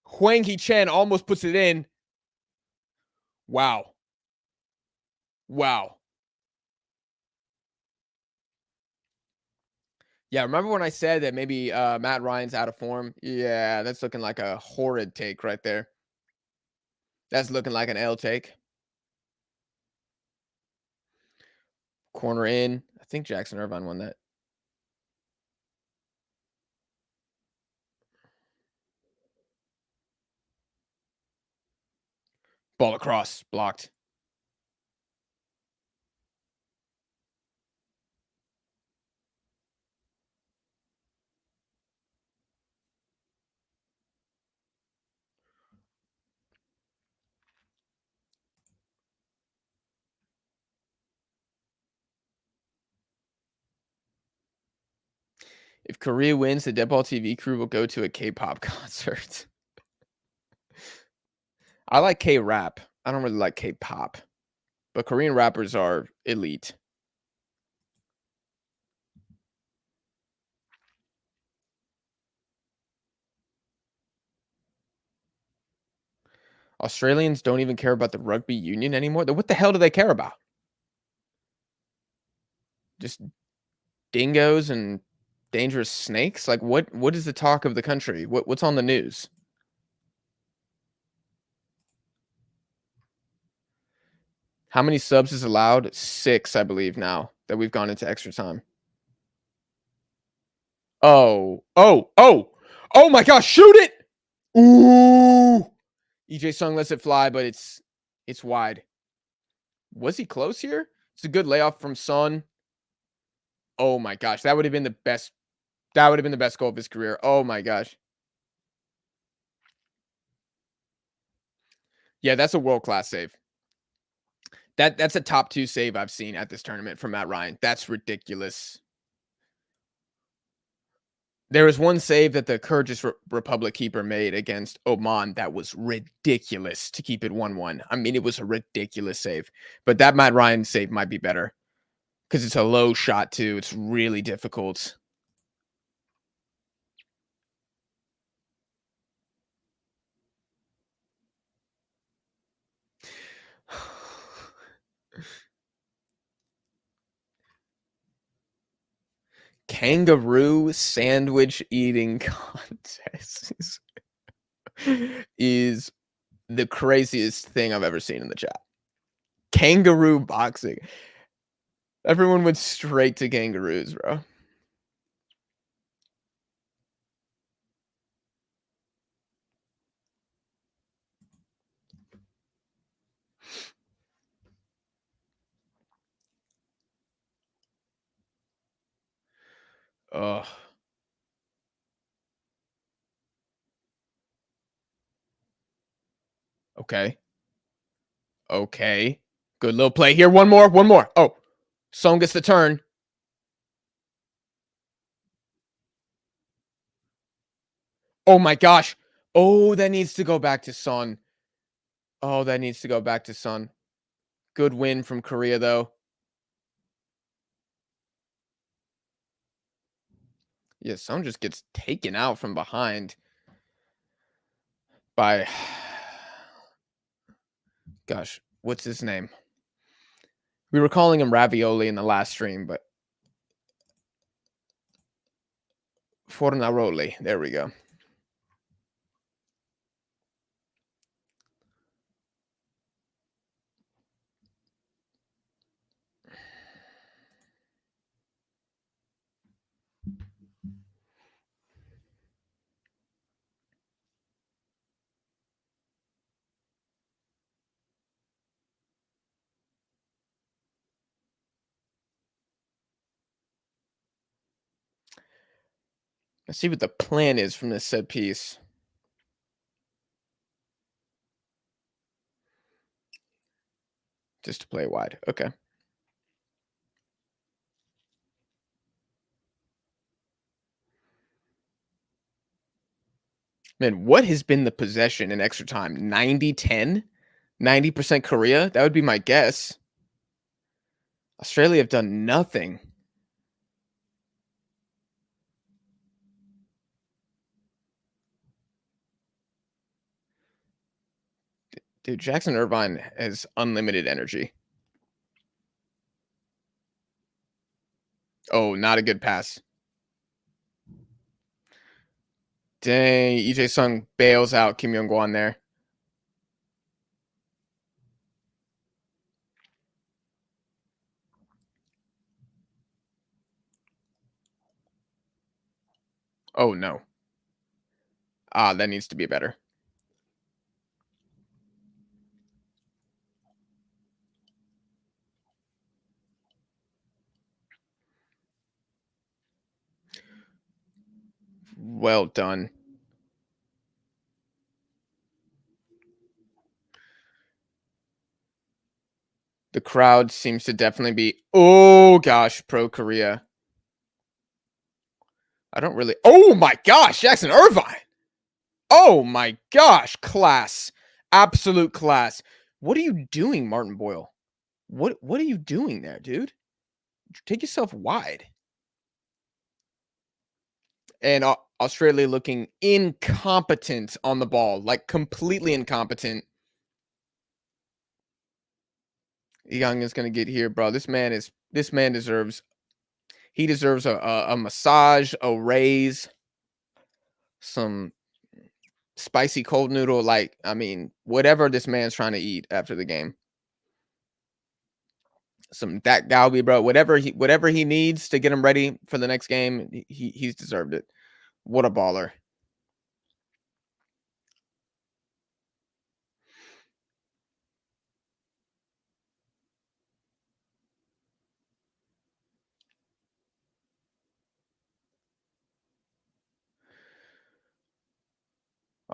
Huang He Chen almost puts it in. Wow. Wow. Yeah, remember when I said that maybe Matt Ryan's out of form? Yeah, that's looking like a horrid take right there. That's looking like an L take. Corner in. I think Jackson Irvine won that. Ball across. Blocked. If Korea wins, the Deadball TV crew will go to a K-pop concert. I like K-rap. I don't really like K-pop, but Korean rappers are elite. Australians don't even care about the rugby union anymore. What the hell do they care about? Just dingoes and dangerous snakes? Like what is the talk of the country? What's on the news? How many subs is allowed? 6, I believe now that we've gone into extra time. Oh. Oh. Oh. Oh my gosh, shoot it! Ooh. EJ Sung lets it fly, but it's wide. Was he close here? It's a good layoff from Son. Oh my gosh, that would have been the best. That would have been the best goal of his career. Oh my gosh. Yeah, that's a world-class save. That's a top 2 save I've seen at this tournament from Matt Ryan. That's ridiculous. There was one save that the Kyrgyz Republic keeper made against Oman that was ridiculous to keep it 1-1. I mean, it was a ridiculous save. But that Matt Ryan save might be better because it's a low shot too. It's really difficult. Kangaroo sandwich eating contest is the craziest thing I've ever seen in the chat. Kangaroo boxing. Everyone went straight to kangaroos, bro. Ugh. Okay. Okay. Good little play here. One more. One more. Oh, Song gets the turn. Oh my gosh. Oh, that needs to go back to Son. Oh, that needs to go back to Son. Good win from Korea, though. Yeah, Son just gets taken out from behind by, gosh, what's his name? We were calling him Ravioli in the last stream, but Fornaroli. There we go. Let's see what the plan is from this set piece. Just to play wide. Okay. Man, what has been the possession in extra time? 90-10? 90% Korea? That would be my guess. Australia have done nothing. Dude, Jackson Irvine has unlimited energy. Oh, not a good pass. Dang, EJ Sung bails out Kim Young-Gwan there. Oh, no. Ah, that needs to be better. Well done. The crowd seems to definitely be, oh gosh, pro Korea. I don't really, oh my gosh, Jackson Irvine. Oh my gosh, class. Absolute class. What are you doing, Martin Boyle? What are you doing there, dude? Take yourself wide. And Australia looking incompetent on the ball, like completely incompetent. Young is gonna get here, bro. This man deserves he deserves a massage, a raise, some spicy cold noodle. Like, I mean, whatever this man's trying to eat after the game. Some Dak Galbi, bro. Whatever he needs to get him ready for the next game, he's deserved it. What a baller.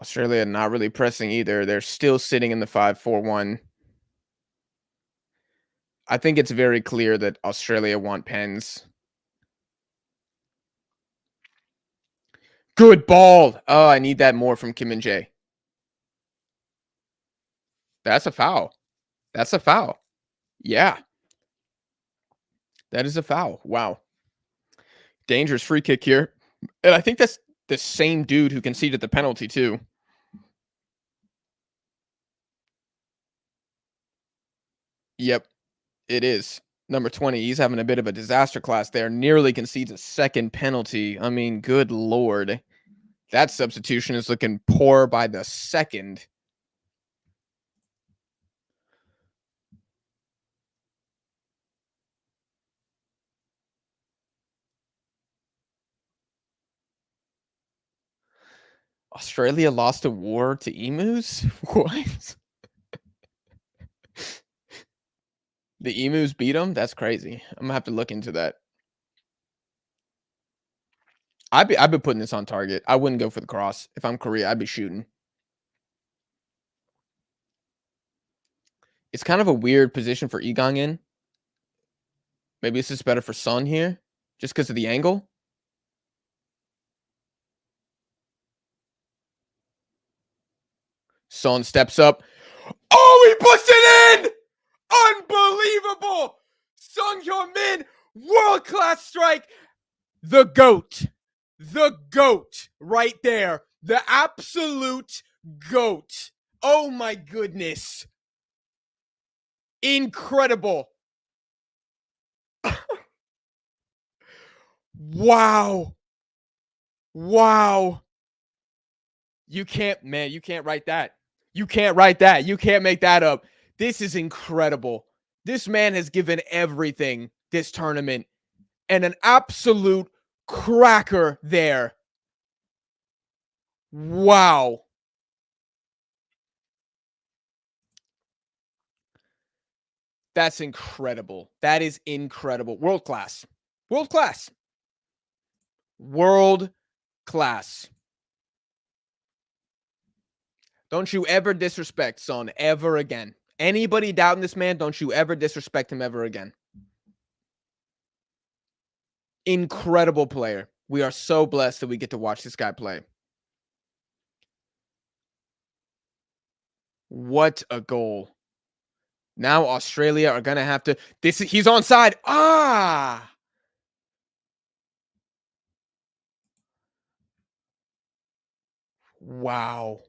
Australia not really pressing either. They're still sitting in the 5-4-1. I think it's very clear that Australia want pens. Good ball. Oh, I need that more from Kim and Jay. That's a foul. That's a foul. Yeah. That is a foul. Wow. Dangerous free kick here. And I think that's the same dude who conceded the penalty too. Yep, it is. Number 20. He's having a bit of a disaster class there. Nearly concedes a second penalty. I mean, good lord. That substitution is looking poor by the second. Australia lost a war to emus? What? The emus beat them? That's crazy. I'm gonna have to look into that. I've been putting this on target. I wouldn't go for the cross. If I'm Korea, I'd be shooting. It's kind of a weird position for Egang in. Maybe this is better for Son here, just because of the angle. Son steps up. Oh, he puts it in! Unbelievable! Sung Hyun-min, world-class strike. The GOAT. The GOAT right there. The absolute GOAT. Oh my goodness. Incredible. Wow. Wow. You can't, man, you can't write that. You can't write that. You can't make that up. This is incredible. This man has given everything this tournament and an absolute cracker there. Wow. That's incredible. That is incredible. World class. World class. World class. Don't you ever disrespect Son ever again. Anybody doubting this man, don't you ever disrespect him ever again. Incredible player. We are so blessed that we get to watch this guy play. What a goal. Now Australia are going to have to he's onside. Ah! Wow.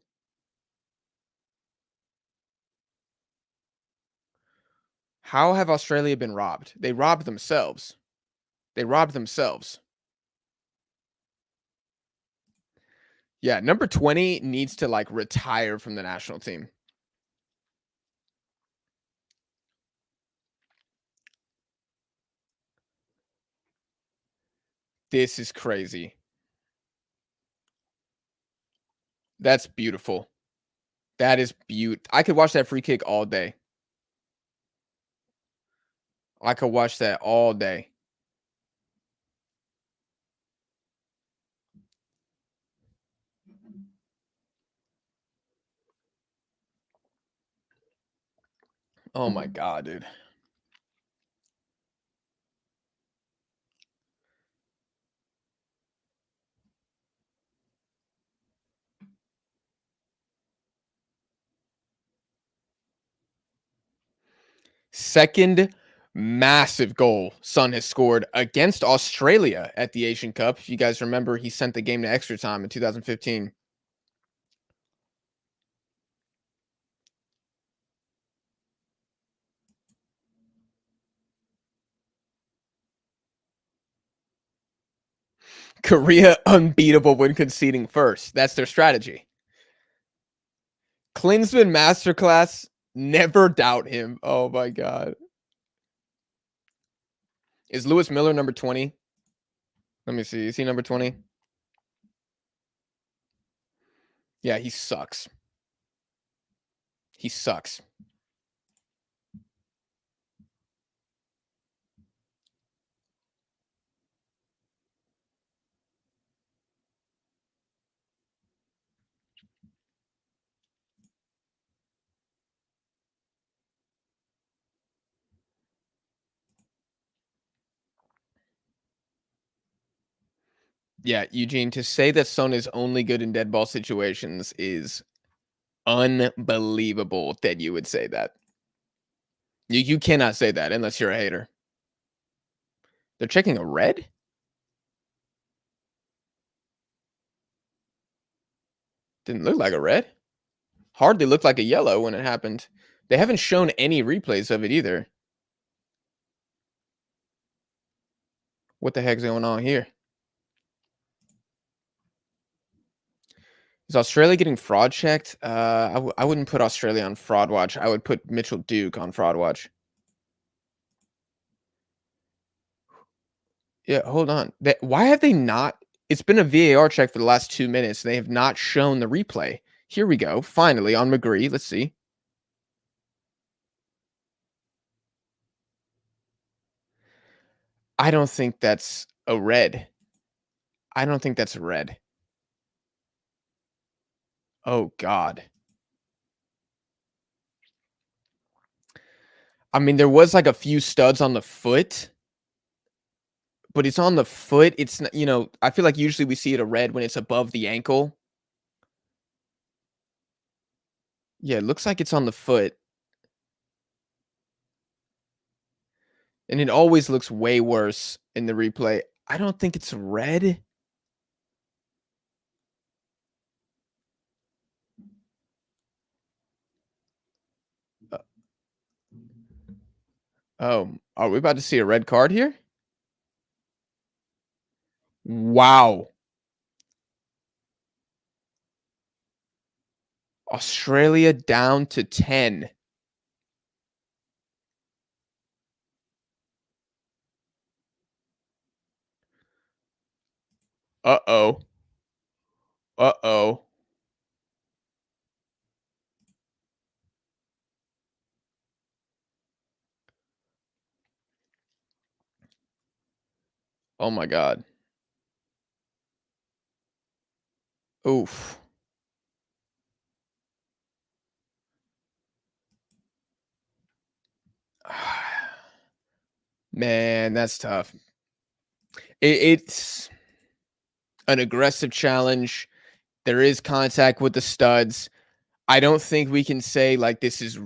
How have Australia been robbed? They robbed themselves. They robbed themselves. Yeah, number 20 needs to like retire from the national team. This is crazy. That's beautiful. That is beautiful. I could watch that free kick all day. I could watch that all day. Oh my God, dude. Second massive goal Son has scored against Australia at the Asian Cup. If you guys remember, he sent the game to extra time in 2015. Korea unbeatable when conceding first. That's their strategy. Klinsmann masterclass. Never doubt him. Oh my God. Is Lewis Miller number 20? Let me see. Is he number 20? Yeah, he sucks. He sucks. Yeah, Eugene, to say that Son is only good in dead ball situations is unbelievable that you would say that. You cannot say that unless you're a hater. They're checking a red? Didn't look like a red. Hardly looked like a yellow when it happened. They haven't shown any replays of it either. What the heck's going on here? Is Australia getting fraud checked? I wouldn't put Australia on fraud watch. I would put Mitchell Duke on fraud watch. Yeah, hold on. Why have they not? It's been a VAR check for the last 2 minutes. And they have not shown the replay. Here we go. Finally on McGree. Let's see. I don't think that's a red. I don't think that's a red. Oh, God. I mean, there was like a few studs on the foot, but it's on the foot. It's not, I feel like usually we see it a red when it's above the ankle. Yeah, it looks like it's on the foot. And it always looks way worse in the replay. I don't think it's red. Uh, Oh, are we about to see a red card here? Wow. Australia down to 10. Uh-oh. Uh-oh. Oh my God. Oof. Man, that's tough. It's an aggressive challenge. There is contact with the studs. I don't think we can say like this is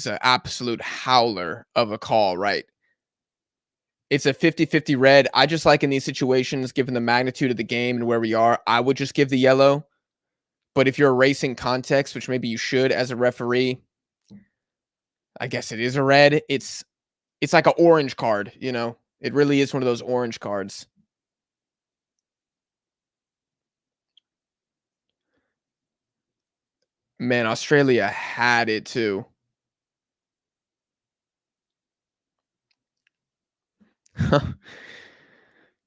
an absolute howler of a call, right? It's a 50-50 red. I just like in these situations, given the magnitude of the game and where we are, I would just give the yellow. But if you're erasing context, which maybe you should as a referee, I guess it is a red. It's like an orange card, It really is one of those orange cards. Man, Australia had it too.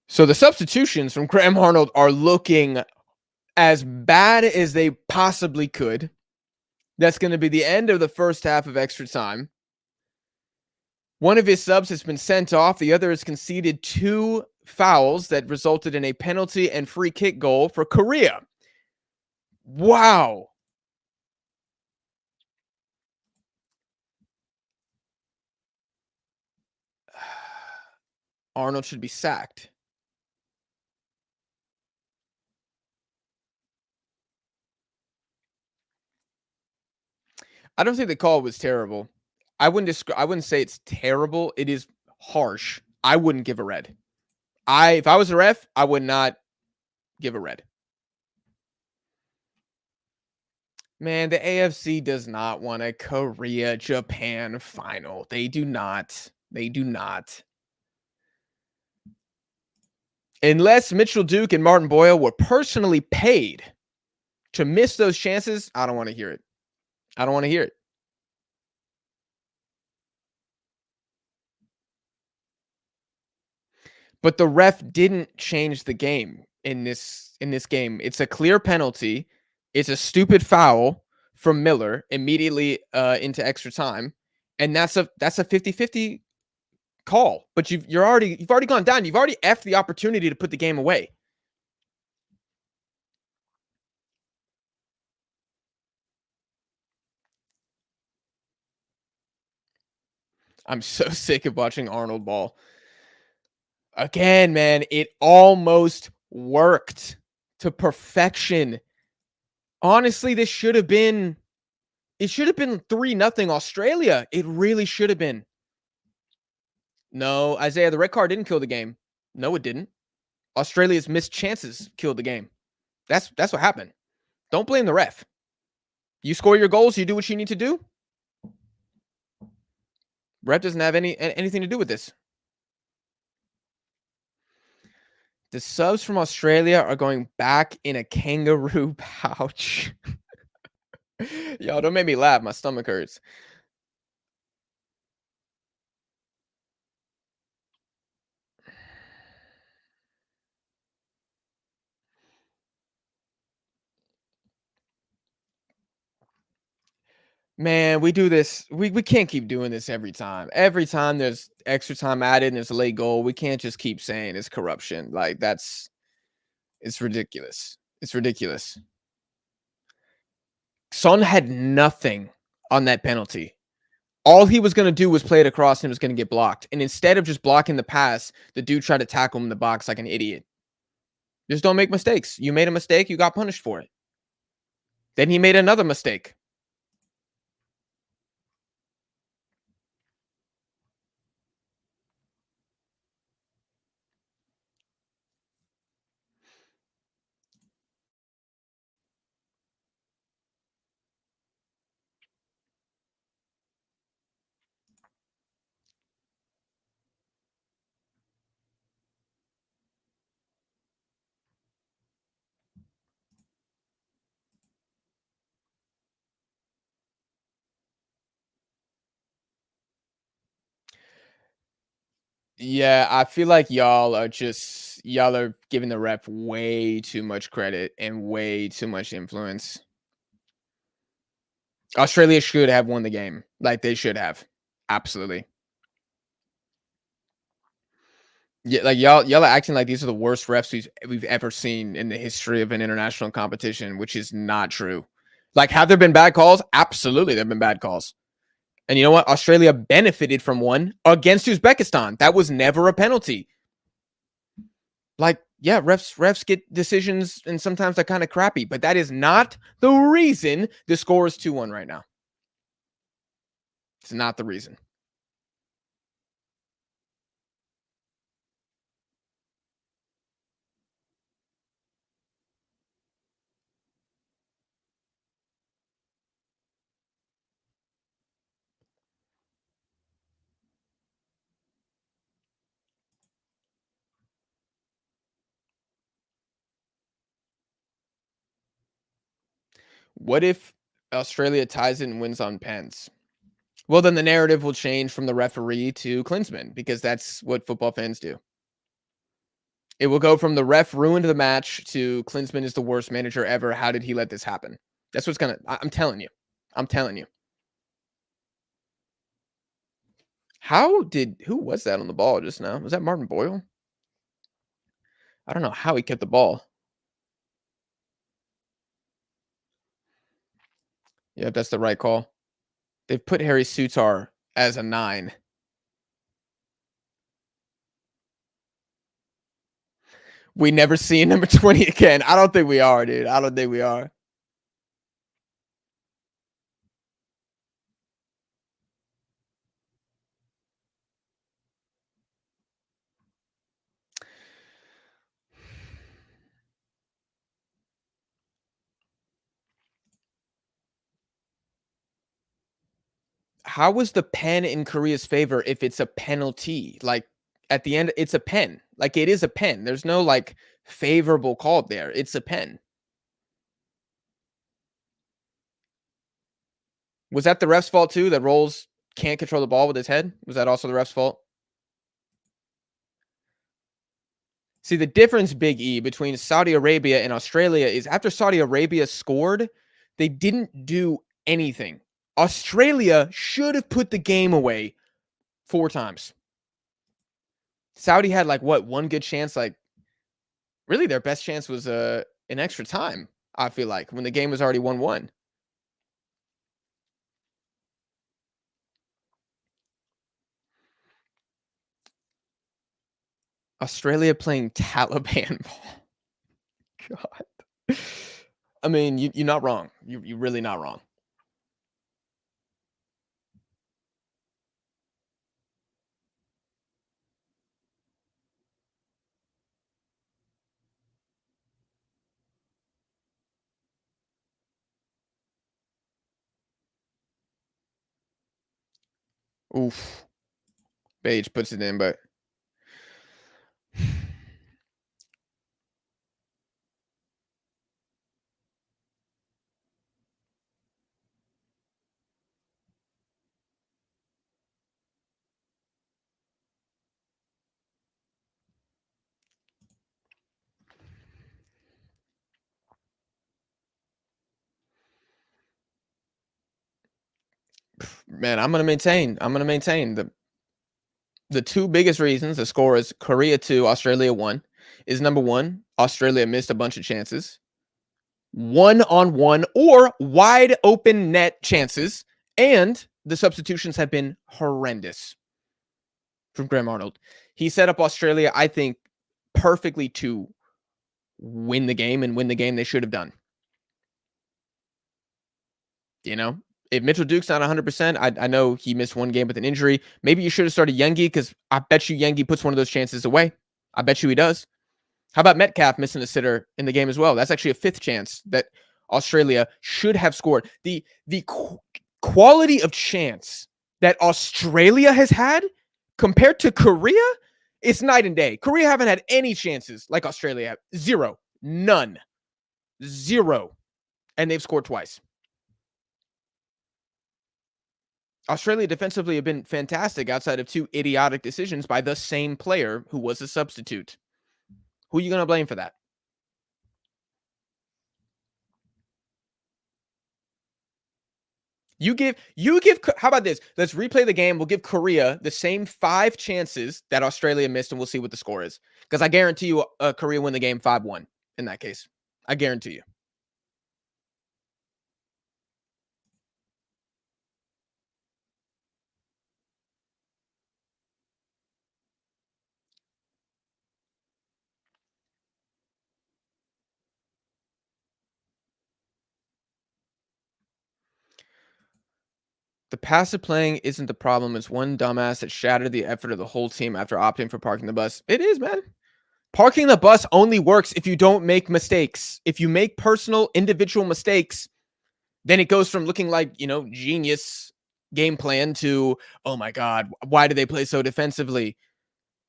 So the substitutions from Graham Arnold are looking as bad as they possibly could. That's going to be the end of the first half of extra time. One of his subs has been sent off. The other has conceded 2 fouls that resulted in a penalty and free kick goal for Korea. Wow. Arnold should be sacked. I don't think the call was terrible. I wouldn't say it's terrible. It is harsh. I wouldn't give a red. If I was a ref, I would not give a red. Man, the AFC does not want a Korea Japan final. They do not. They do not. Unless Mitchell Duke and Martin Boyle were personally paid to miss those chances, I don't want to hear it. I don't want to hear it. But the ref didn't change the game in this game. It's a clear penalty. It's a stupid foul from Miller immediately into extra time. And that's a 50-50 call. But you've already gone down. You've already effed the opportunity to put the game away. I'm so sick of watching Arnold ball. Again, man, it almost worked to perfection. Honestly, it should have been 3-0 Australia. It really should have been. No, Isaiah, the red card didn't kill the game. No, it didn't. Australia's missed chances killed the game. That's what happened. Don't blame the ref. You score your goals, you do what you need to do. Ref doesn't have anything to do with this. The subs from Australia are going back in a kangaroo pouch. Y'all, don't make me laugh. My stomach hurts. Man, we do this. We can't keep doing this every time. Every time there's extra time added and there's a late goal, we can't just keep saying it's corruption. Like it's ridiculous. It's ridiculous. Son had nothing on that penalty. All he was going to do was play it across and it was going to get blocked. And instead of just blocking the pass, the dude tried to tackle him in the box like an idiot. Just don't make mistakes. You made a mistake, you got punished for it. Then he made another mistake. Yeah, I feel like y'all are giving the ref way too much credit and way too much influence. Australia should have won the game. Like they should have. Absolutely. Yeah, like y'all are acting like these are the worst refs we've ever seen in the history of an international competition, which is not true. Like, have there been bad calls? Absolutely, there have been bad calls. And you know what? Australia benefited from one against Uzbekistan. That was never a penalty. Like, yeah, refs get decisions and sometimes they're kind of crappy, but that is not the reason the score is 2-1 right now. It's not the reason. What if Australia ties it and wins on pens? Well, then the narrative will change from the referee to Klinsmann because that's what football fans do. It will go from the ref ruined the match to Klinsmann is the worst manager ever. How did he let this happen? That's what's gonna. I'm telling you. I'm telling you. Who was that on the ball just now? Was that Martin Boyle? I don't know how he kept the ball. Yeah, that's the right call. They've put Harry Sutar as a 9. We never see number 20 again. I don't think we are, dude. I don't think we are. how was the pen in Korea's favor if it's a penalty? Like, at the end, it's a pen. Like, it is a pen. There's no, like, favorable call there. It's a pen. Was that the ref's fault too, that Rolls can't control the ball with his head? Was that also the ref's fault? See, the difference, Big E, between Saudi Arabia and Australia is after Saudi Arabia scored, they didn't do anything. Australia should have put the game away 4 times. Saudi had, like, what, one good chance? Like, really, their best chance was in extra time, I feel like, when the game was already 1-1. Australia playing Taliban ball. God. I mean, you're not wrong. You're really not wrong. Oof. Page puts it in, but man, I'm gonna maintain the 2 biggest reasons the score is Korea 2, Australia 1 is number 1, Australia missed a bunch of chances, one-on-one or wide open net chances, and the substitutions have been horrendous from Graham Arnold. He set up Australia, I think, perfectly to win the game and win the game they should have done. You know, if Mitchell Duke's not 100%, I know he missed 1 game with an injury. Maybe you should have started Yengi because I bet you Yengi puts one of those chances away. I bet you he does. How about Metcalf missing a sitter in the game as well? That's actually a 5th chance that Australia should have scored. The quality of chance that Australia has had compared to Korea, it's night and day. Korea haven't had any chances like Australia have. 0. None. 0. And they've scored twice. Australia defensively have been fantastic outside of 2 idiotic decisions by the same player who was a substitute. Who are you going to blame for that? You give, how about this? Let's replay the game. We'll give Korea the same 5 chances that Australia missed, and we'll see what the score is. Because I guarantee you Korea win the game 5-1 in that case. I guarantee you. The passive playing isn't the problem. It's one dumbass that shattered the effort of the whole team after opting for parking the bus. It is, man. Parking the bus only works if you don't make mistakes. If you make personal, individual mistakes, then it goes from looking like, genius game plan to, oh my God, why do they play so defensively?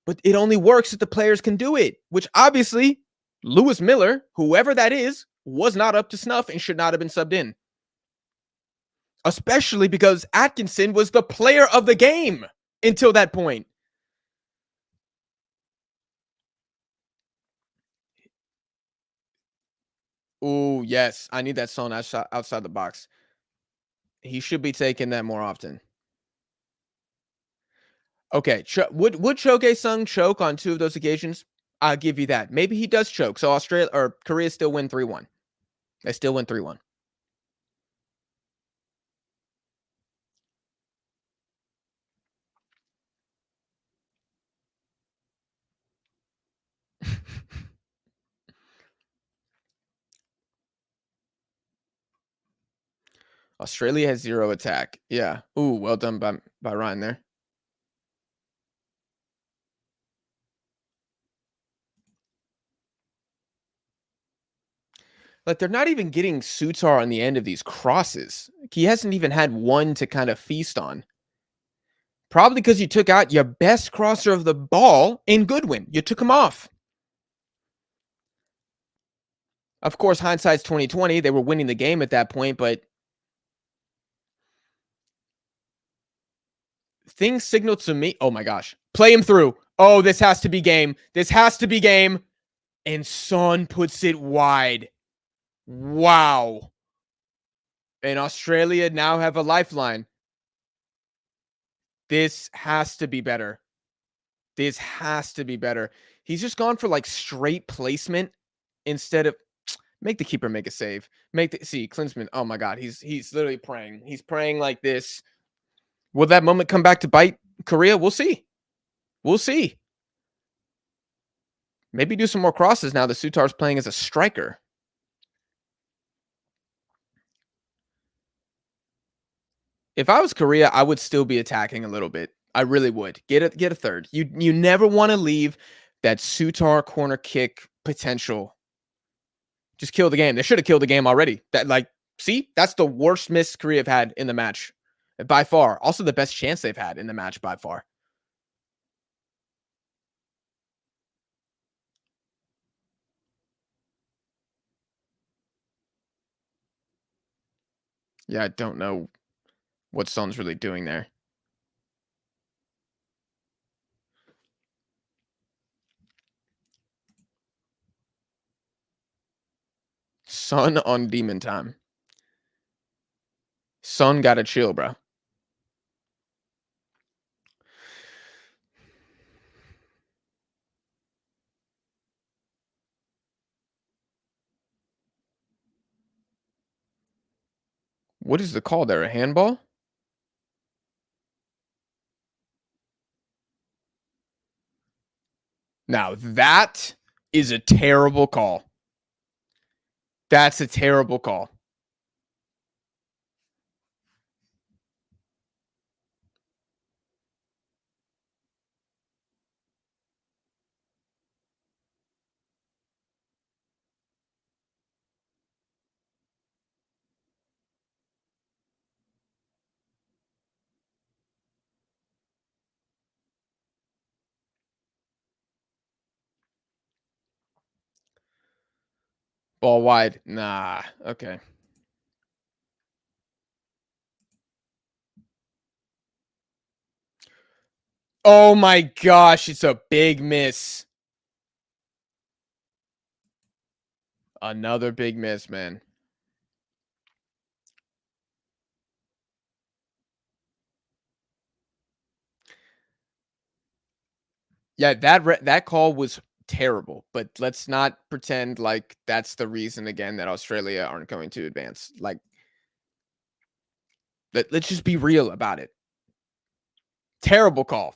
But it only works if the players can do it, which obviously Lewis Miller, whoever that is, was not up to snuff and should not have been subbed in. Especially because Atkinson was the player of the game until that point. Oh, yes. I need that Son outside the box. He should be taking that more often. Okay. Would Choge Sung choke on 2 of those occasions? I'll give you that. Maybe he does choke. So Australia or Korea still win 3-1. They still win 3-1. Australia has 0 attack. Yeah. Ooh, well done by Ryan there. Like, they're not even getting Sutar on the end of these crosses. He hasn't even had one to kind of feast on. Probably because you took out your best crosser of the ball in Goodwin. You took him off. Of course, hindsight's 2020. They were winning the game at that point, but things signaled to me. Oh my gosh. Play him through. Oh, this has to be game. This has to be game. And Son puts it wide. Wow. And Australia now have a lifeline. This has to be better. This has to be better. He's just gone for like straight placement instead of make the keeper make a save. See Klinsmann. Oh my god, he's literally praying. He's praying like this. Will that moment come back to bite Korea? We'll see. We'll see. Maybe do some more crosses now that Sutar's playing as a striker. If I was Korea, I would still be attacking a little bit. I really would. Get a third. You never want to leave that Sutar corner kick potential. Just kill the game. They should have killed the game already. See, that's the worst miss Korea have had in the match by far. Also the best chance they've had in the match by far. Yeah, I don't know what Son's really doing there. Son on demon time. Son gotta chill, bro. What is the call there? A handball? Now that is a terrible call. That's a terrible call. Ball wide. Nah. Okay. Oh my gosh, it's a big miss. Another big miss, man. Yeah, that call was terrible, but let's not pretend like that's the reason again that Australia aren't going to advance. Like let's just be real about it. Terrible call.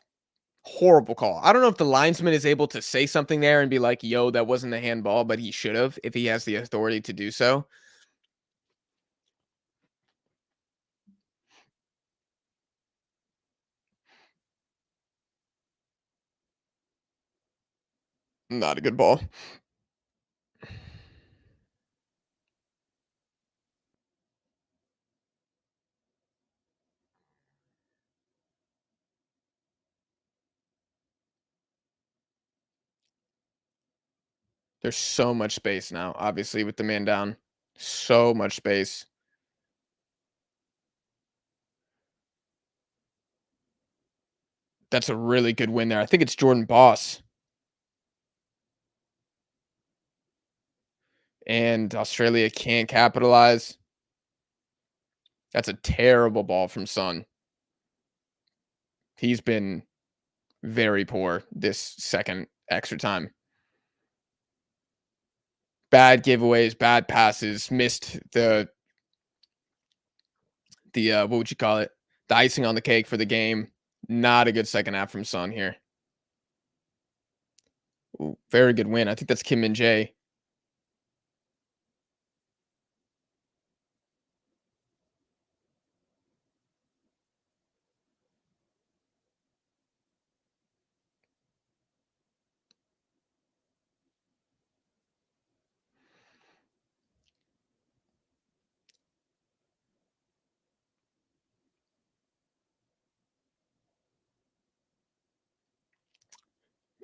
Horrible call. I don't know if the linesman is able to say something there and be like, "Yo, that wasn't a handball," but he should have if he has the authority to do so. Not a good ball. There's so much space now, obviously, with the man down. So much space. That's a really good win there. I think it's Jordan Boss. And Australia can't capitalize. That's a terrible ball from Son. He's been very poor this second extra time. Bad giveaways, bad passes, missed the what would you call it? The icing on the cake for the game. Not a good second half from Son here. Ooh, very good win. I think that's Kim Min Jae.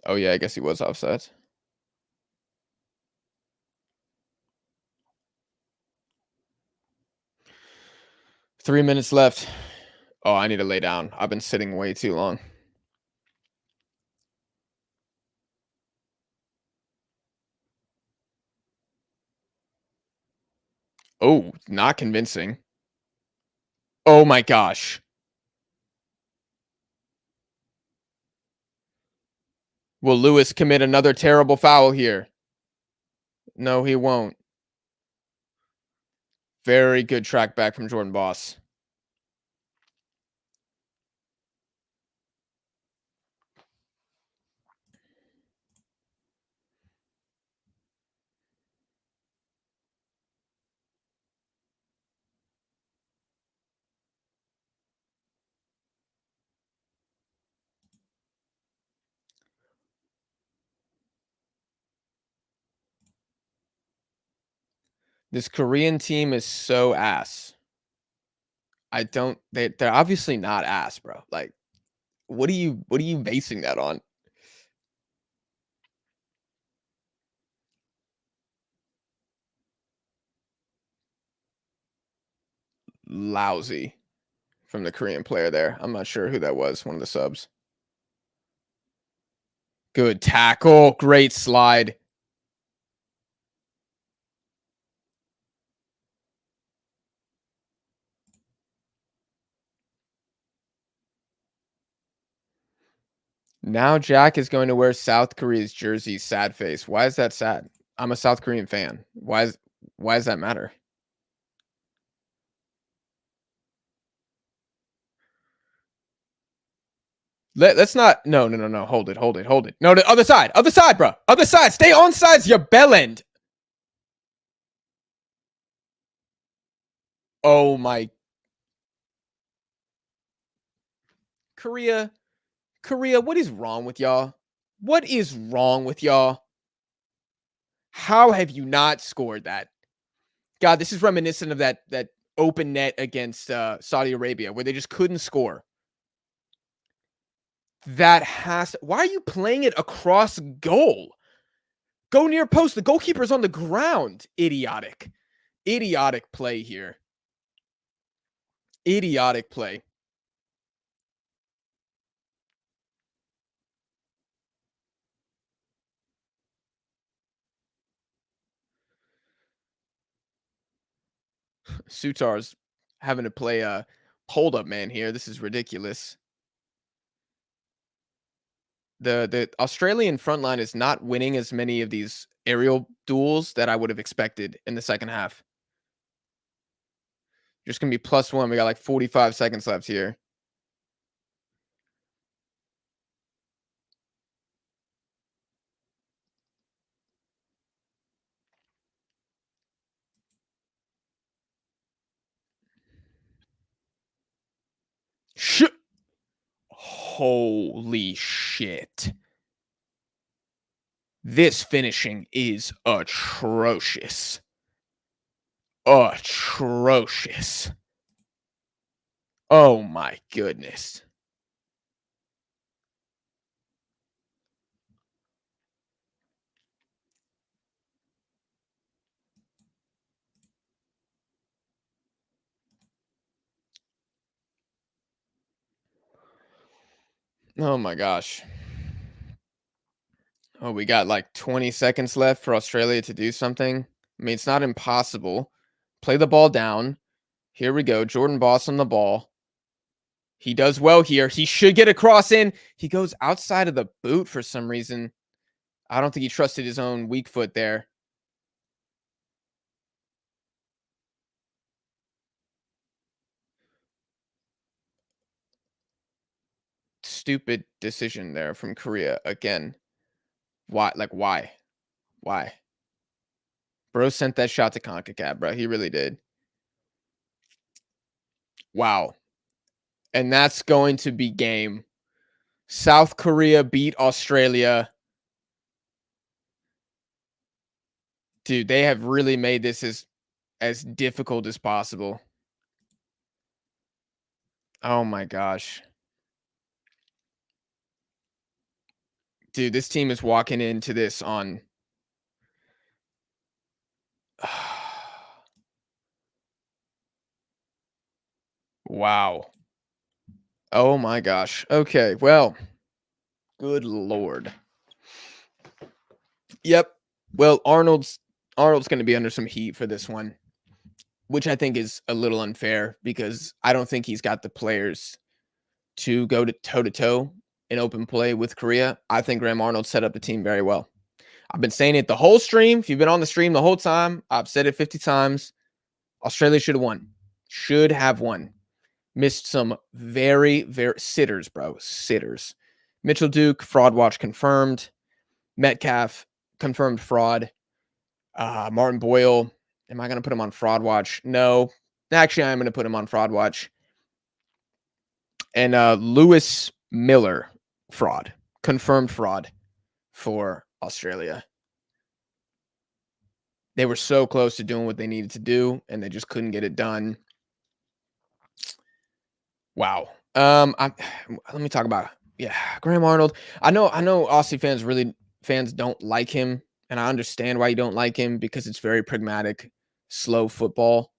Oh, yeah, I guess he was offsides. Three minutes left. Oh, I need to lay down. I've been sitting way too long. Oh, not convincing. Oh my gosh. Will Lewis commit another terrible foul here? No, he won't. Very good track back from Jordan Boss. This Korean team is so ass. I don't they're obviously not ass, bro. Like, what are you basing that on? Lousy from the Korean player there. I'm not sure who that was, one of the subs. Good tackle, great slide. Now Jack is going to wear South Korea's jersey, sad face. Why is that sad? I'm a South Korean fan. Why does that matter? Let's not. No, no, no, no. Hold it, hold it, hold it. No, the other side, bro. Other side. Stay on sides. Your bell end. Oh my. Korea, Korea. What is wrong with y'all? What is wrong with y'all? How have you not scored that? God, this is reminiscent of that open net against Saudi Arabia where they just couldn't score. That has. Why are you playing it across goal? Go near post. The goalkeeper's on the ground. Idiotic. Idiotic play here. Idiotic play. Sutar's having to play a hold up man here. This is ridiculous. The Australian front line is not winning as many of these aerial duels that I would have expected in the second half. Just gonna be +1. We got like 45 seconds left here. Shit. Holy shit. This finishing is atrocious. Atrocious. Oh my goodness. Oh my gosh. Oh, we got like 20 seconds left for Australia to do something. I mean, it's not impossible. Play the ball down. Here we go. Jordan Boss on the ball. He does well here. He should get a cross in. He goes outside of the boot for some reason. I don't think he trusted his own weak foot there. Stupid decision there from Korea again. Why? Like, why? Why? Bro sent that shot to CONCACAF, bro. He really did. Wow. And that's going to be game. South Korea beat Australia. Dude, they have really made this as difficult as possible. Oh my gosh. Dude, this team is walking into this on wow. Oh my gosh. Okay, well, good lord. Yep. Well, Arnold's going to be under some heat for this one, which I think is a little unfair because I don't think he's got the players to go to toe-to-toe in open play with Korea. I think Graham Arnold set up the team very well. I've been saying it the whole stream. If you've been on the stream the whole time, I've said it 50 times. Australia should have won. Should have won. Missed some very, very sitters, bro. Sitters. Mitchell Duke, fraud watch confirmed. Metcalf, confirmed fraud. Martin Boyle, am I going to put him on fraud watch? No. Actually, I'm going to put him on fraud watch. And Lewis Miller, fraud. Confirmed fraud for Australia. They were so close to doing what they needed to do, and they just couldn't get it done. Wow. Let me talk about Graham Arnold. I know Aussie fans don't like him, and I understand why you don't like him because it's very pragmatic, slow football.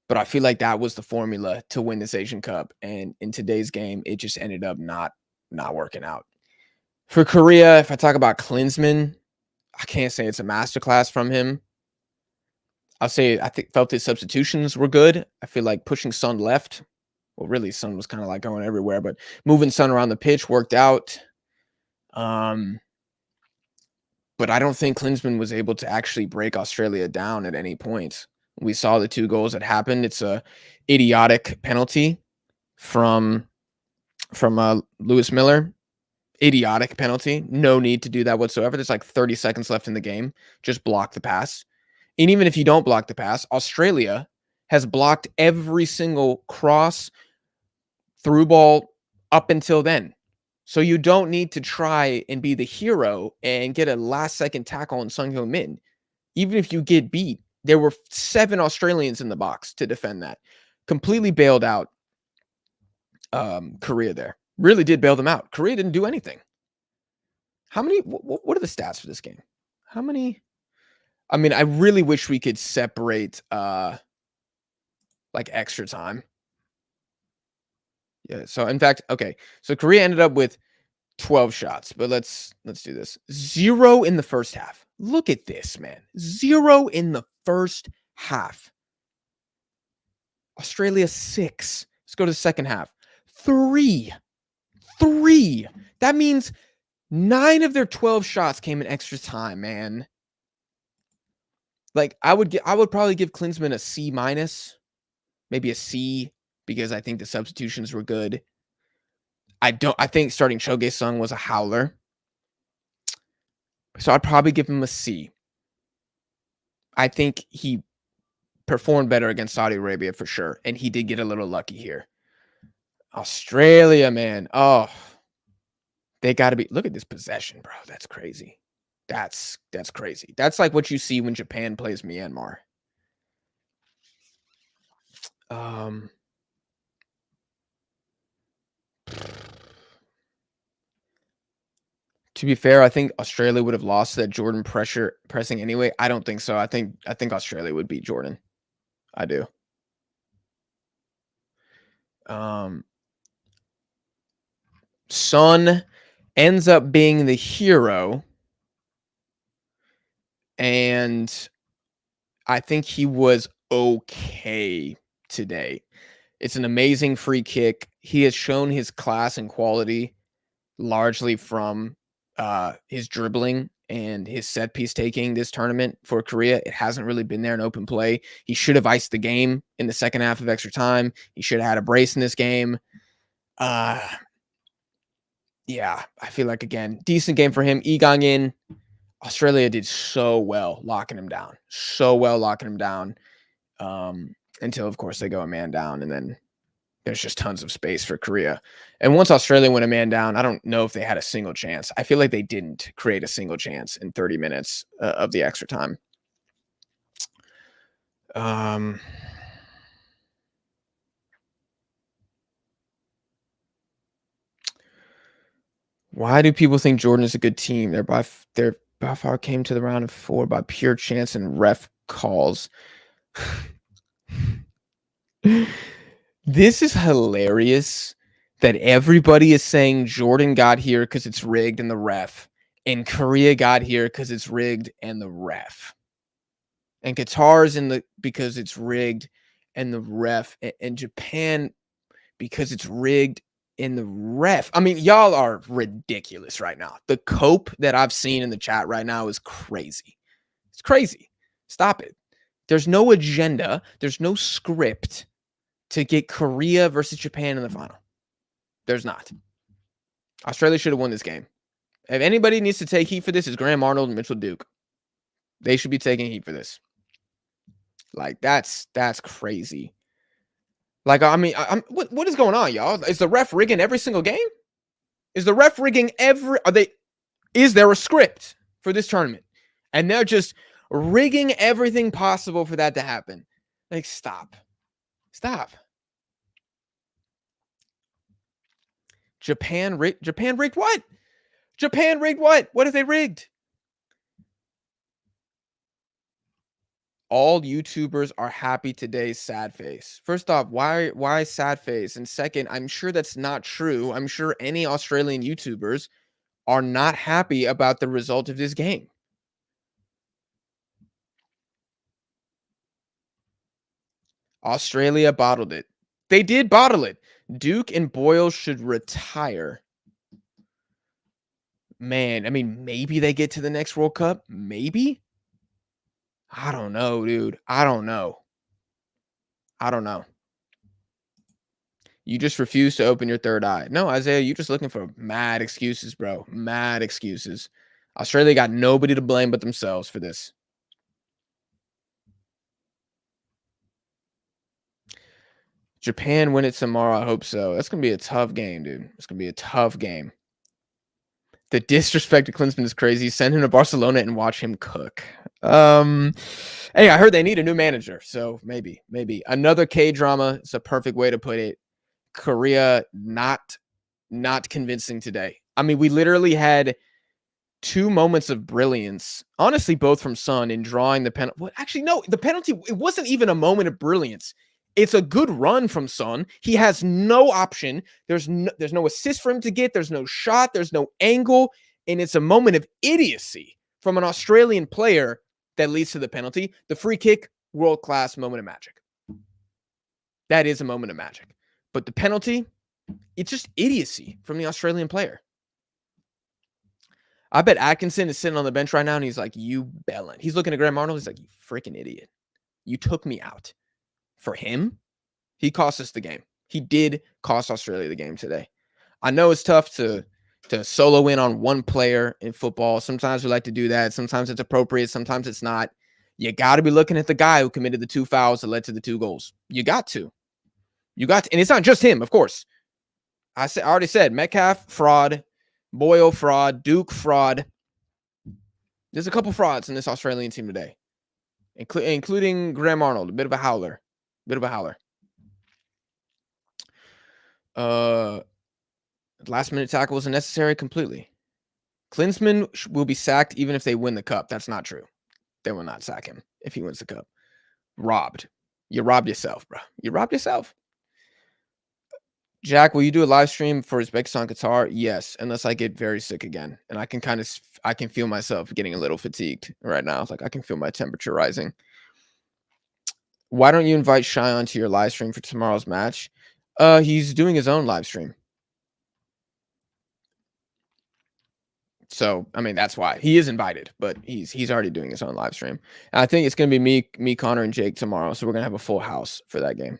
But I feel like that was the formula to win this Asian Cup, and in today's game, it just ended up not working out. For Korea, if I talk about Klinsmann, I can't say it's a masterclass from him. I'll say I felt his substitutions were good. I feel like pushing Son left. Well, really, Son was kind of like going everywhere, but moving Son around the pitch worked out. But I don't think Klinsmann was able to actually break Australia down at any point. We saw the 2 goals that happened. It's a idiotic penalty from Lewis Miller. Idiotic penalty. No need to do that whatsoever. There's like 30 seconds left in the game. Just block the pass. And even if you don't block the pass, Australia has blocked every single cross, through ball up until then. So you don't need to try and be the hero and get a last-second tackle on Sung Hyun-min. Even if you get beat, there were 7 Australians in the box to defend that. Completely bailed out Korea there. Really did bail them out. Korea didn't do anything. How many? What are the stats for this game? How many? I mean, I really wish we could separate like extra time. Yeah. So in fact, okay. So Korea ended up with 12 shots, but let's do this. 0 in the first half. Look at this, man. 0 in the first half. Australia 6. Let's go to the second half. 3. That means 9 of their 12 shots came in extra time, man. Like I would probably give Klinsmann a C minus, maybe a C, because I think the substitutions were good. I think starting Cho Gae-sung was a howler. So I'd probably give him a C. I think he performed better against Saudi Arabia for sure. And he did get a little lucky here. Australia, man. Oh, they got to be. Look at this possession, bro. That's crazy. That's crazy. That's like what you see when Japan plays Myanmar. To be fair, I think Australia would have lost that Jordan pressing anyway. I don't think so. I think Australia would beat Jordan. I do. Son ends up being the hero, and I think he was okay today. It's an amazing free kick. He has shown his class and quality largely from his dribbling and his set piece taking this tournament for Korea. It hasn't really been there in open play. He should have iced the game in the second half of extra time. He should have had a brace in this game. Yeah, I feel like, again, decent game for him. Lee Gang-in, Australia did so well locking him down. Until, of course, they go a man down, and then there's just tons of space for Korea. And once Australia went a man down, I don't know if they had a single chance. I feel like they didn't create a single chance in 30 minutes of the extra time. Why do people think Jordan is a good team? They're by far came to the round of 4 by pure chance and ref calls. This is hilarious that everybody is saying Jordan got here because it's rigged and the ref, and Korea got here because it's rigged and the ref, and Qatar's in the because it's rigged and the ref, and Japan because it's rigged in the ref. I mean, y'all are ridiculous right now. The cope that I've seen in the chat right now is crazy. It's crazy. Stop it. There's no agenda. There's no script to get Korea versus Japan in the final. There's not. Australia should have won this game. If anybody needs to take heat for this, is Graham Arnold and Mitchell Duke. They should be taking heat for this. Like, that's crazy. Like, I mean, what is going on, y'all? Is the ref rigging every single game? Is the ref rigging is there a script for this tournament? And they're just rigging everything possible for that to happen. Like, stop. Japan rigged what? Japan rigged what? What have they rigged? All YouTubers are happy today, sad face. First off, why sad face? And second, I'm sure that's not true. I'm sure any Australian YouTubers are not happy about the result of this game. Australia bottled it. They did bottle it. Duke and Boyle should retire. Man, I mean, maybe they get to the next World Cup. Maybe. I don't know, dude. I don't know. You just refuse to open your third eye. No, Isaiah, you just looking for mad excuses, bro. Mad excuses. Australia got nobody to blame but themselves for this. Japan win it tomorrow. I hope so. That's going to be a tough game, dude. It's going to be a tough game. The disrespect to Klinsmann is crazy. Send him to Barcelona and watch him cook. Hey, I heard they need a new manager, so maybe another K drama. It's a perfect way to put it. Korea not convincing today. I mean, we literally had 2 moments of brilliance. Honestly, both from Son in drawing the penalty. Well, actually, no, the penalty. It wasn't even a moment of brilliance. It's a good run from Son. He has no option. There's no assist for him to get. There's no shot. There's no angle. And it's a moment of idiocy from an Australian player that leads to the penalty. The free kick, world-class moment of magic. That is a moment of magic. But the penalty, it's just idiocy from the Australian player. I bet Atkinson is sitting on the bench right now and he's like, you bellend. He's looking at Graham Arnold. He's like, you freaking idiot. You took me out. For him, he cost us the game. He did cost Australia the game today. I know it's tough to solo in on one player in football. Sometimes we like to do that. Sometimes it's appropriate. Sometimes it's not. You got to be looking at the guy who committed the 2 fouls that led to the 2 goals. You got to. And it's not just him, of course. I already said Metcalf, fraud. Boyle, fraud. Duke, fraud. There's a couple frauds in this Australian team today, including Graham Arnold, a bit of a howler. Last minute tackle wasn't necessary completely. Klinsmann will be sacked even if they win the cup. That's not true. They will not sack him if he wins the cup. Robbed. You robbed yourself, bro. You robbed yourself. Jack, will you do a live stream for Uzbekistan Qatar? Yes, unless I get very sick again. And I can feel myself getting a little fatigued right now. It's like I can feel my temperature rising. Why don't you invite Cheyenne to your live stream for tomorrow's match? He's doing his own live stream. So, I mean, that's why. He is invited, but he's already doing his own live stream. And I think it's going to be me, Connor, and Jake tomorrow. So we're going to have a full house for that game.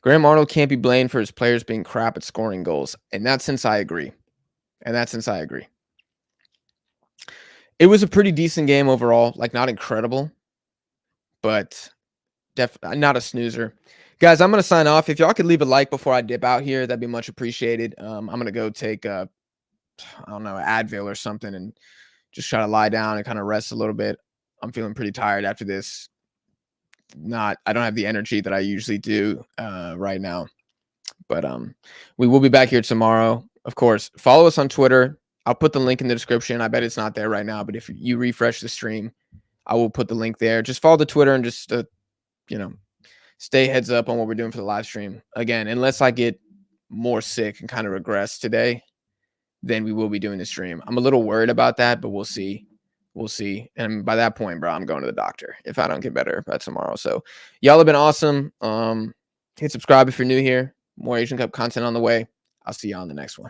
Graham Arnold can't be blamed for his players being crap at scoring goals. In that sense, I agree. It was a pretty decent game overall. Like, not incredible, but definitely not a snoozer. Guys, I'm going to sign off. If y'all could leave a like before I dip out here, that'd be much appreciated. I'm going to go take, I don't know, Advil or something and just try to lie down and kind of rest a little bit. I'm feeling pretty tired after this I don't have the energy that I usually do right now. But we will be back here tomorrow. Of course, follow us on Twitter. I'll put the link in the description. I bet it's not there right now, but if you refresh the stream, I will put the link there. Just follow the Twitter and just stay heads up on what we're doing for the live stream. Again, unless I get more sick and kind of regress today, then we will be doing the stream. I'm a little worried about that, but we'll see. We'll see. And by that point, bro, I'm going to the doctor if I don't get better by tomorrow. So y'all have been awesome. Hit subscribe if you're new here. More Asian Cup content on the way. I'll see you on the next one.